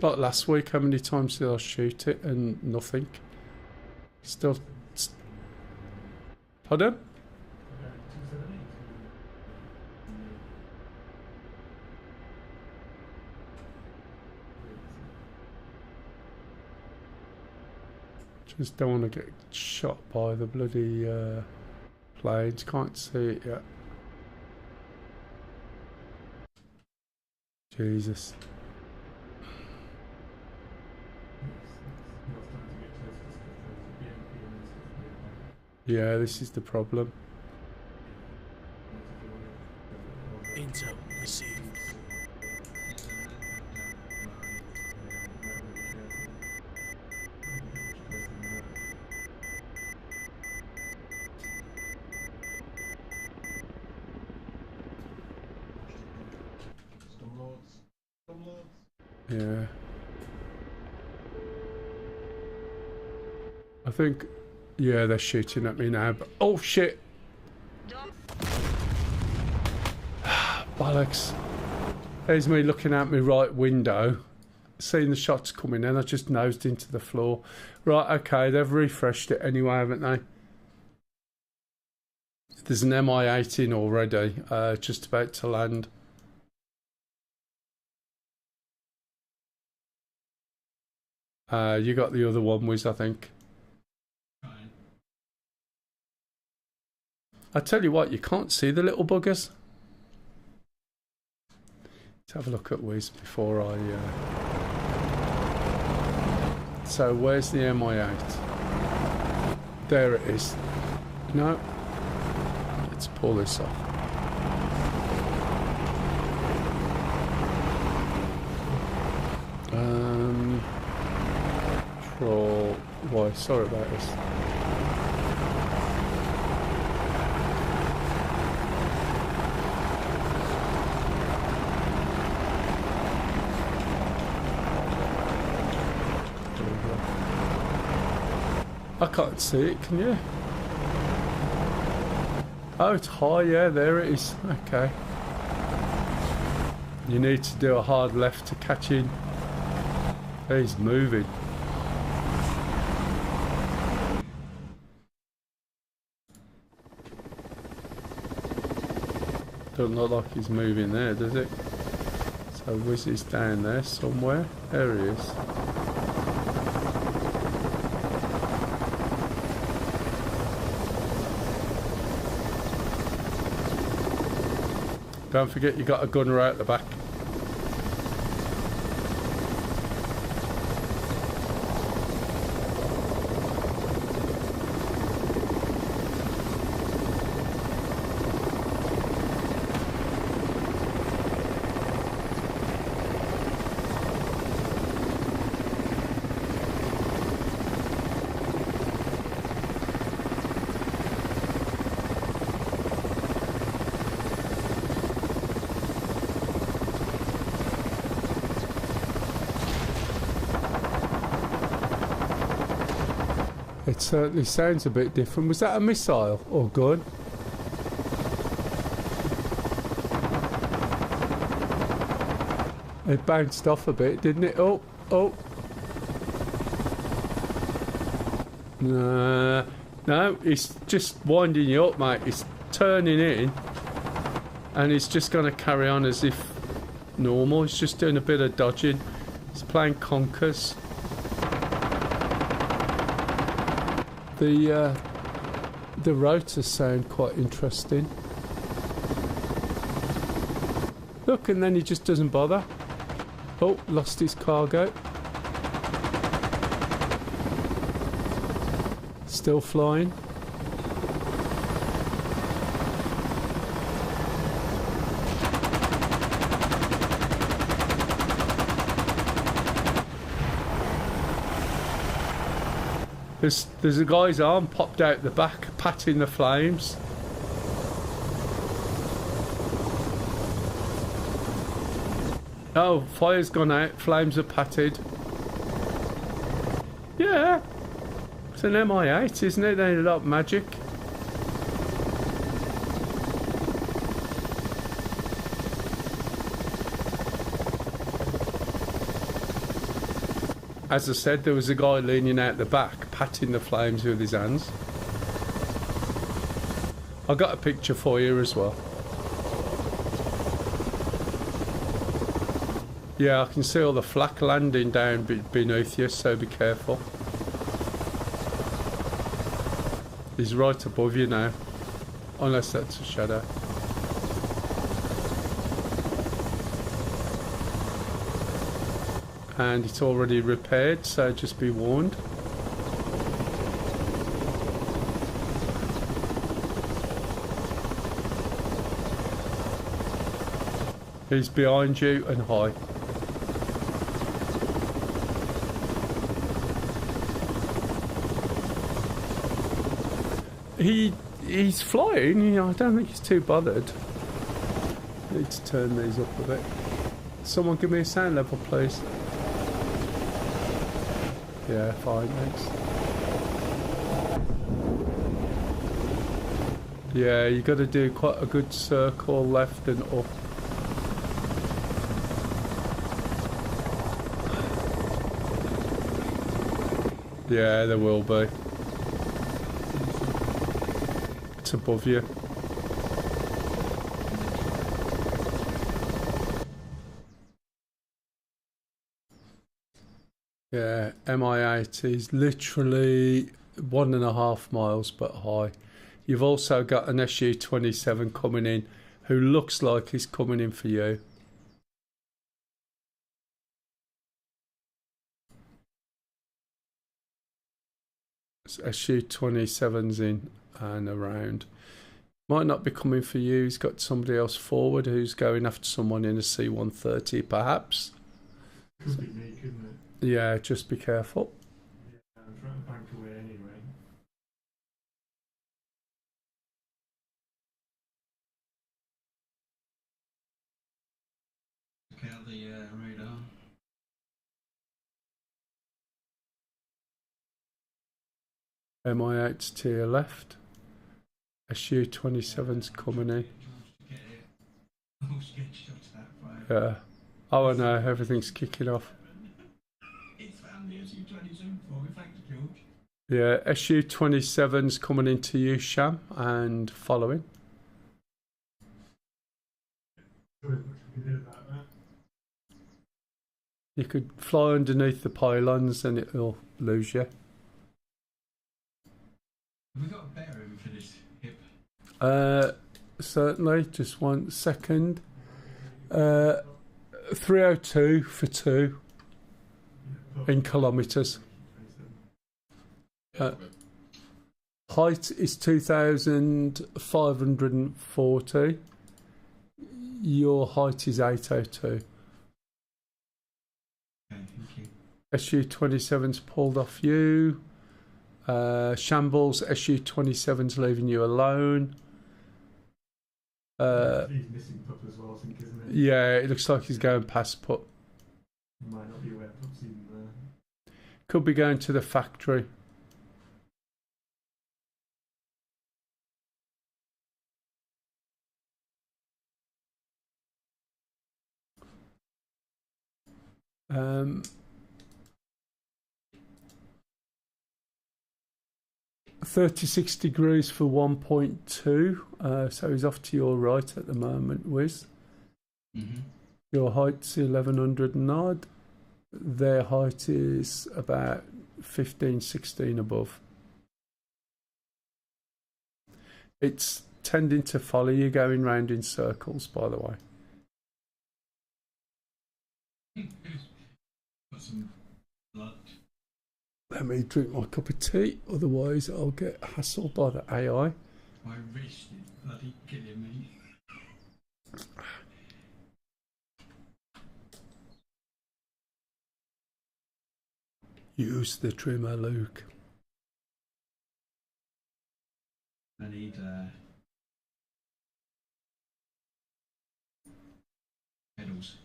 Like last week, how many times did I shoot it and nothing? Still... Pardon? Just don't want to get shot by the bloody planes. Can't see it yet. Jesus. Yeah, this is the problem. Intel received. Yeah. I think, yeah, they're shooting at me now, but oh shit! Bollocks. There's me looking out my right window, seeing the shots coming, and I just nosed into the floor. Right, okay, they've refreshed it anyway, haven't they? There's an Mi-18 already, just about to land. You got the other one, Wiz, I think. I tell you what, you can't see the little buggers. Let's have a look at Wiz before I... So, where's the Mi-8? There it is. No. Let's pull this off. Control... Why, sorry about this. I can't see it, can you? Oh, it's high, yeah, there it is. Okay. You need to do a hard left to catch in. He's moving. Doesn't look like he's moving there, does it? So Wiz is down there somewhere. There he is. Don't forget you got a gunner out the back. It certainly sounds a bit different. Was that a missile or gun? It bounced off a bit, didn't it? Oh, oh. No, it's just winding you up, mate. It's turning in, and it's just going to carry on as if normal. It's just doing a bit of dodging. It's playing conkers. The rotors sound quite interesting. Look, and then he just doesn't bother. Oh, lost his cargo. Still flying. There's a guy's arm popped out the back, patting the flames. Oh, fire's gone out, flames are patted. Yeah, it's an Mi-8, isn't it? They ain't a lot of magic. As I said, there was a guy leaning out the back, patting the flames with his hands. I got a picture for you as well. Yeah, I can see all the flak landing down beneath you, so be careful. He's right above you now, unless that's a shadow. And it's already repaired, so just be warned. He's behind you and high. He's flying, you know, I don't think he's too bothered. Need to turn these up a bit. Someone give me a sound level, please. Yeah, fine, thanks. Yeah, you got to do quite a good circle left and up. Yeah, there will be. It's above you. Yeah, MI8 is literally 1.5 miles but high. You've also got an SU-27 coming in who looks like he's coming in for you. SU-27's in and around. Might not be coming for you. He's got somebody else forward who's going after someone in a C-130 perhaps. Could be me, couldn't it? Yeah, just be careful. Yeah, I'm trying to bank away anyway. Look out the radar. MI8's to your left. SU-27's coming in. Get it. Almost get shot at by. Yeah. Oh, I know, everything's kicking off. It's found the SU-27 for me, thanks George. Yeah, SU-27's coming into you, Sham, and following. There isn't much we can do about that. You could fly underneath the pylons and it'll lose you. Have we got a bearing for this hip? Certainly, just 1 second. 302 for 2 in kilometres. Height is 2,540. Your height is 802. Okay, thank you. SU-27's pulled off you. Shambles, SU-27's leaving you alone. He's missing pup as well, I think, isn't it? Yeah, it looks like he's going past put. He might not be aware pup's even there. Could be going to the factory. Um, 36 degrees for 1.2, so he's off to your right at the moment, Wiz. Your height's 1100 and odd. Their height is about 15, 16 above. It's tending to follow you, going round in circles, by the way. Got some blood. Let me drink my cup of tea, otherwise I'll get hassled by the AI. My wrist is bloody killing me. Use the trimmer, Luke. I need pedals.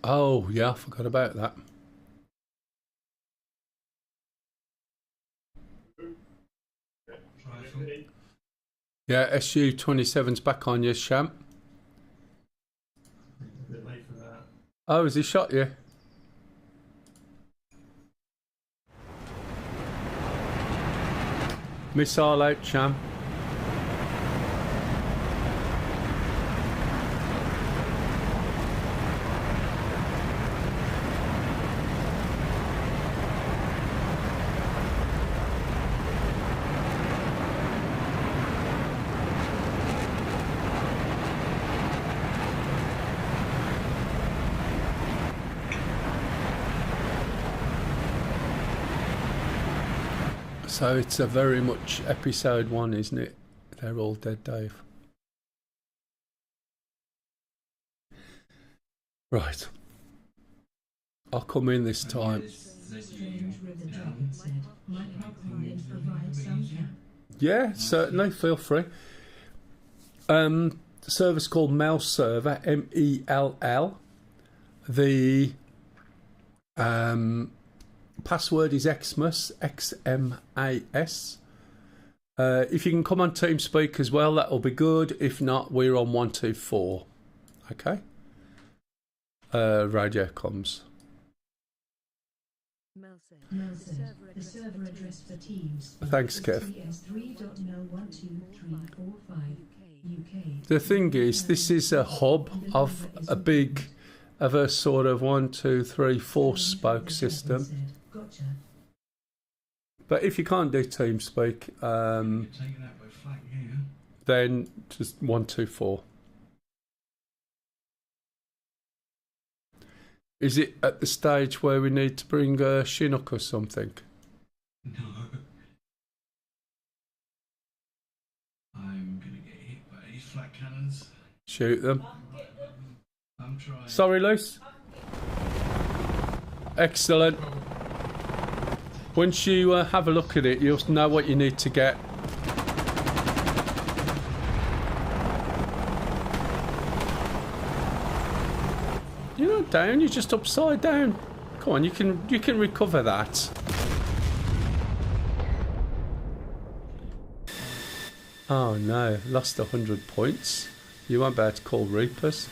Oh, yeah, I forgot about that. Rifle. Yeah, SU-27's back on you, Sham. A bit late for that. Oh, has he shot you? Missile out, Sham. So it's a very much episode 1, isn't it? They're all dead, Dave. Right. I'll come in this time. Strange River Dragon said, might hop on and provide some camp. Yeah, certainly, feel free. Service called Mel Server, MELL. The Password is Xmas, XMAS. If you can come on TeamSpeak as well, that'll be good. If not, we're on 124. Okay. Radio comms. Melson, the server address for Teams. Thanks, Kev. TS3.01235 The thing is, this is a hub of a sort of 1, 2, 3, 4 spoke system. Gotcha. But if you can't do TeamSpeak, Taking out by flag here. then just 124. Is it at the stage where we need to bring a Chinook or something? No. I'm gonna get hit by these flat cannons. Shoot them. I'm trying. Sorry, Luce. Excellent. Once you have a look at it, you'll know what you need to get. You're not down, you're just upside down. Come on, you can recover that. Oh no, lost 100 points. You won't be able to call Reapers.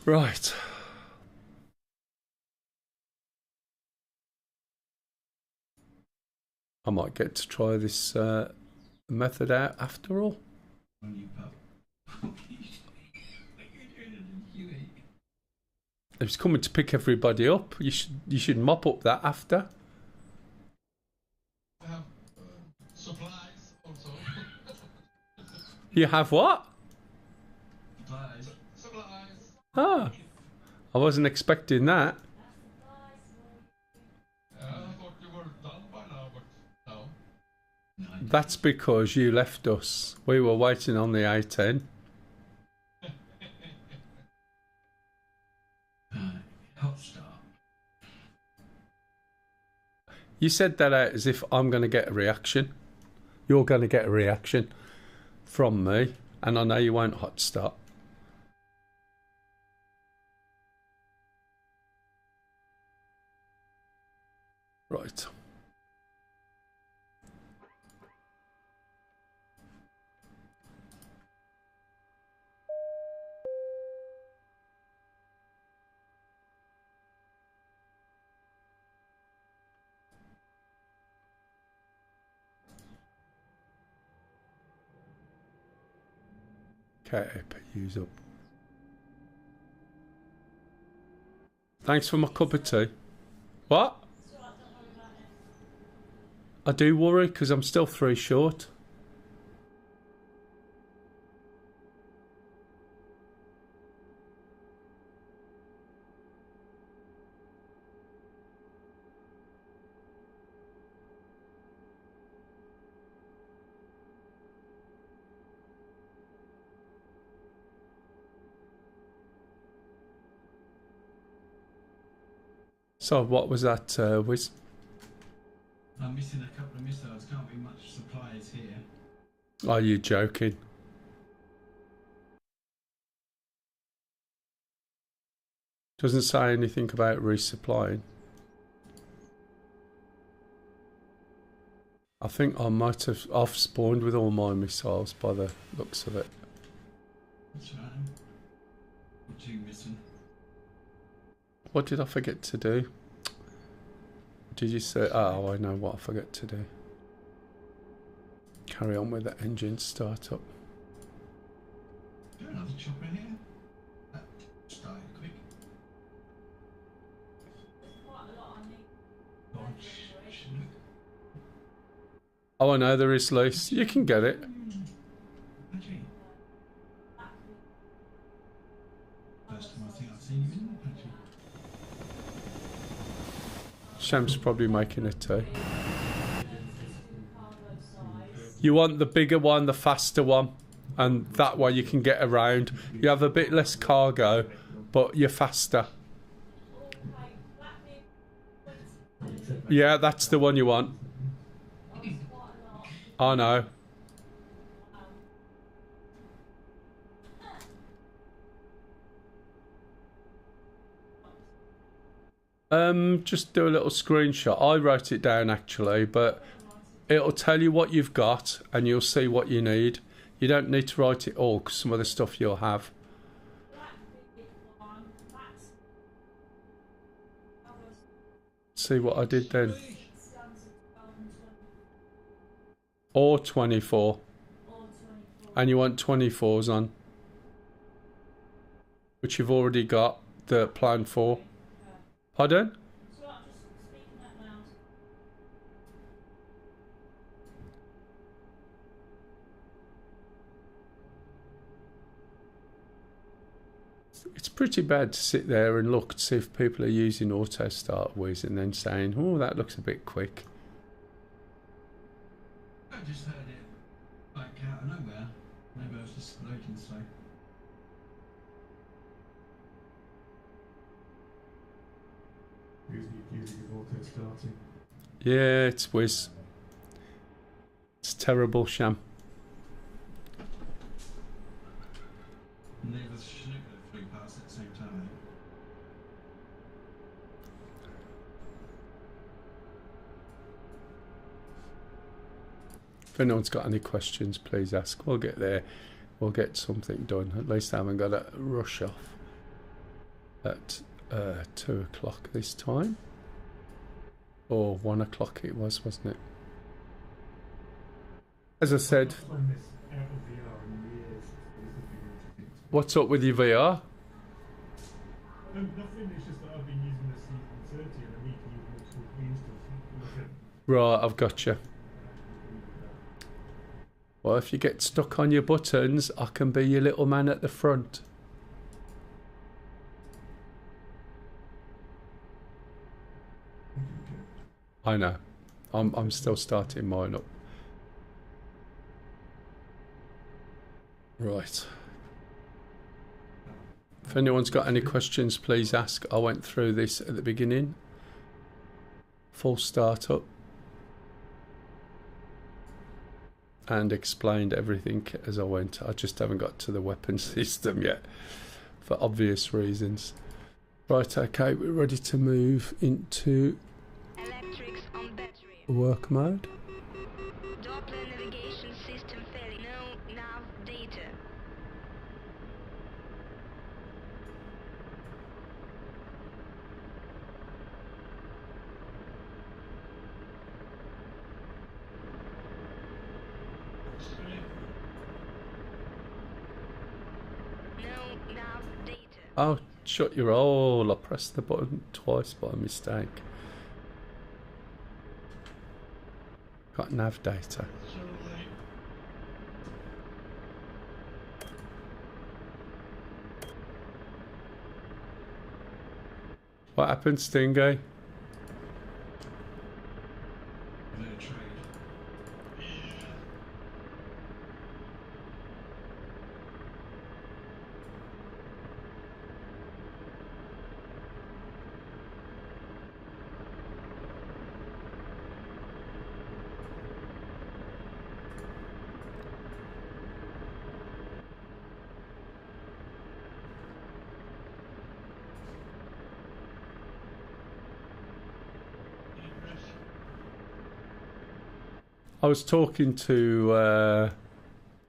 Right. I might get to try this method out after all. On you, pup. If it's coming to pick everybody up, you should mop up that after. I have supplies also. You have what? Supplies. Supplies. Ah, I wasn't expecting that. I thought you were done by now, but no. No, I That's because you left us. We were waiting on the A10. hot start. You said that out as if I'm going to get a reaction. You're going to get a reaction from me, and I know you won't hot start. Right. Okay, use up. Thanks for my cup of tea. What? I do worry because I'm still 3 short. So what was that, Wiz? I'm missing a couple of missiles. Can't be much supplies here. Are you joking? Doesn't say anything about resupplying. I think I might have off-spawned with all my missiles by the looks of it. That's right. What you missing? What did I forget to do? Did you say... Oh, I know what I forgot to do. Carry on with the engine startup. Is there another chopper here? That started quick. Dodge. Chinook. Oh, I know there is, Luce. You can get it. Actually. First time I think I've seen you in there, actually. Sham's probably making it too. You want the bigger one, the faster one, and that way you can get around. You have a bit less cargo, but you're faster. Yeah, that's the one you want. I know. Just do a little screenshot. I wrote it down actually, but it'll tell you what you've got and you'll see what you need. You don't need to write it all because some of the stuff you'll have. See what I did then. Or 24. And you want 24s on. Which you've already got the plan for. Pardon? It's pretty bad to sit there and look to see if people are using auto start whiz and then saying, oh, that looks a bit quick. I just heard it like out of nowhere. Maybe I was just loading slow. Using auto starting. Yeah, it's whiz. It's terrible, Sham. And there was snooker that flew past at the same time. If anyone's got any questions, please ask. We'll get there. We'll get something done. At least I haven't got to rush off at 2 o'clock this time. Or 1 o'clock it was, wasn't it? As I said, what's up with your VR? Nothing, it's just that I've been using the C30 and I need to use multiple screens to look at. Right, I've got you. Well, if you get stuck on your buttons, I can be your little man at the front. I know. I'm still starting mine up. Right. If anyone's got any questions, please ask. I went through this at the beginning. Full startup. And explained everything as I went. I just haven't got to the weapon system yet, for obvious reasons. Right, okay, we're ready to move into Electrics on battery. work mode. Doppler navigation system failing. No nav data. No nav data. Oh, shut your hole. I pressed the button twice by mistake. Got nav data. What happened, Stingay? No trade. I was talking to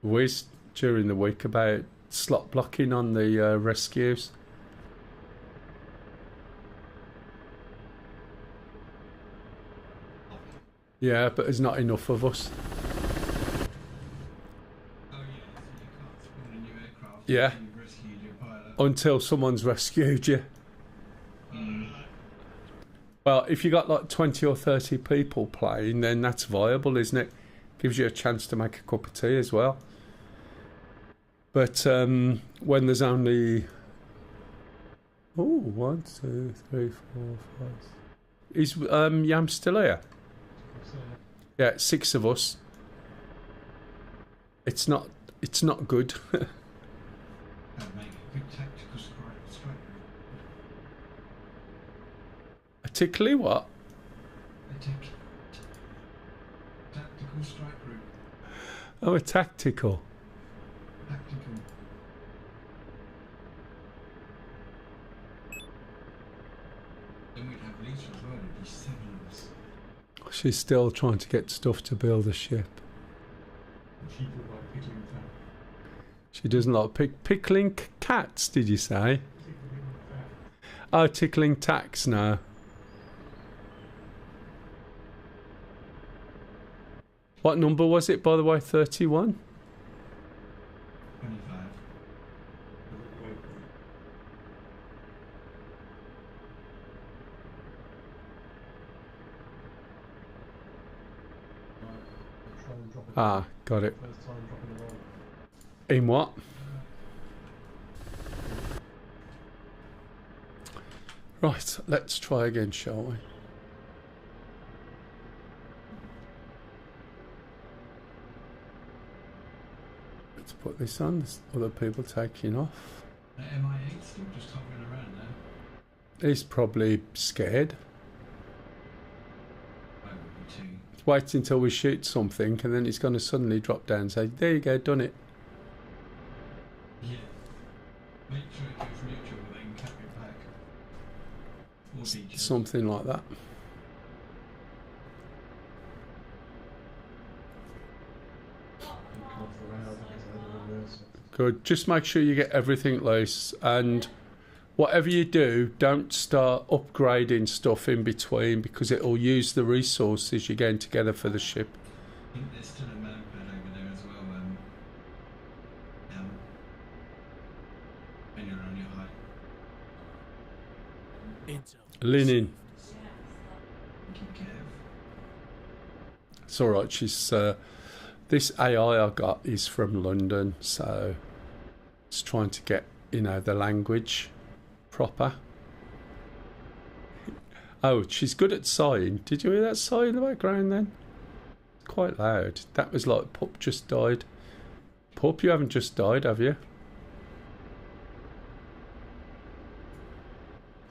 Wiz during the week about slot blocking on the rescues. Yeah, but there's not enough of us. Oh yeah, so you can't spawn a new aircraft. Yeah. Until you've rescued your pilot. Until someone's rescued you. Well, if you got like 20 or 30 people playing, then that's viable, isn't it? Gives you a chance to make a cup of tea as well. But when there's only... Oh, 1, 2, 3, 4, 5... Is Yam still here? Yeah, 6 of us. It's not good. That'd make a good tactical strike group. A tickly what? A tactical strike group. Oh, a tactical. Tactical. Then we'd have She's still trying to get stuff to build a ship. She could like pickling fat. She doesn't like pickling cats, did you say? Pickling fat. Oh, tickling tacks now. What number was it, by the way? 31? 25. Ah, got it. First time dropping the ball. In what? Right, let's try again, shall we? Let's put this on. There's other people taking off. MI8 still just hovering around now. He's probably scared. I would be too. Wait until we shoot something and then he's going to suddenly drop down and say, there you go, done it. Yeah. Make sure it goes neutral and then cap it back. Or DJ. Something like that. Come off the rail because they're the worst. Good. Just make sure you get everything loose, and whatever you do, don't start upgrading stuff in between because it'll use the resources you're getting together for the ship. I think there's still a man bed over there as well. When you're on your height. Linen. Keep careful. It's all right. She's this AI I got is from London, so it's trying to get the language proper. Oh, she's good at sighing. Did you hear that sigh in the background then? Quite loud. That was like Pup just died. Pup, you haven't just died, have you?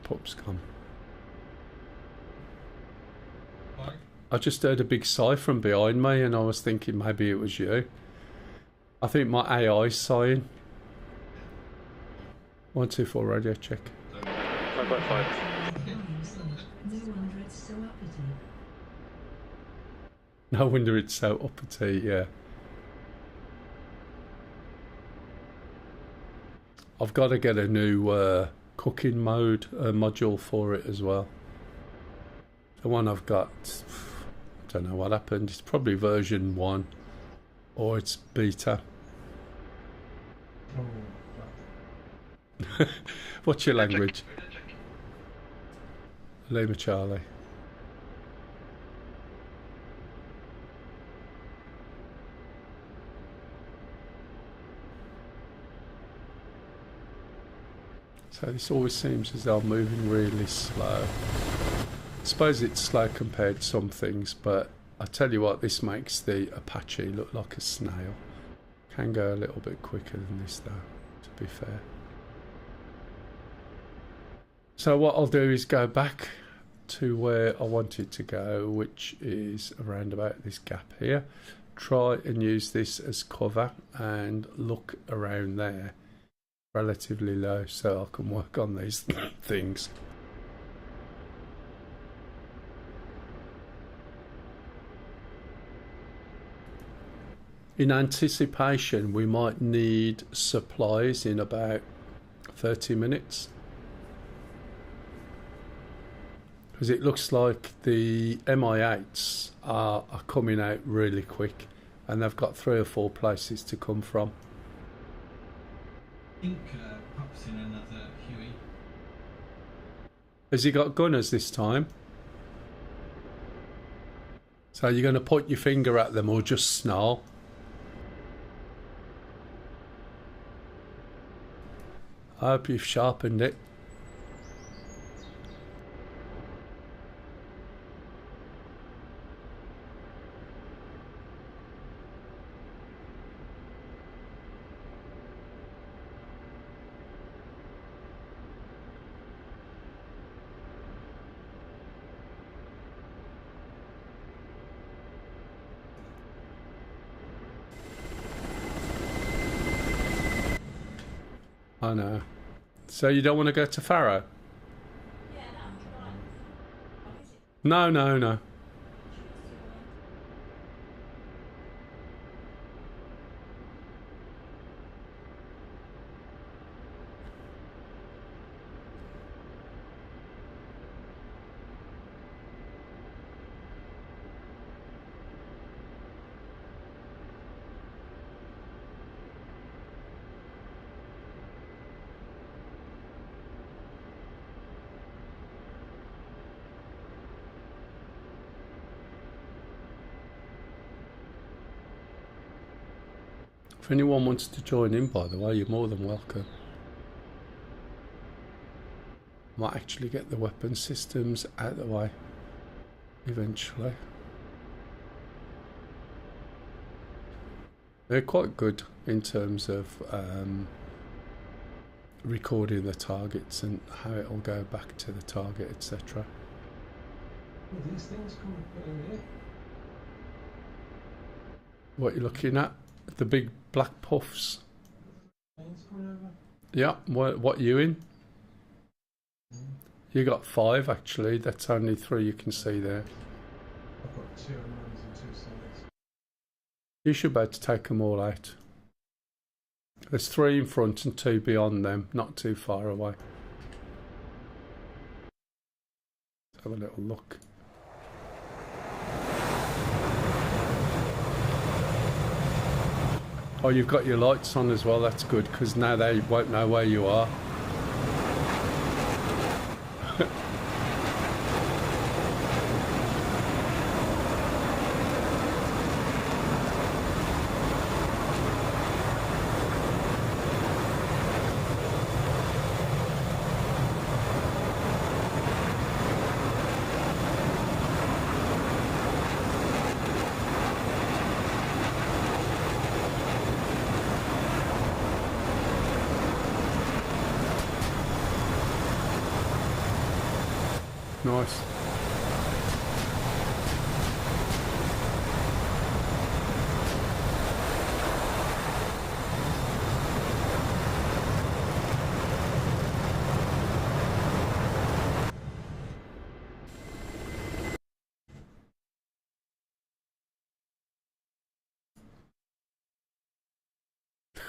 Pup's gone. Bye. I just heard a big sigh from behind me and I was thinking maybe it was you. I think my AI's sighing. 124 radio check. 5x5. No wonder it's so uppity. No wonder it's so uppity, yeah. I've got to get a new cooking mode module for it as well. The one I've got, I don't know what happened. It's probably version 1 or it's beta. Oh, What's your language? Lima Charlie. So this always seems as though I'm moving really slow. I suppose it's slow compared to some things, but I tell you what, this makes the Apache look like a snail. Can go a little bit quicker than this though, to be fair. So what I'll do is go back to where I wanted to go, which is around about this gap here. Try and use this as cover and look around there relatively low so I can work on these things. In anticipation, we might need supplies in about 30 minutes. Because it looks like the MI8s are coming out really quick and they've got 3 or 4 places to come from. I think Pup's in another Huey. Has he got gunners this time? So you're going to point your finger at them or just snarl? I hope you've sharpened it. I know. So you don't want to go to Faro? Yeah, no, I'm trying. What is it? No, no, no. If anyone wants to join in, by the way, you're more than welcome. Might actually get the weapon systems out of the way eventually. They're quite good in terms of recording the targets and how it will go back to the target, etc. Well, these things come in here. What you're looking at? The big black puffs. Planes coming over. Yeah, what you in? You got 5 actually, that's only 3 you can see there. I've got 2 unknowns on 2 sides. You should be able to take them all out. There's 3 in front and 2 beyond them, not too far away. Let's have a little look. Oh, you've got your lights on as well, that's good, because now they won't know where you are. Nice.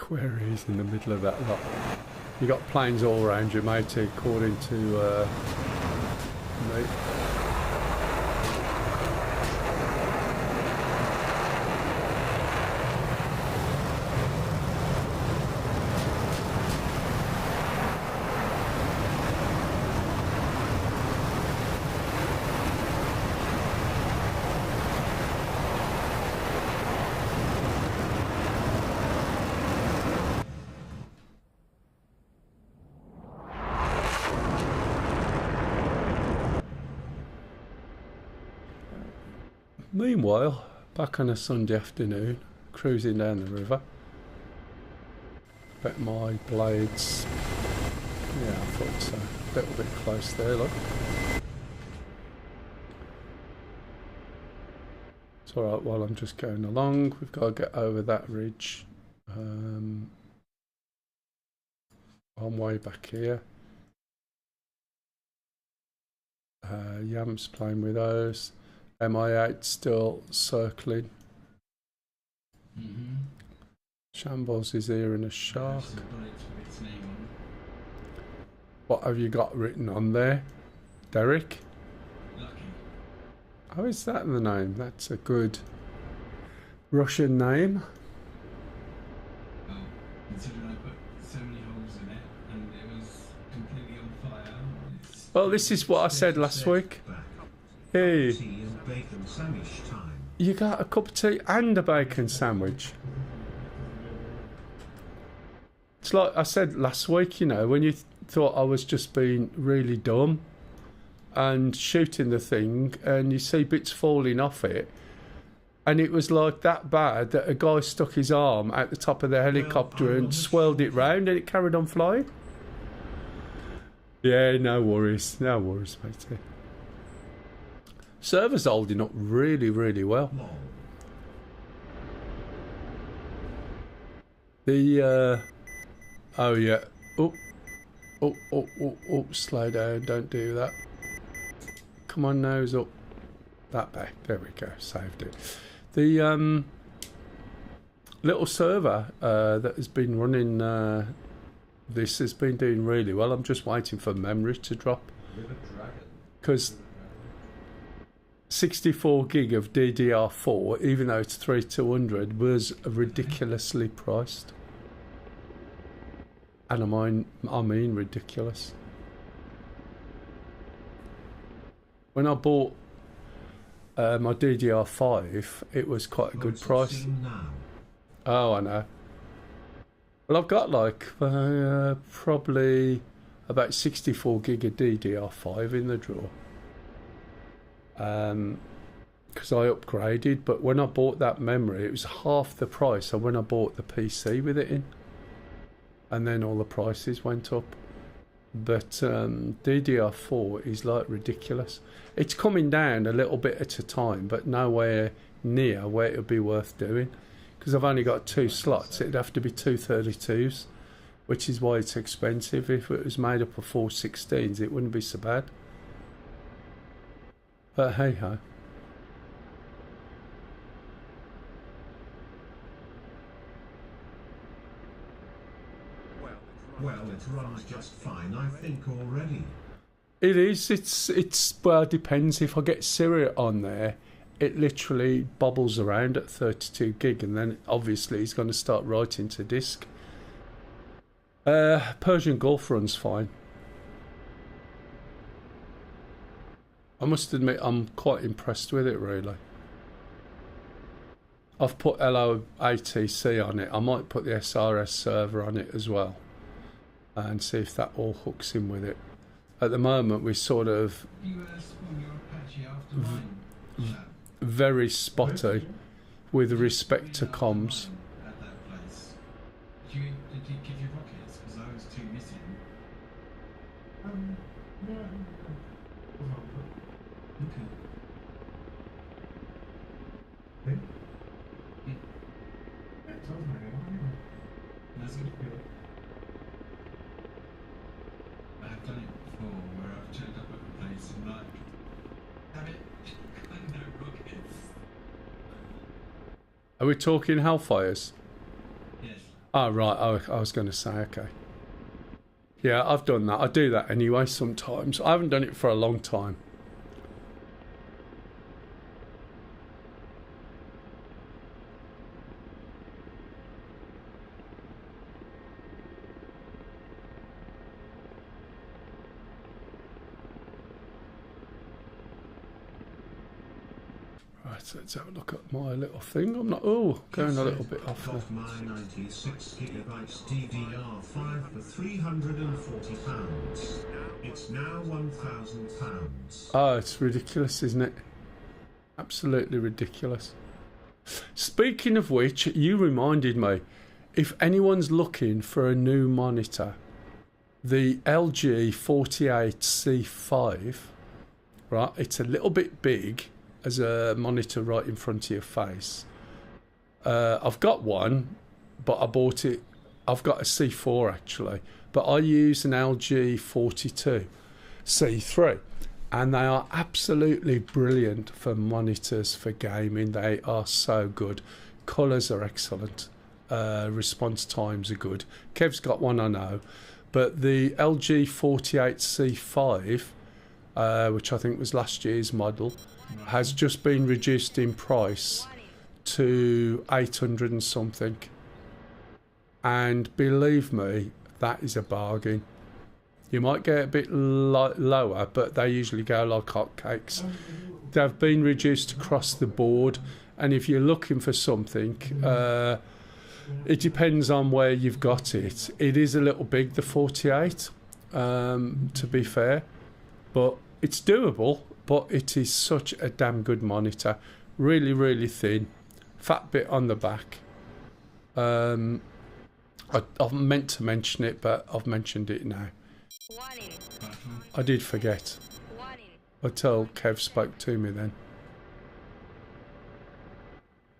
Where he is in the middle of that lot. You got planes all around you, mate, according to me. Meanwhile, back on a Sunday afternoon, cruising down the river. Bet my blades. Yeah, I thought so. A little bit close there, look. It's alright while I'm just going along. We've got to get over that ridge. I'm way back here. Yam's playing with those. MI8 still circling. Shambles is here in a shark. What have you got written on there? Derek? Lucky. How is that the name? That's a good Russian name. Well, considering I put so many holes in it and it was completely on fire. Well, this is what I said last week. Hey, Tea and bacon sandwich time. you got a cup of tea and a bacon sandwich. It's like I said last week, you know, when you thought I was just being really dumb and shooting the thing and you see bits falling off it, and it was like that bad that a guy stuck his arm out the top of the helicopter and swirled it round and it carried on flying. Yeah, no worries, matey. Server's holding up really, really well. The oh yeah, oh, slow down, don't do that. Come on, nose up. That back, there we go, saved it. The little server that has been running this has been doing really well. I'm just waiting for memory to drop, because 64 gig of DDR4, even though it's 3200, was ridiculously priced. And I mean ridiculous. When I bought my DDR5, it was quite a good price. Oh, I know. Well, I've got like probably about 64 gig of DDR5 in the drawer. Because I upgraded, but when I bought that memory, it was half the price of when I bought the PC with it in. And then all the prices went up. But DDR4 is like ridiculous. It's coming down a little bit at a time, but nowhere near where it would be worth doing. Because I've only got 2 slots, it'd have to be 2 32s, which is why it's expensive. If it was made up of 4 16s, it wouldn't be so bad. But hey ho. Well, it runs just fine, I think, already. It is. It's well, it depends. If I get Syria on there, it literally bobbles around at 32 gig, and then obviously it's going to start writing to disk. Persian Gulf runs fine. I must admit, I'm quite impressed with it, really. I've put LOATC on it. I might put the SRS server on it as well, and see if that all hooks in with it. At the moment, we're sort of very spotty with respect to comms. At that place. Did you give your rockets? Because I was 2 missing. No. Okay. Okay. Mm. It sounds like it. That's good. I have done it before where I've turned up at a place and like, damn it, no rockets. Are we talking Hellfires? Yes. Oh, right. I was going to say, okay. Yeah, I've done that. I do that anyway sometimes. I haven't done it for a long time. Right, let's have a look at my little thing. I'm not. Oh, going a little bit off there. Got my 96 gigabytes DDR5 for £340. It's now £1,000. Oh, it's ridiculous, isn't it? Absolutely ridiculous. Speaking of which, you reminded me, if anyone's looking for a new monitor, the LG 48C5, right, it's a little bit big as a monitor right in front of your face. I've got one, but I bought it. I've got a C4 actually, but I use an LG 42 C3, and they are absolutely brilliant for monitors for gaming. They are so good. Colours are excellent. Response times are good. Kev's got one, I know, but the LG 48C5, which I think was last year's model, has just been reduced in price to 800 and something, and believe me, that is a bargain. You might get a bit lower, but they usually go like hotcakes. They've been reduced across the board, and if you're looking for something, it depends on where you've got it. It is a little big, the 48, to be fair, but it's doable. But it is such a damn good monitor. Really, really thin. Fat bit on the back. I've meant to mention it, but I've mentioned it now. I did forget. Until Kev spoke to me then.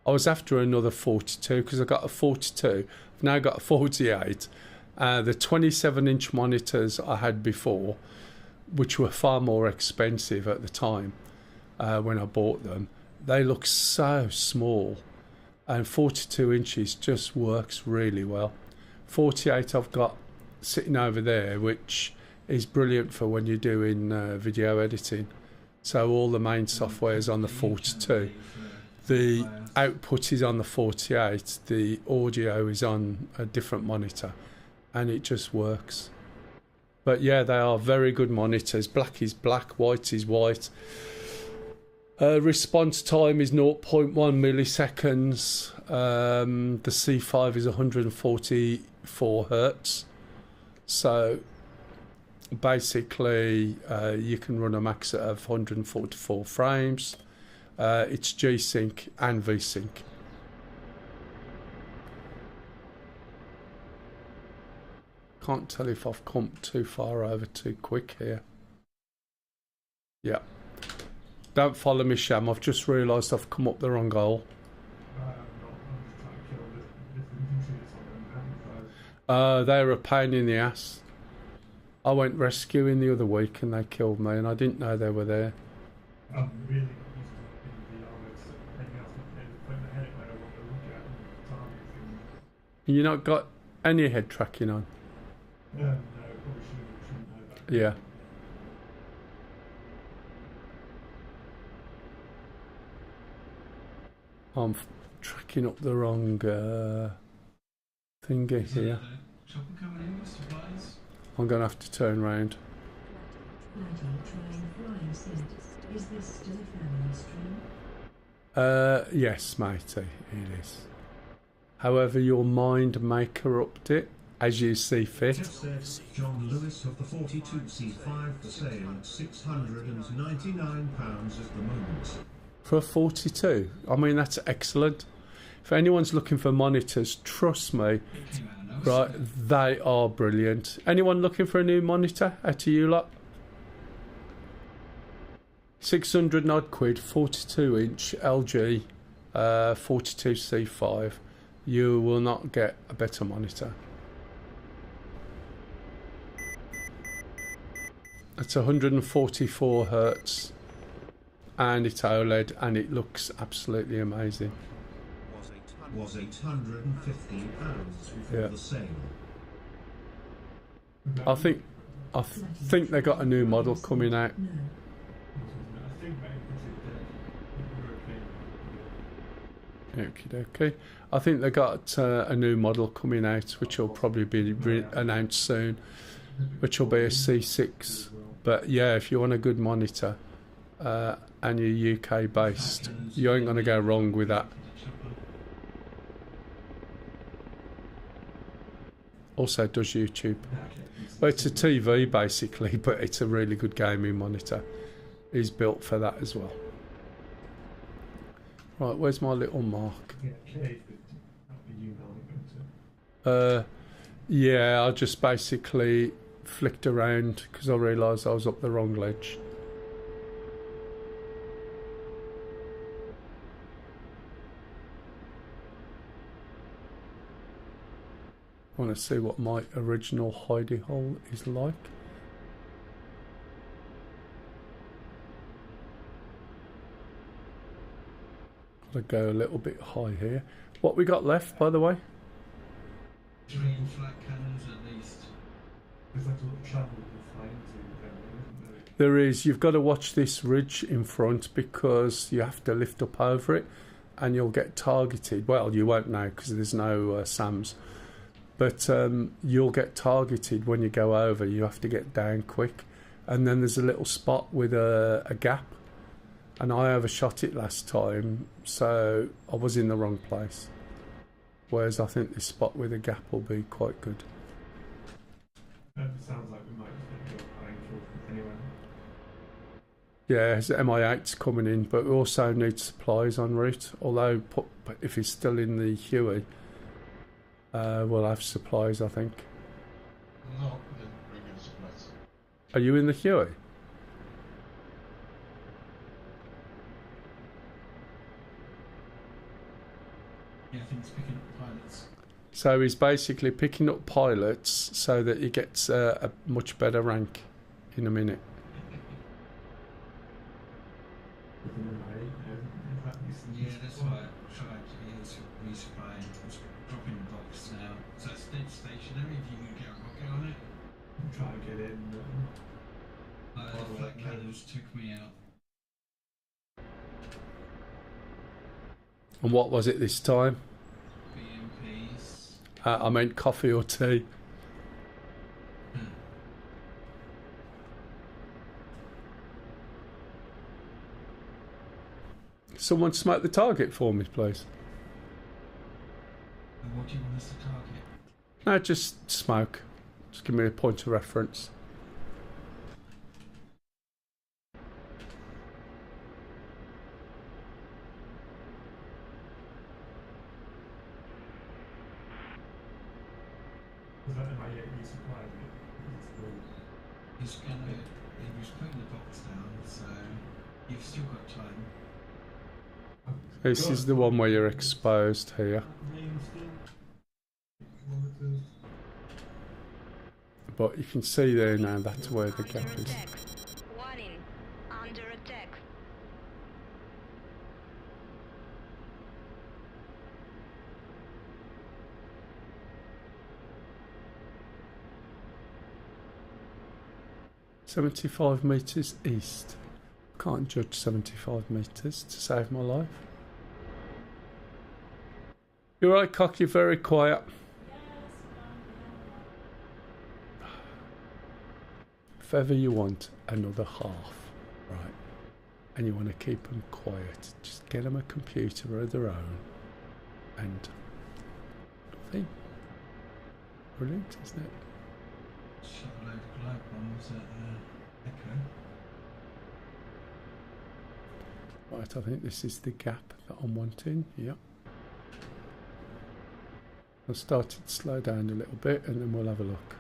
I was after another 42 because I got a 42. I've now got a 48. The 27-inch monitors I had before, which were far more expensive at the time when I bought them, they look so small, and 42 inches just works really well. 48 I've got sitting over there, which is brilliant for when you're doing video editing. So all the main software is on the 42. The output is on the 48. The audio is on a different monitor, and it just works. But yeah, they are very good monitors. Black is black, white is white. Response time is 0.1 milliseconds. The C5 is 140 144 hertz. So basically you can run a max of 144 frames. It's G-Sync and V-Sync. Can't tell if I've come too far over too quick here. Yeah. Don't follow me, Sham. I've just realised I've come up the wrong goal. I'm just trying to kill this infantry that's on them. They were a pain in the ass. I went rescuing the other week and they killed me and I didn't know they were there. I'm really not used to in VR with anything else putting the head where I want to look at and target things. You not got any head tracking on? No, probably shouldn't know that. Yeah. I'm tracking up the wrong thingy here. Chopper coming in with supplies? I'm going to have to turn round. Laddie trying flying set. Is this still a family stream? Yes, matey, it is. However, your mind may corrupt it as you see fit. Jeff says John Lewis of the 42C5 for sale at £699 at the moment. For a 42, I mean, that's excellent. If anyone's looking for monitors, trust me, right, they are brilliant. Anyone looking for a new monitor out of you lot? 600 odd quid, 42 inch LG 42C5. You will not get a better monitor. It's 144 hertz and it's OLED and it looks absolutely amazing. Was £850 before Yeah. the sale. I think they got a new model coming out. No. I think that infantry Okay. I think they got a new model coming out, which will probably be announced soon, which will be a C6. But yeah, if you want a good monitor and you're UK based, you ain't gonna go wrong with that. Also does YouTube. Well, it's a TV basically, but it's a really good gaming monitor. It's built for that as well. Right, where's my little mark? Yeah, I just basically flicked around because I realised I was up the wrong ledge. I want to see what my original hidey hole is like. Gotta go a little bit high here. What we got left, by the way? 3 flat cannons at least. There's like a little channel to fly into there, isn't There is. You've got to watch this ridge in front because you have to lift up over it and you'll get targeted. Well, you won't now because there's no SAMs. But you'll get targeted when you go over. You have to get down quick. And then there's a little spot with a gap. And I overshot it last time, so I was in the wrong place. Whereas I think this spot with a gap will be quite good. It sounds like we might just go playing for anyway. Yeah, his MI8's coming in, but we also need supplies en route. Although, if he's still in the Huey, we'll have supplies, I think. No, we didn't bring any supplies. Are you in the Huey? Yeah, I think it's picking up pilots. So he's basically picking up pilots so that he gets a much better rank in a minute. Yeah, that's why I tried to resupply. It's dropping the box now. So it's dead stationary if you can get a rocket on it. Try to get in. The flat cannons took me out. And what was it this time? BMPs. I meant coffee or tea. Someone smoke the target for me, please. And what do you want us to target? No, just smoke. Just give me a point of reference. Was that MIA resupply? He's gonna. He was putting the box down, so you've still got time. This is the one where you're exposed here. But you can see there now that's where the gap is. Warning. Under attack. "75 metres east." Can't judge 75 metres to save my life. You're right, Cock, you're very quiet. If ever you want another half, right, and you want to keep them quiet, just get them a computer of their own and nothing. Brilliant, isn't it? Shot a load of globe bombs at Echo. Right, I think this is the gap that I'm wanting. Yep. I'll start to slow down a little bit and then we'll have a look.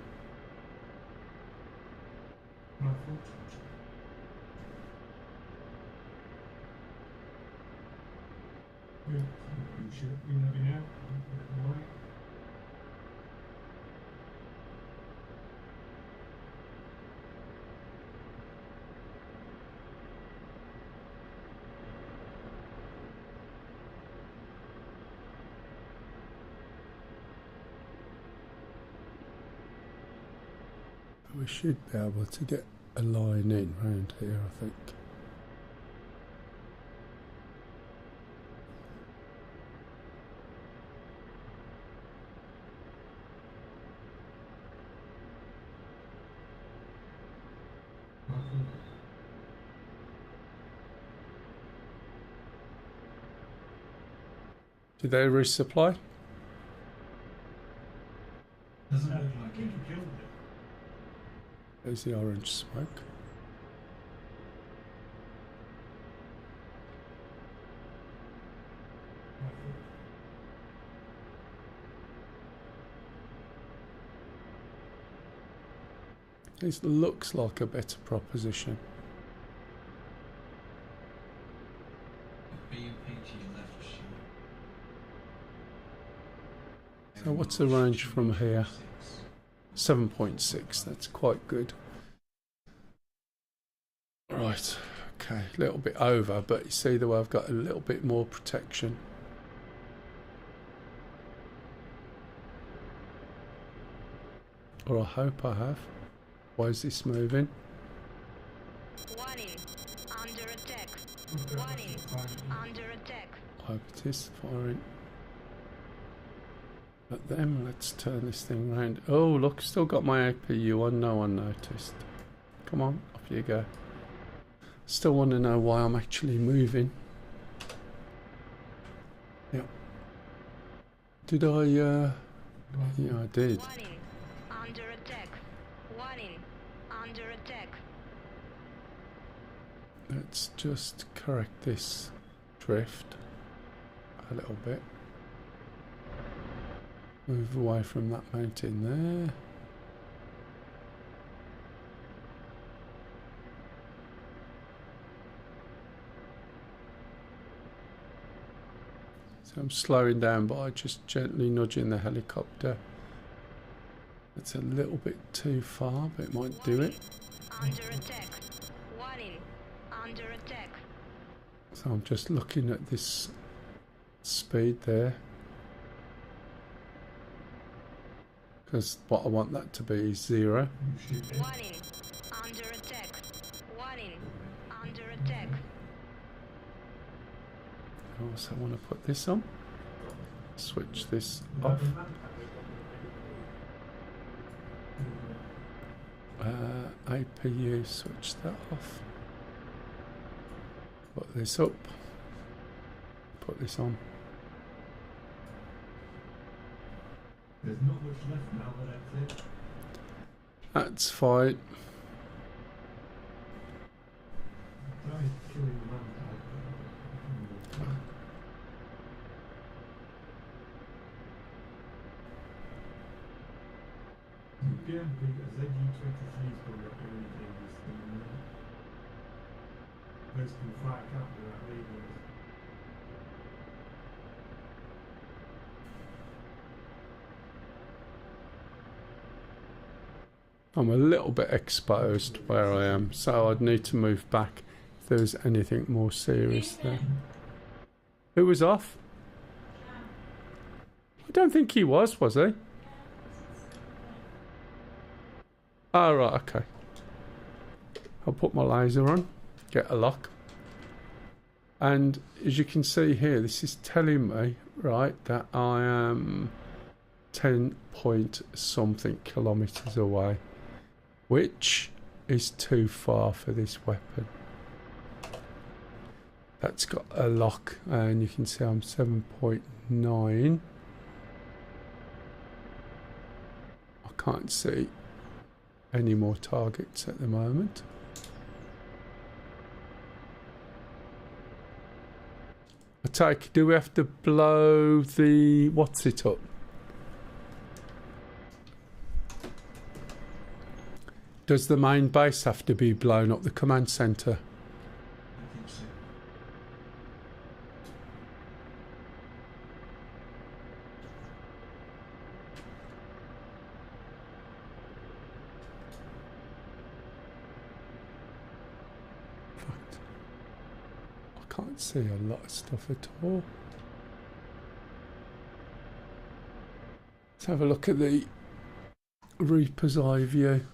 We should be able to get a line in round here, I think. Did they resupply? Doesn't look like it. There's the orange smoke. This looks like a better proposition. B and PG left shoot. So what's the range from here? 7.6, that's quite good. Right, okay, a little bit over, but you see the way I've got a little bit more protection. Or I hope I have. Why is this moving? Warning. Under attack. Warning. Under attack. I hope it is firing. At them, let's turn this thing round. Oh, look, still got my APU on, no one noticed. Come on, off you go. Still want to know why I'm actually moving. Yep. Did I, yeah, I did. Warning. Under attack. Warning. Under attack. Let's just correct this drift a little bit. Move away from that mountain there. So I'm slowing down by just gently nudging the helicopter. It's a little bit too far, but it might do it. Under attack. Warning. Under attack. So I'm just looking at this speed there. Because what I want that to be is 0. Warning. Under attack. Warning. Under attack. I also want to put this on. Switch this off. APU, switch that off. Put this up. Put this on. There's not much left now, but that's it. That's fine. Try killing the man type. Again, the ZU-23 is probably not really dangerous thing. Most can fire cap without labels. I'm a little bit exposed where I am, so I'd need to move back if there was anything more serious there. Who was off? I don't think he was he? Oh, right, okay. I'll put my laser on, get a lock. And as you can see here, this is telling me, right, that I am 10 point something kilometres away, which is too far for this weapon. That's got a lock, and you can see I'm 7.9. I can't see any more targets at the moment. I take, do we have to blow the what's it up? Does the main base have to be blown up, the command centre? I think so. Fact, I can't see a lot of stuff at all. Let's have a look at the Reaper's eye view.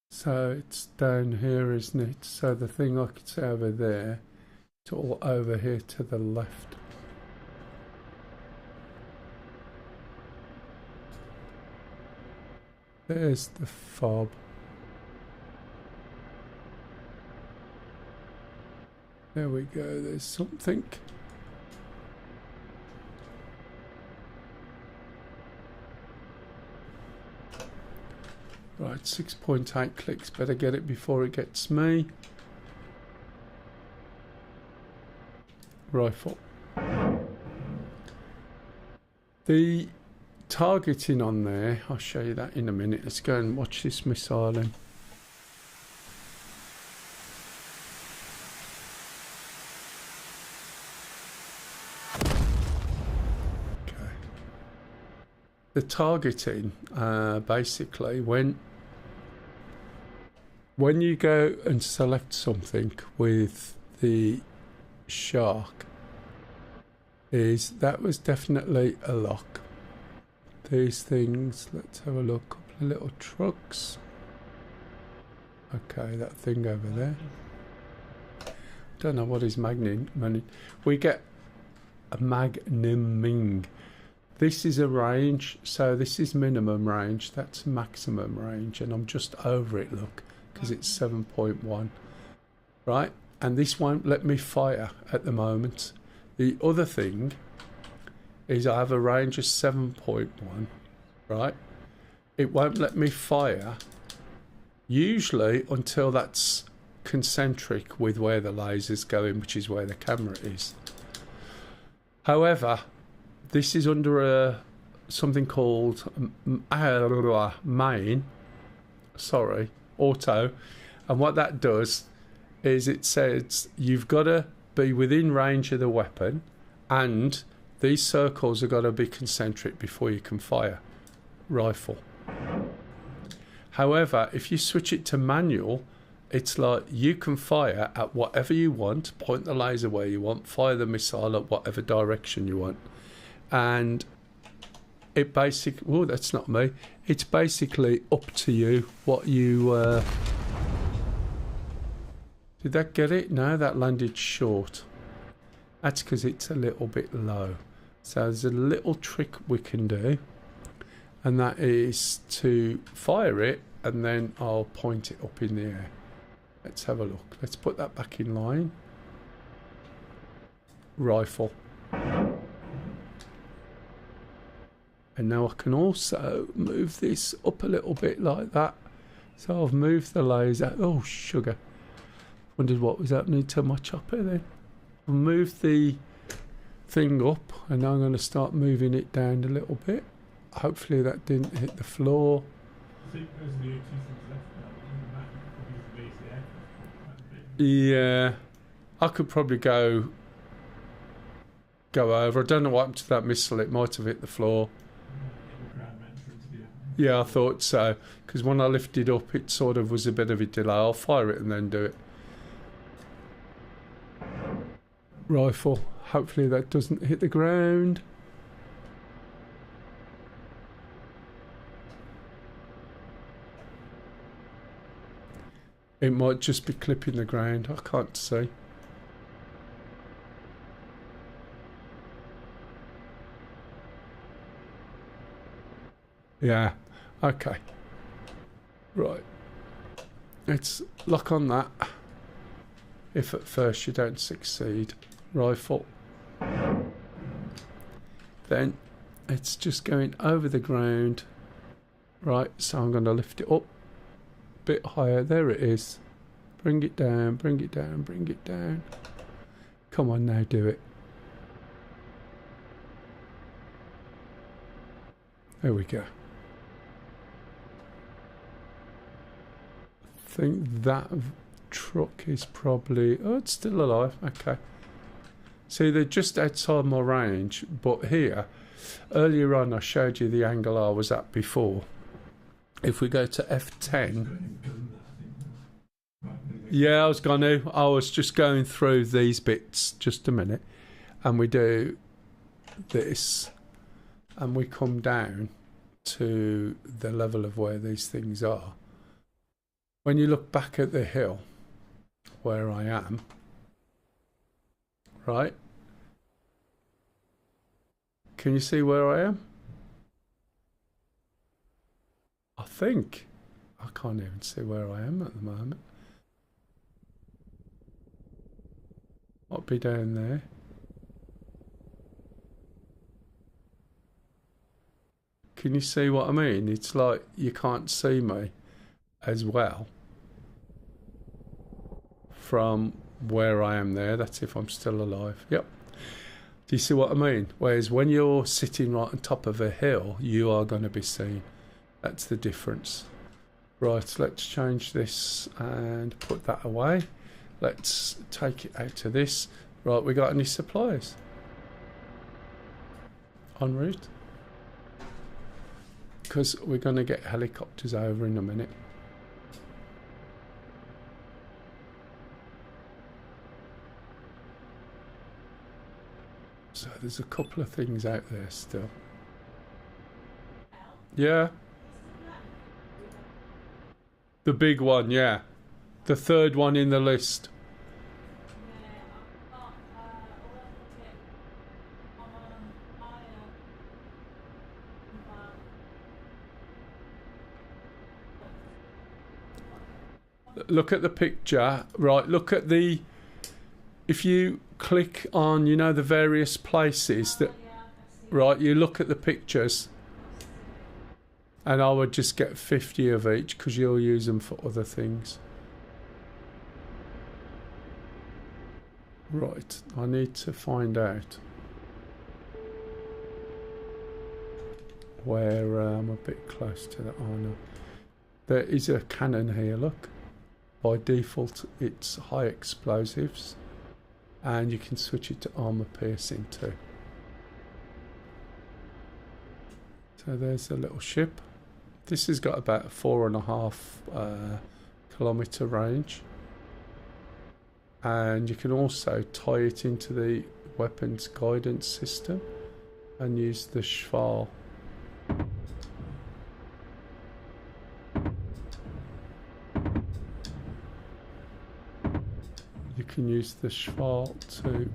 So it's down here, isn't it? So the thing I could see over there, it's all over here to the left. There's the fob. There we go, there's something. Right, 6.8 clicks, better get it before it gets me. Rifle. The targeting on there, I'll show you that in a minute. Let's go and watch this missile then. Okay. The targeting, basically, when you go and select something with the shark, is that was definitely a lock. These things, let's have a look, couple of little trucks. Okay, that thing over there. Don't know what is magnin. We get a magnuming. This is a range, so this is minimum range, that's maximum range, and I'm just over it, look, because it's 7.1, right? And this won't let me fire at the moment. The other thing is I have a range of 7.1, right? It won't let me fire, usually until that's concentric with where the laser's going, which is where the camera is. However, this is under something called auto, and what that does is it says you've got to be within range of the weapon, and these circles have got to be concentric before you can fire rifle. However, if you switch it to manual, it's like you can fire at whatever you want, point the laser where you want, fire the missile at whatever direction you want. And it basically, oh, that's not me. It's basically up to you what you. Did that get it? No, that landed short. That's because it's a little bit low. So there's a little trick we can do, and that is to fire it, and then I'll point it up in the air. Let's have a look. Let's put that back in line. Rifle. And now I can also move this up a little bit like that. So I've moved the laser. Oh, sugar. Wondered what was happening to my chopper then. I've moved the thing up, and now I'm going to start moving it down a little bit. Hopefully that didn't hit the floor. I think those are the only two things left now. The map, you could probably base the aircraft quite a bit. Yeah, I could probably go over. I don't know what happened to that missile. It might have hit the floor. Yeah, I thought so, because when I lifted up it sort of was a bit of a delay. I'll fire it and then do it. Rifle. Hopefully that doesn't hit the ground. It might just be clipping the ground. I can't see. Yeah, okay. Right. Let's lock on that. If at first you don't succeed. Rifle. Then it's just going over the ground. Right, so I'm going to lift it up a bit higher. There it is. Bring it down, bring it down, bring it down. Come on now, do it. There we go. I think that truck is probably... Oh, it's still alive. Okay. See, they're just outside my range, but here, earlier on I showed you the angle I was at before. If we go to F10... Yeah, I was just going through these bits, just a minute, and we do this, and we come down to the level of where these things are. When you look back at the hill where I am, right? Can you see where I am? I think. I can't even see where I am at the moment. Might be down there. Can you see what I mean? It's like you can't see me as well from where I am there. That's if I'm still alive. Yep. Do you see what I mean? Whereas when you're sitting right on top of a hill, you are going to be seen. That's the difference. Right, let's change this and put that away. Let's take it out to this. Right, we got any supplies? En route? Because we're going to get helicopters over in a minute. So there's a couple of things out there still. Yeah. The big one, yeah. The third one in the list. Look at the picture, right? Look at the... If you click on, you know, the various places that... Right, you look at the pictures. And I would just get 50 of each because you'll use them for other things. Right, I need to find out where I'm a bit close to the... Oh no. There is a cannon here, look. By default, it's high explosives. And you can switch it to armor piercing too. So there's a little ship. This has got about a 4.5 kilometer range. And you can also tie it into the weapons guidance system and use the Schwal. You can use the Schwal to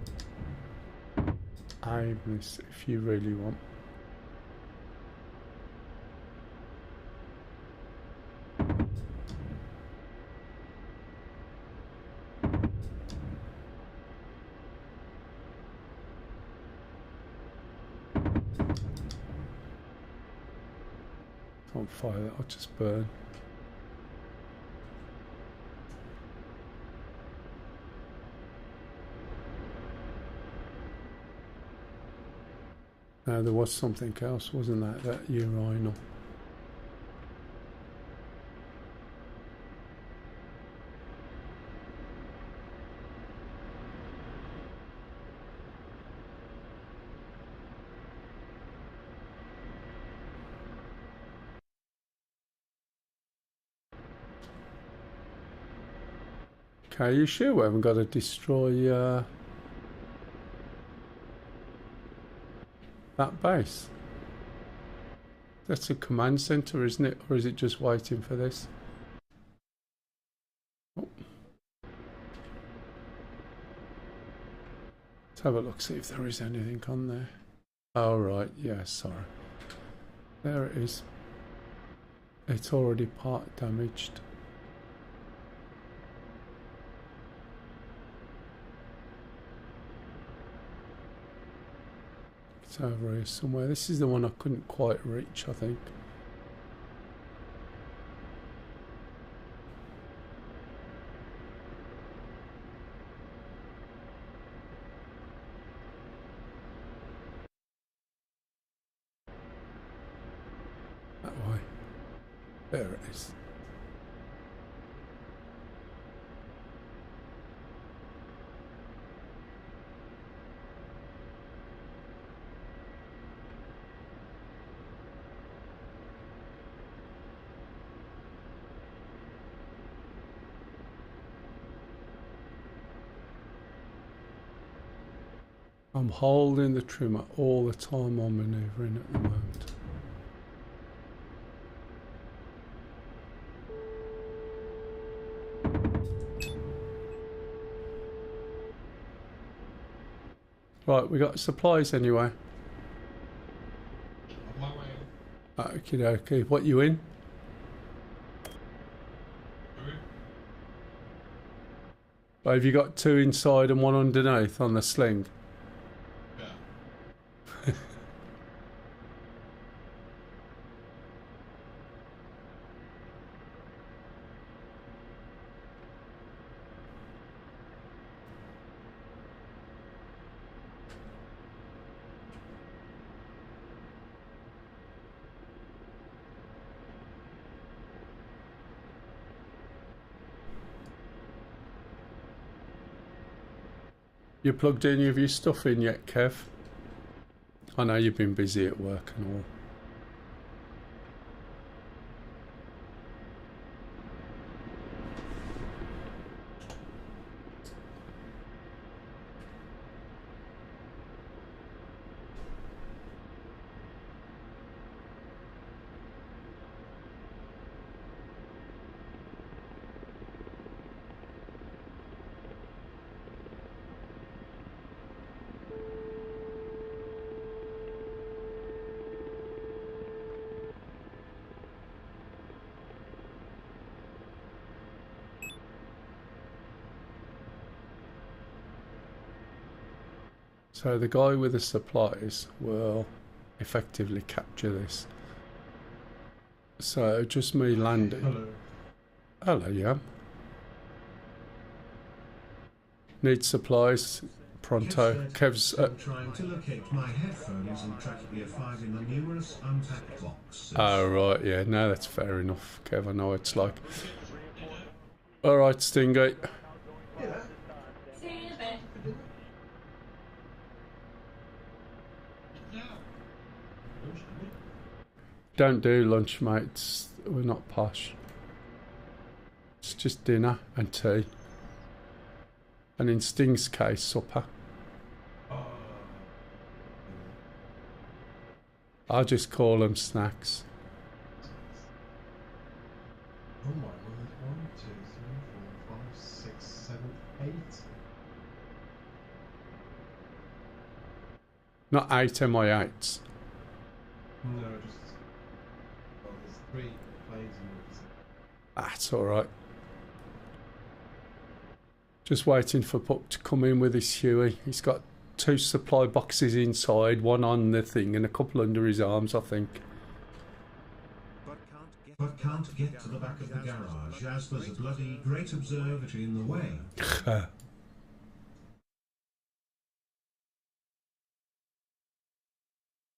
aim this if you really want. Don't fire that, I'll just burn. No, there was something else, wasn't that? That urinal. Okay, you sure we haven't got to destroy that base? That's a command center, isn't it? Or is it just waiting for this? Oh. Let's have a look, see if there is anything on there. Oh, right, yeah, sorry. There it is. It's already part damaged. It's over here somewhere. This is the one I couldn't quite reach, I think. That way. There it is. I'm holding the trimmer all the time I'm manoeuvring at the moment. Right, we got supplies anyway. On my way. Okie dokie. What you in? Well, have you got two inside and one underneath on the sling? Yeah. You plugged any of your stuff in yet, Kev? I know you've been busy at work and all. So the guy with the supplies will effectively capture this. So just me landing. Hello. Hello, yeah. Need supplies. Pronto. Kev's. I'm trying to locate my headphones and track Gear 5 in the numerous unpacked boxes. Oh, right, yeah. No, that's fair enough, Kev. I know what it's like. Alright, Stingate. See you in a bit. Don't do lunch, mate. We're not posh. It's just dinner and tea. And in Sting's case, supper. I'll just call them snacks. Oh my word, 1, 2, 3, 4, 5, 6, 7, 8. Not 8 MI8s. No, just. Well, there's 3 planes in the That's alright. Just waiting for Pup to come in with his Huey. He's got 2 supply boxes inside, one on the thing and a couple under his arms, I think. But but can't get to the back of the garage as there's a bloody great observatory in the way.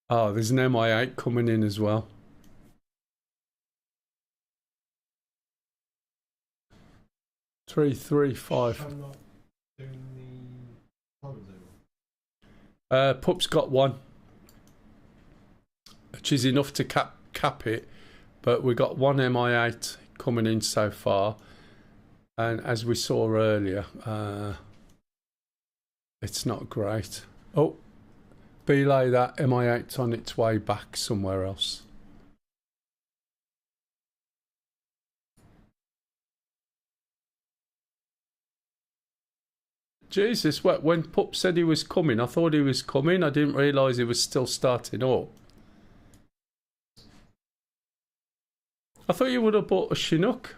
Oh, there's an MI8 coming in as well. Three, three, five. I'm not doing the columns anymore. Pup's got one, which is enough to cap it, but we got one MI8 coming in so far, and as we saw earlier, it's not great. Oh, belay that MI8's on its way back somewhere else. Jesus, when Pup said he was coming, I thought he was coming. I didn't realise he was still starting up. I thought you would have bought a Chinook.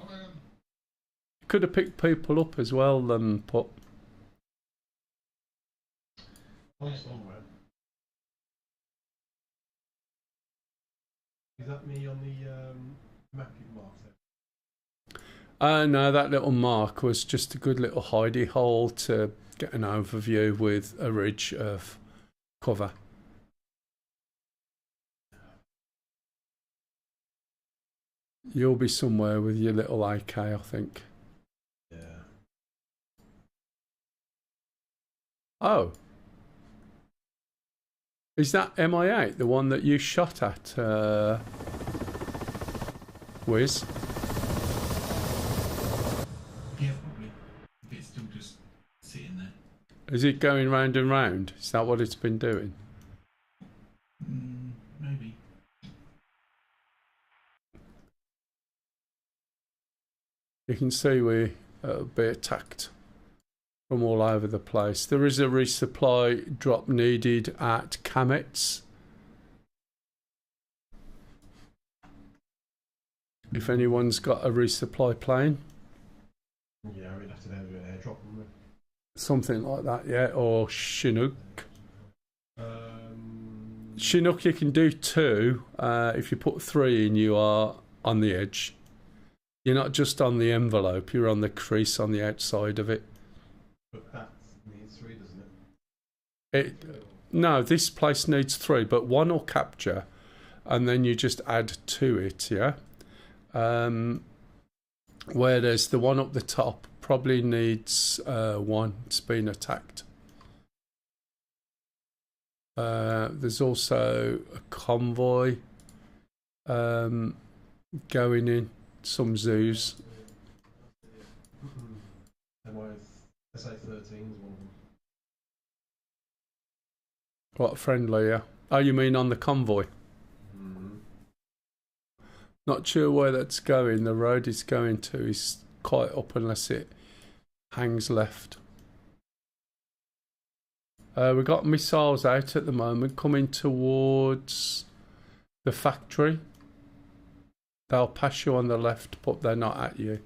You could have picked people up as well, Pup. Somewhere. Is that me on the map you've marked there? No, that little mark was just a good little hidey hole to get an overview with a ridge of cover. You'll be somewhere with your little AK, I think. Yeah. Oh. Is that MI8, the one that you shot at, Wiz? Yeah, probably. If it's still just sitting there. Is it going round and round? Is that what it's been doing? Maybe. You can see we're be attacked from all over the place. There is a resupply drop needed at Kamets. If anyone's got a resupply plane. Yeah, we'd have to do an airdrop, wouldn't we? Something like that, yeah. Or Chinook. Chinook you can do 2. If you put 3 in, you are on the edge. You're not just on the envelope, you're on the crease on the outside of it. But that needs 3, doesn't it? No, this place needs 3, but 1 will capture, and then you just add to it, yeah? Whereas the one up the top probably needs 1. It's been attacked. There's also a convoy going in. Some zoos. SA-13 is one of them. What, friendly, yeah? Oh, you mean on the convoy? Not sure where that's going. The road it's going to is quite up unless it hangs left. We've got missiles out at the moment coming towards the factory. They'll pass you on the left, but they're not at you.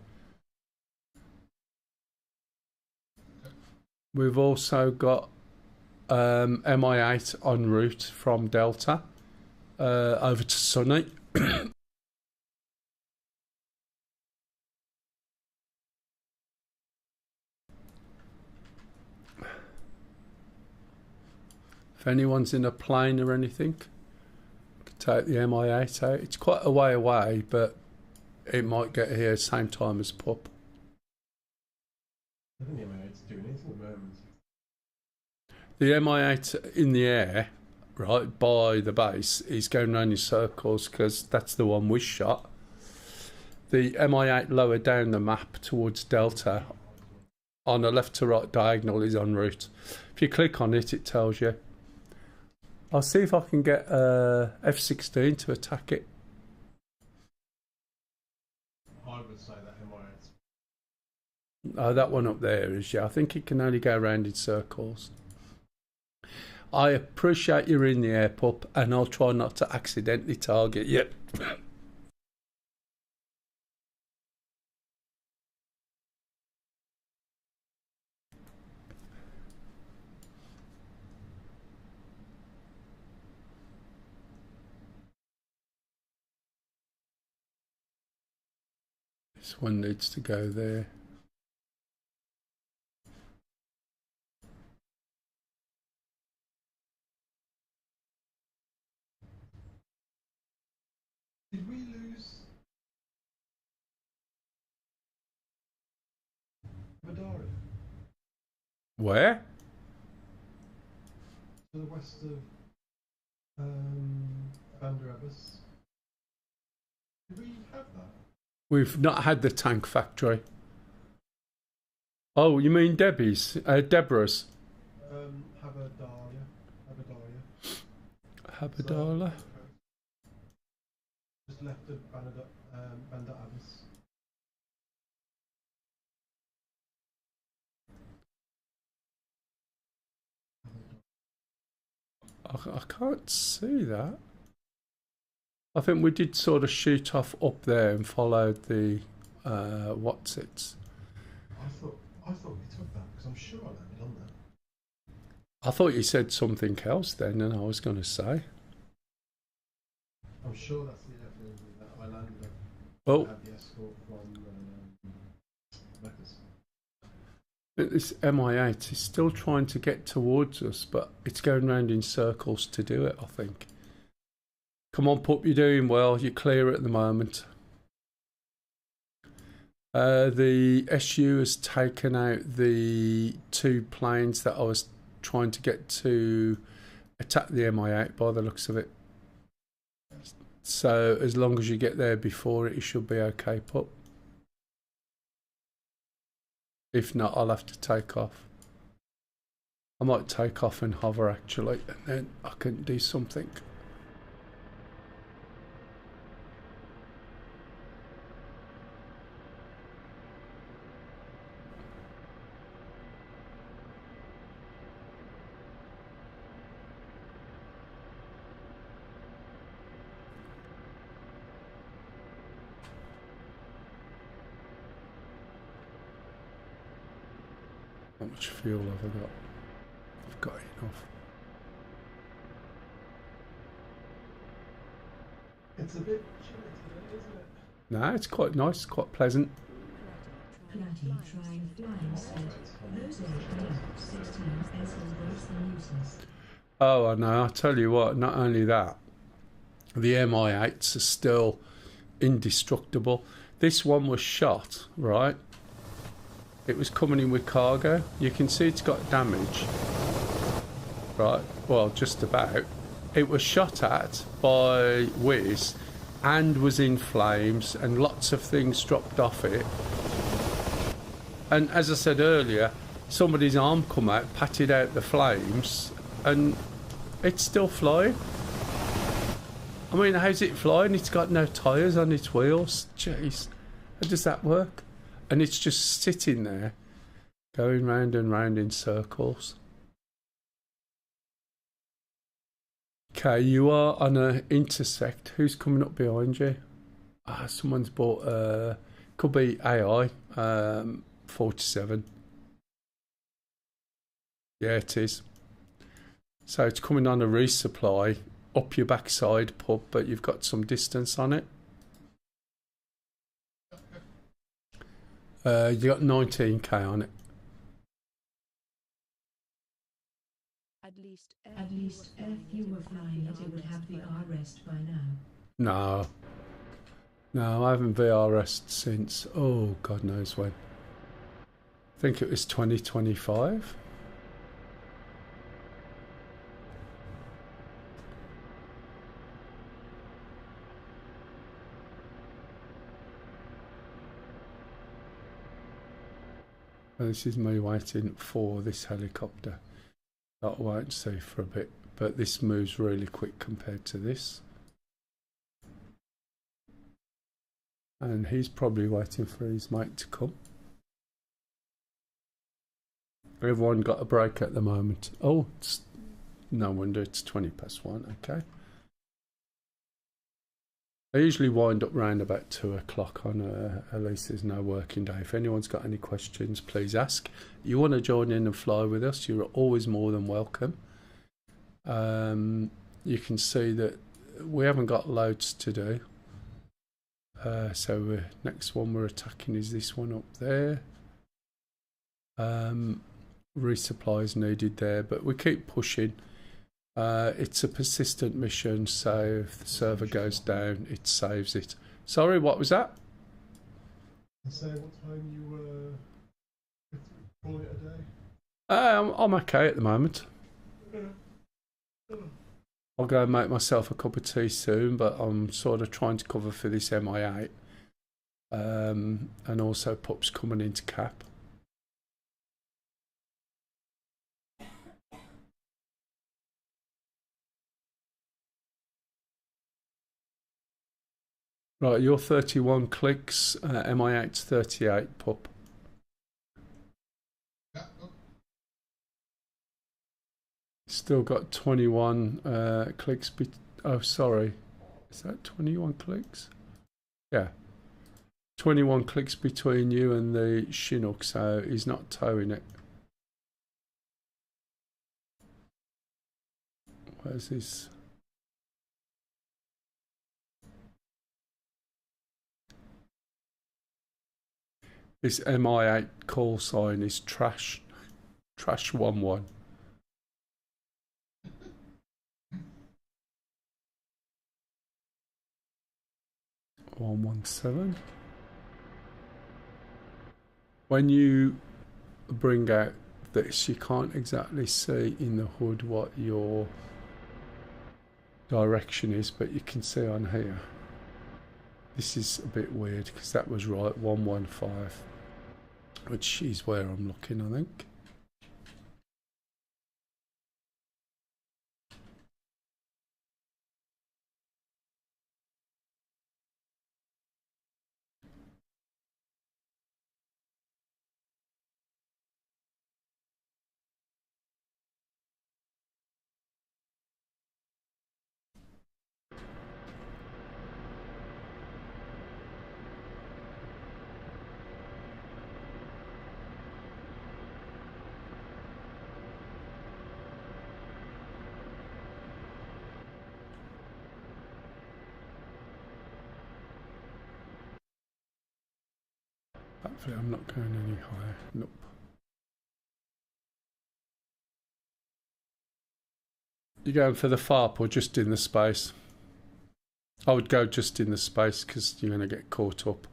We've also got MI8 en route from Delta over to Sunny. If anyone's in a plane or anything, take the MI8 out. It's quite a way away, but it might get here same time as Pup. I think the MI8's doing it at the moment. The MI8 in the air, right, by the base, is going round in circles because that's the one we shot. The MI8 lower down the map towards Delta, on a left to right diagonal, is en route. If you click on it, it tells you. I'll see if I can get F-16 to attack it. I would say that MI8's... Oh, that one up there is, yeah. I think it can only go around in circles. I appreciate you're in the air, Pup, and I'll try not to accidentally target you. This one needs to go there. Did we lose Madara Where? to the west of Bandar Abbas? Did we have that? We've not had the tank factory. Oh, you mean Debbie's? Deborah's? Habadalia. Habadala? Just left of Bandar Abbas. I can't see that. I think we did sort of shoot off up there and followed the what's-its. I thought we took that because I'm sure I landed on that. I thought you said something else then, and I was going to say. I'm sure that's the airfield that I landed at. Oh. I had the escort from Meccas. This MI8 is still trying to get towards us, but it's going round in circles to do it, I think. Come on, pup, you're doing well. You're clear at the moment. The SU has taken out the 2 planes that I was trying to get to attack the MI8 by the looks of it. So as long as you get there before it, you should be okay, pup. If not, I'll have to take off. I might take off and hover actually, and then I can do something. How much fuel have I got? I've got enough. It's a bit chilly today, isn't it? No, it's quite nice, quite pleasant. Platy trying flying speed. Those are 16 vessels worse than useless. Oh, I know. I tell you what, not only that, the MI8s are still indestructible. This one was shot, right? It was coming in with cargo. You can see it's got damage. Right, well, just about. It was shot at by Whiz and was in flames, and lots of things dropped off it. And as I said earlier, somebody's arm come out, patted out the flames, and it's still flying. I mean, how's it flying? It's got no tyres on its wheels. Jeez, how does that work? And it's just sitting there, going round and round in circles. Okay, you are on an intersect. Who's coming up behind you? Someone's bought, could be AI, 47. Yeah, it is. So it's coming on a resupply up your backside, pub, but you've got some distance on it. You got 19k on it. At least if you were flying it would have VR rest by No, now. I haven't VRS'd since, oh, God knows when. I think it was 2025. This is me waiting for this helicopter that I won't see for a bit, but this moves really quick compared to this. And he's probably waiting for his mate to come. Everyone got a break at the moment. Oh, it's no wonder it's 1:20. Okay. I usually wind up round about 2 o'clock on at least there's no working day. If anyone's got any questions, please ask. You want to join in and fly with us, you're always more than welcome. You can see that we haven't got loads to do. So next one we're attacking is this one up there. Resupply is needed there, but we keep pushing. It's a persistent mission, so if the server goes down, it saves it. Sorry, what was that? And say what time you were calling it a day? I'm okay at the moment. I'll go and make myself a cup of tea soon, but I'm sort of trying to cover for this MI8. And also Pup's coming into cap. Right, you're 31 clicks, MI8's 38, Pup. Still got 21 clicks. Oh, sorry. Is that 21 clicks? Yeah. 21 clicks between you and the Chinook, so he's not towing it. Where's his... His MI8 call sign is trash 11. 117. When you bring out this, you can't exactly see in the hood what your direction is, but you can see on here. This is a bit weird because that was right, 115, which is where I'm looking, I think. Hopefully I'm not going any higher. Nope. You going for the FARP or just in the space? I would go just in the space because you're going to get caught up.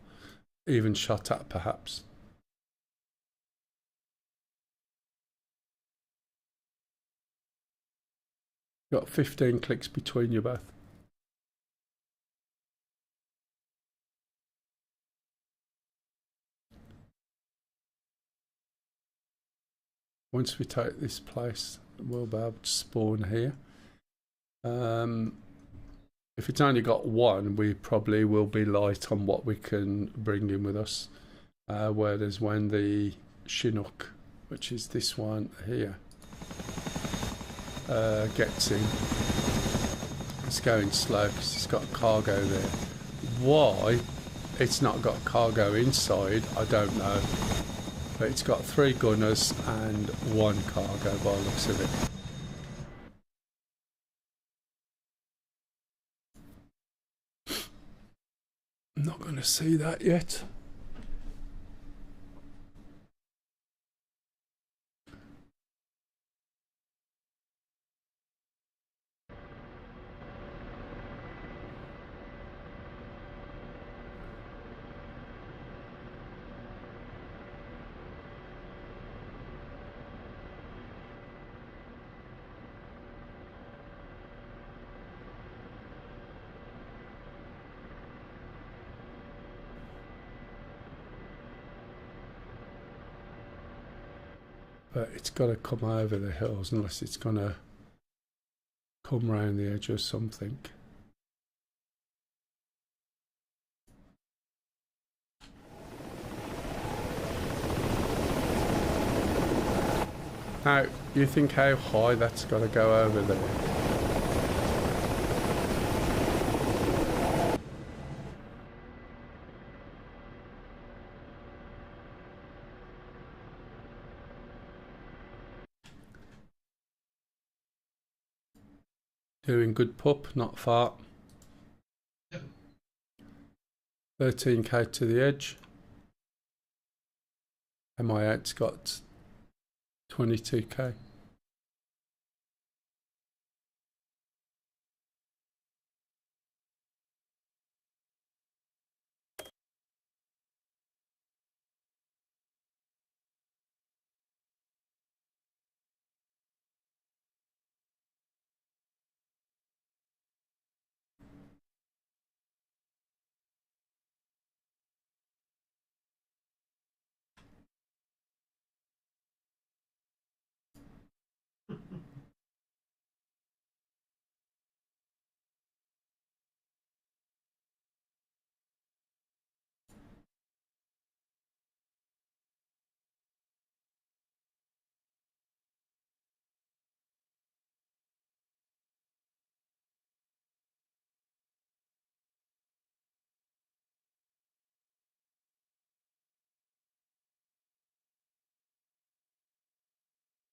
Even shot at, perhaps. Got 15 clicks between you both. Once we take this place, we'll be able to spawn here. If it's only got one, we probably will be light on what we can bring in with us. Whereas when the Chinook, which is this one here, gets in, it's going slow because it's got cargo there. Why it's not got cargo inside, I don't know. But it's got 3 gunners and 1 cargo by the looks of it. I'm not going to see that yet. But it's got to come over the hills unless it's going to come round the edge or something. Now, you think how high that's got to go over there? Doing good, Pup, not far. 13k to the edge. MI8's got 22k.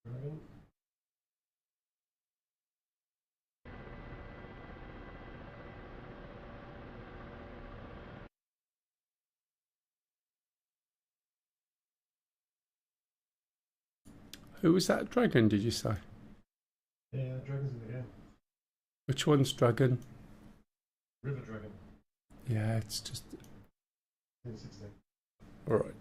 Dragon. Who was that dragon, did you say? Yeah, dragon's in the game. Which one's dragon? River dragon. Yeah, it's just... In 16. Alright.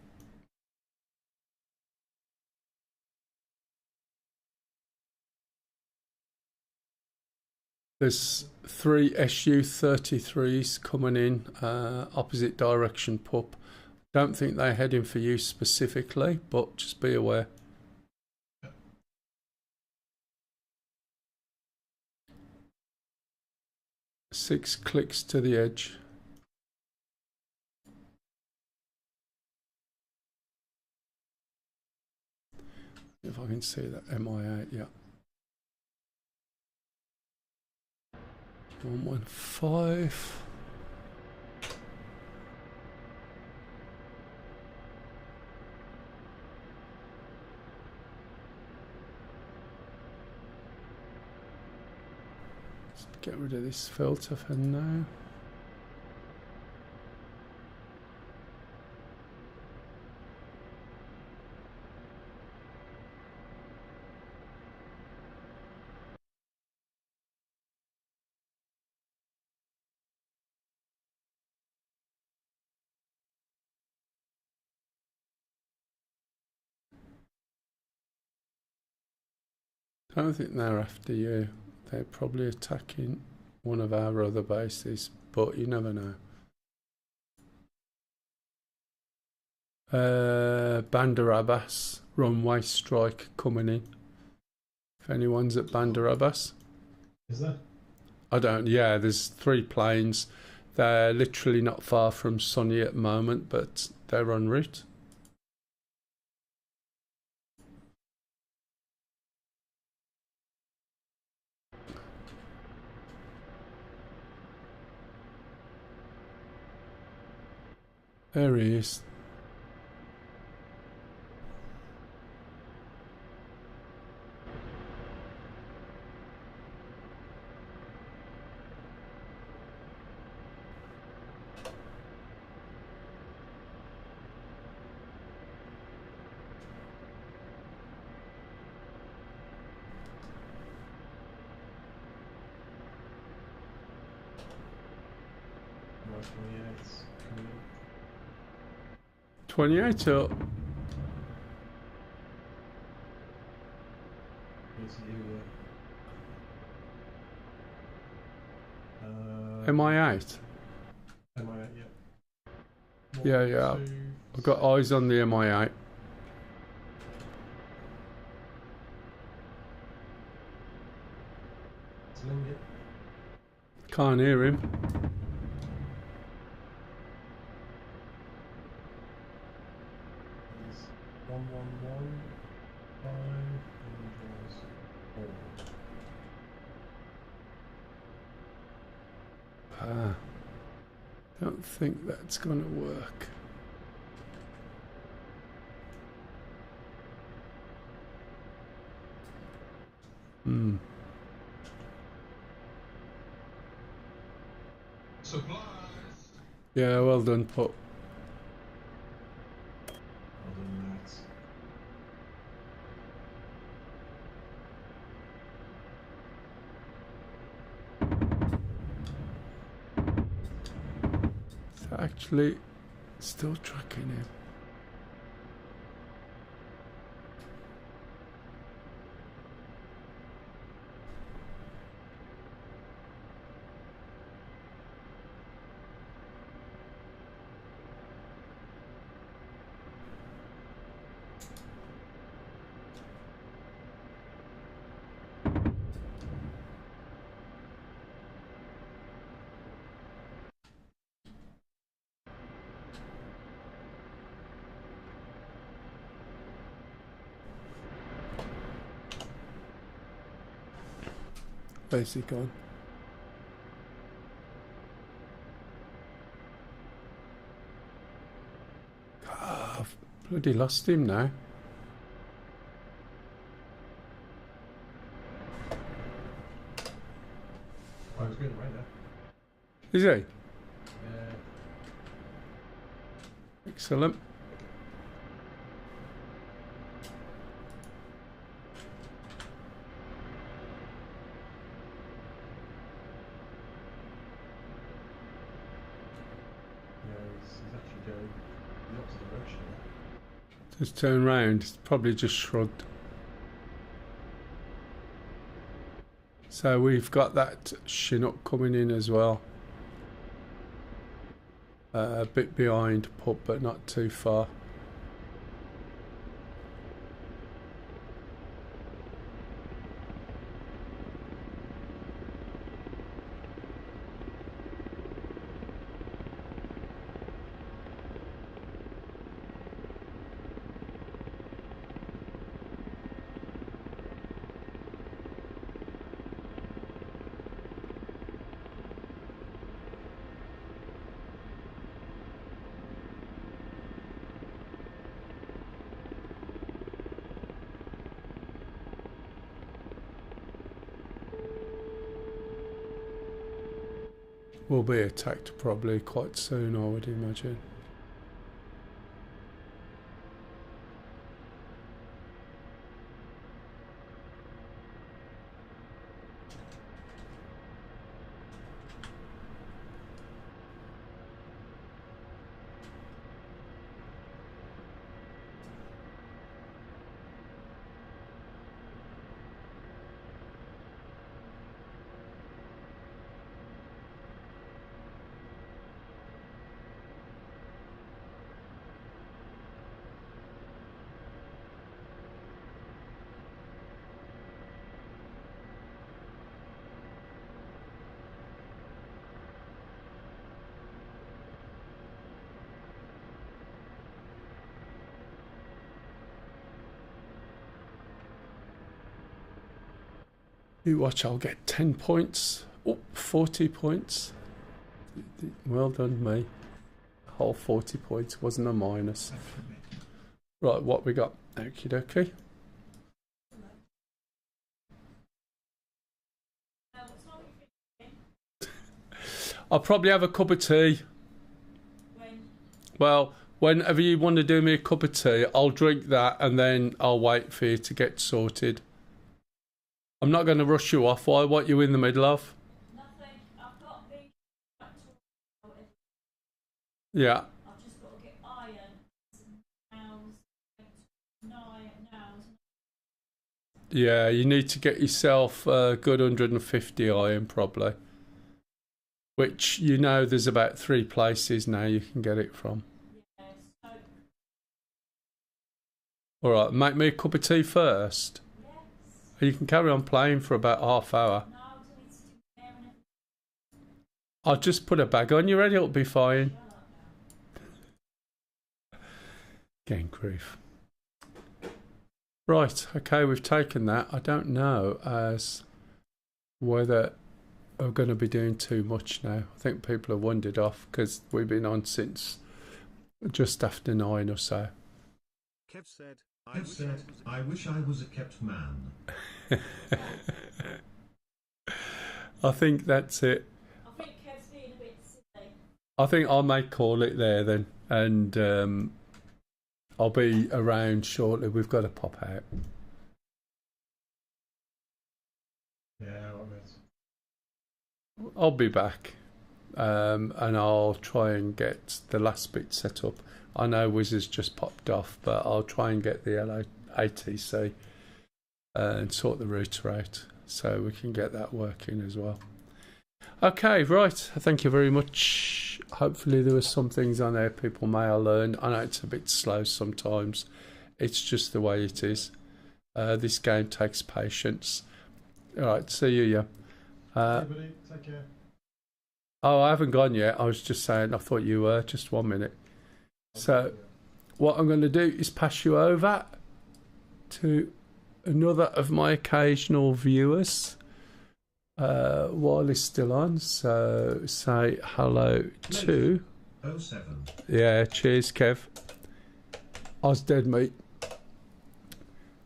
There's 3 SU-33s coming in, opposite direction pup. Don't think they're heading for you specifically, but just be aware. Six clicks to the edge. If I can see that MI8, yeah. 115. Let's get rid of this filter for now. I don't think they're after you. They're probably attacking one of our other bases, but you never know. Bandar Abbas, runway strike coming in. If anyone's at Bandar Abbas. Is that? I don't, yeah, there's 3 planes. They're literally not far from Sunny at the moment, but they're en route. There he is. Right, 28's coming in. 28 up. It's you, MI8? MI8, yeah. Yeah, yeah. Two, I've got eyes on the MI8. Sling it. Can't hear him. He's 111, 5, and draws 4. Don't think that's gonna work. Supplies. Yeah, well done, Put. Well done, Matt. So actually, still tracking him. Where's he gone? Ah, I've bloody lost him now. Oh, he's going right now. Is he? Yeah. Excellent. Yeah, he's actually going the opposite direction. Just turn round. It's probably just shrugged. So we've got that Chinook coming in as well. A bit behind Pup, but not too far. Will be attacked probably quite soon, I would imagine. You watch, I'll get 10 points. Oh, 40 points. Well done, me. Whole 40 points, wasn't a minus. Right, what we got? Okie dokie. I'll probably have a cup of tea. Well, whenever you want to do me a cup of tea, I'll drink that and then I'll wait for you to get sorted. I'm not going to rush you off. Why? What you in the middle of? Nothing. I've got the. Yeah. I've just got to get iron, nails, nails. Yeah, you need to get yourself a good 150 iron probably. Which, you know, there's about 3 places now you can get it from. Yeah, so. Alright, make me a cup of tea first. Yes. You can carry on playing for about half hour. No, do need to do hair and everything. I'll just put a bag on you ready, it'll be fine. Game grief. Right, okay, we've taken that. I don't know as whether we're going to be doing too much now. I think people have wandered off because we've been on since just after 9 or so. Kev said, I wish I was a kept man. I think that's it. I think Kev's being a bit silly. I think I may call it there then, and I'll be around shortly. We've got to pop out. Yeah, right, mate. I'll be back, and I'll try and get the last bit set up. I know Wiz has just popped off, but I'll try and get the ATC and sort the router out so we can get that working as well. Okay, right. Thank you very much. Hopefully there were some things on there people may have learned. I know it's a bit slow sometimes. It's just the way it is. This game takes patience. All right, see you, yeah. Hey, buddy. Take care. Oh, I haven't gone yet. I was just saying, I thought you were. Just 1 minute. So, what I'm going to do is pass you over to another of my occasional viewers while it's still on. So, say hello to... 07. Yeah, cheers, Kev. I was dead, mate.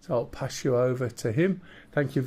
So, I'll pass you over to him. Thank you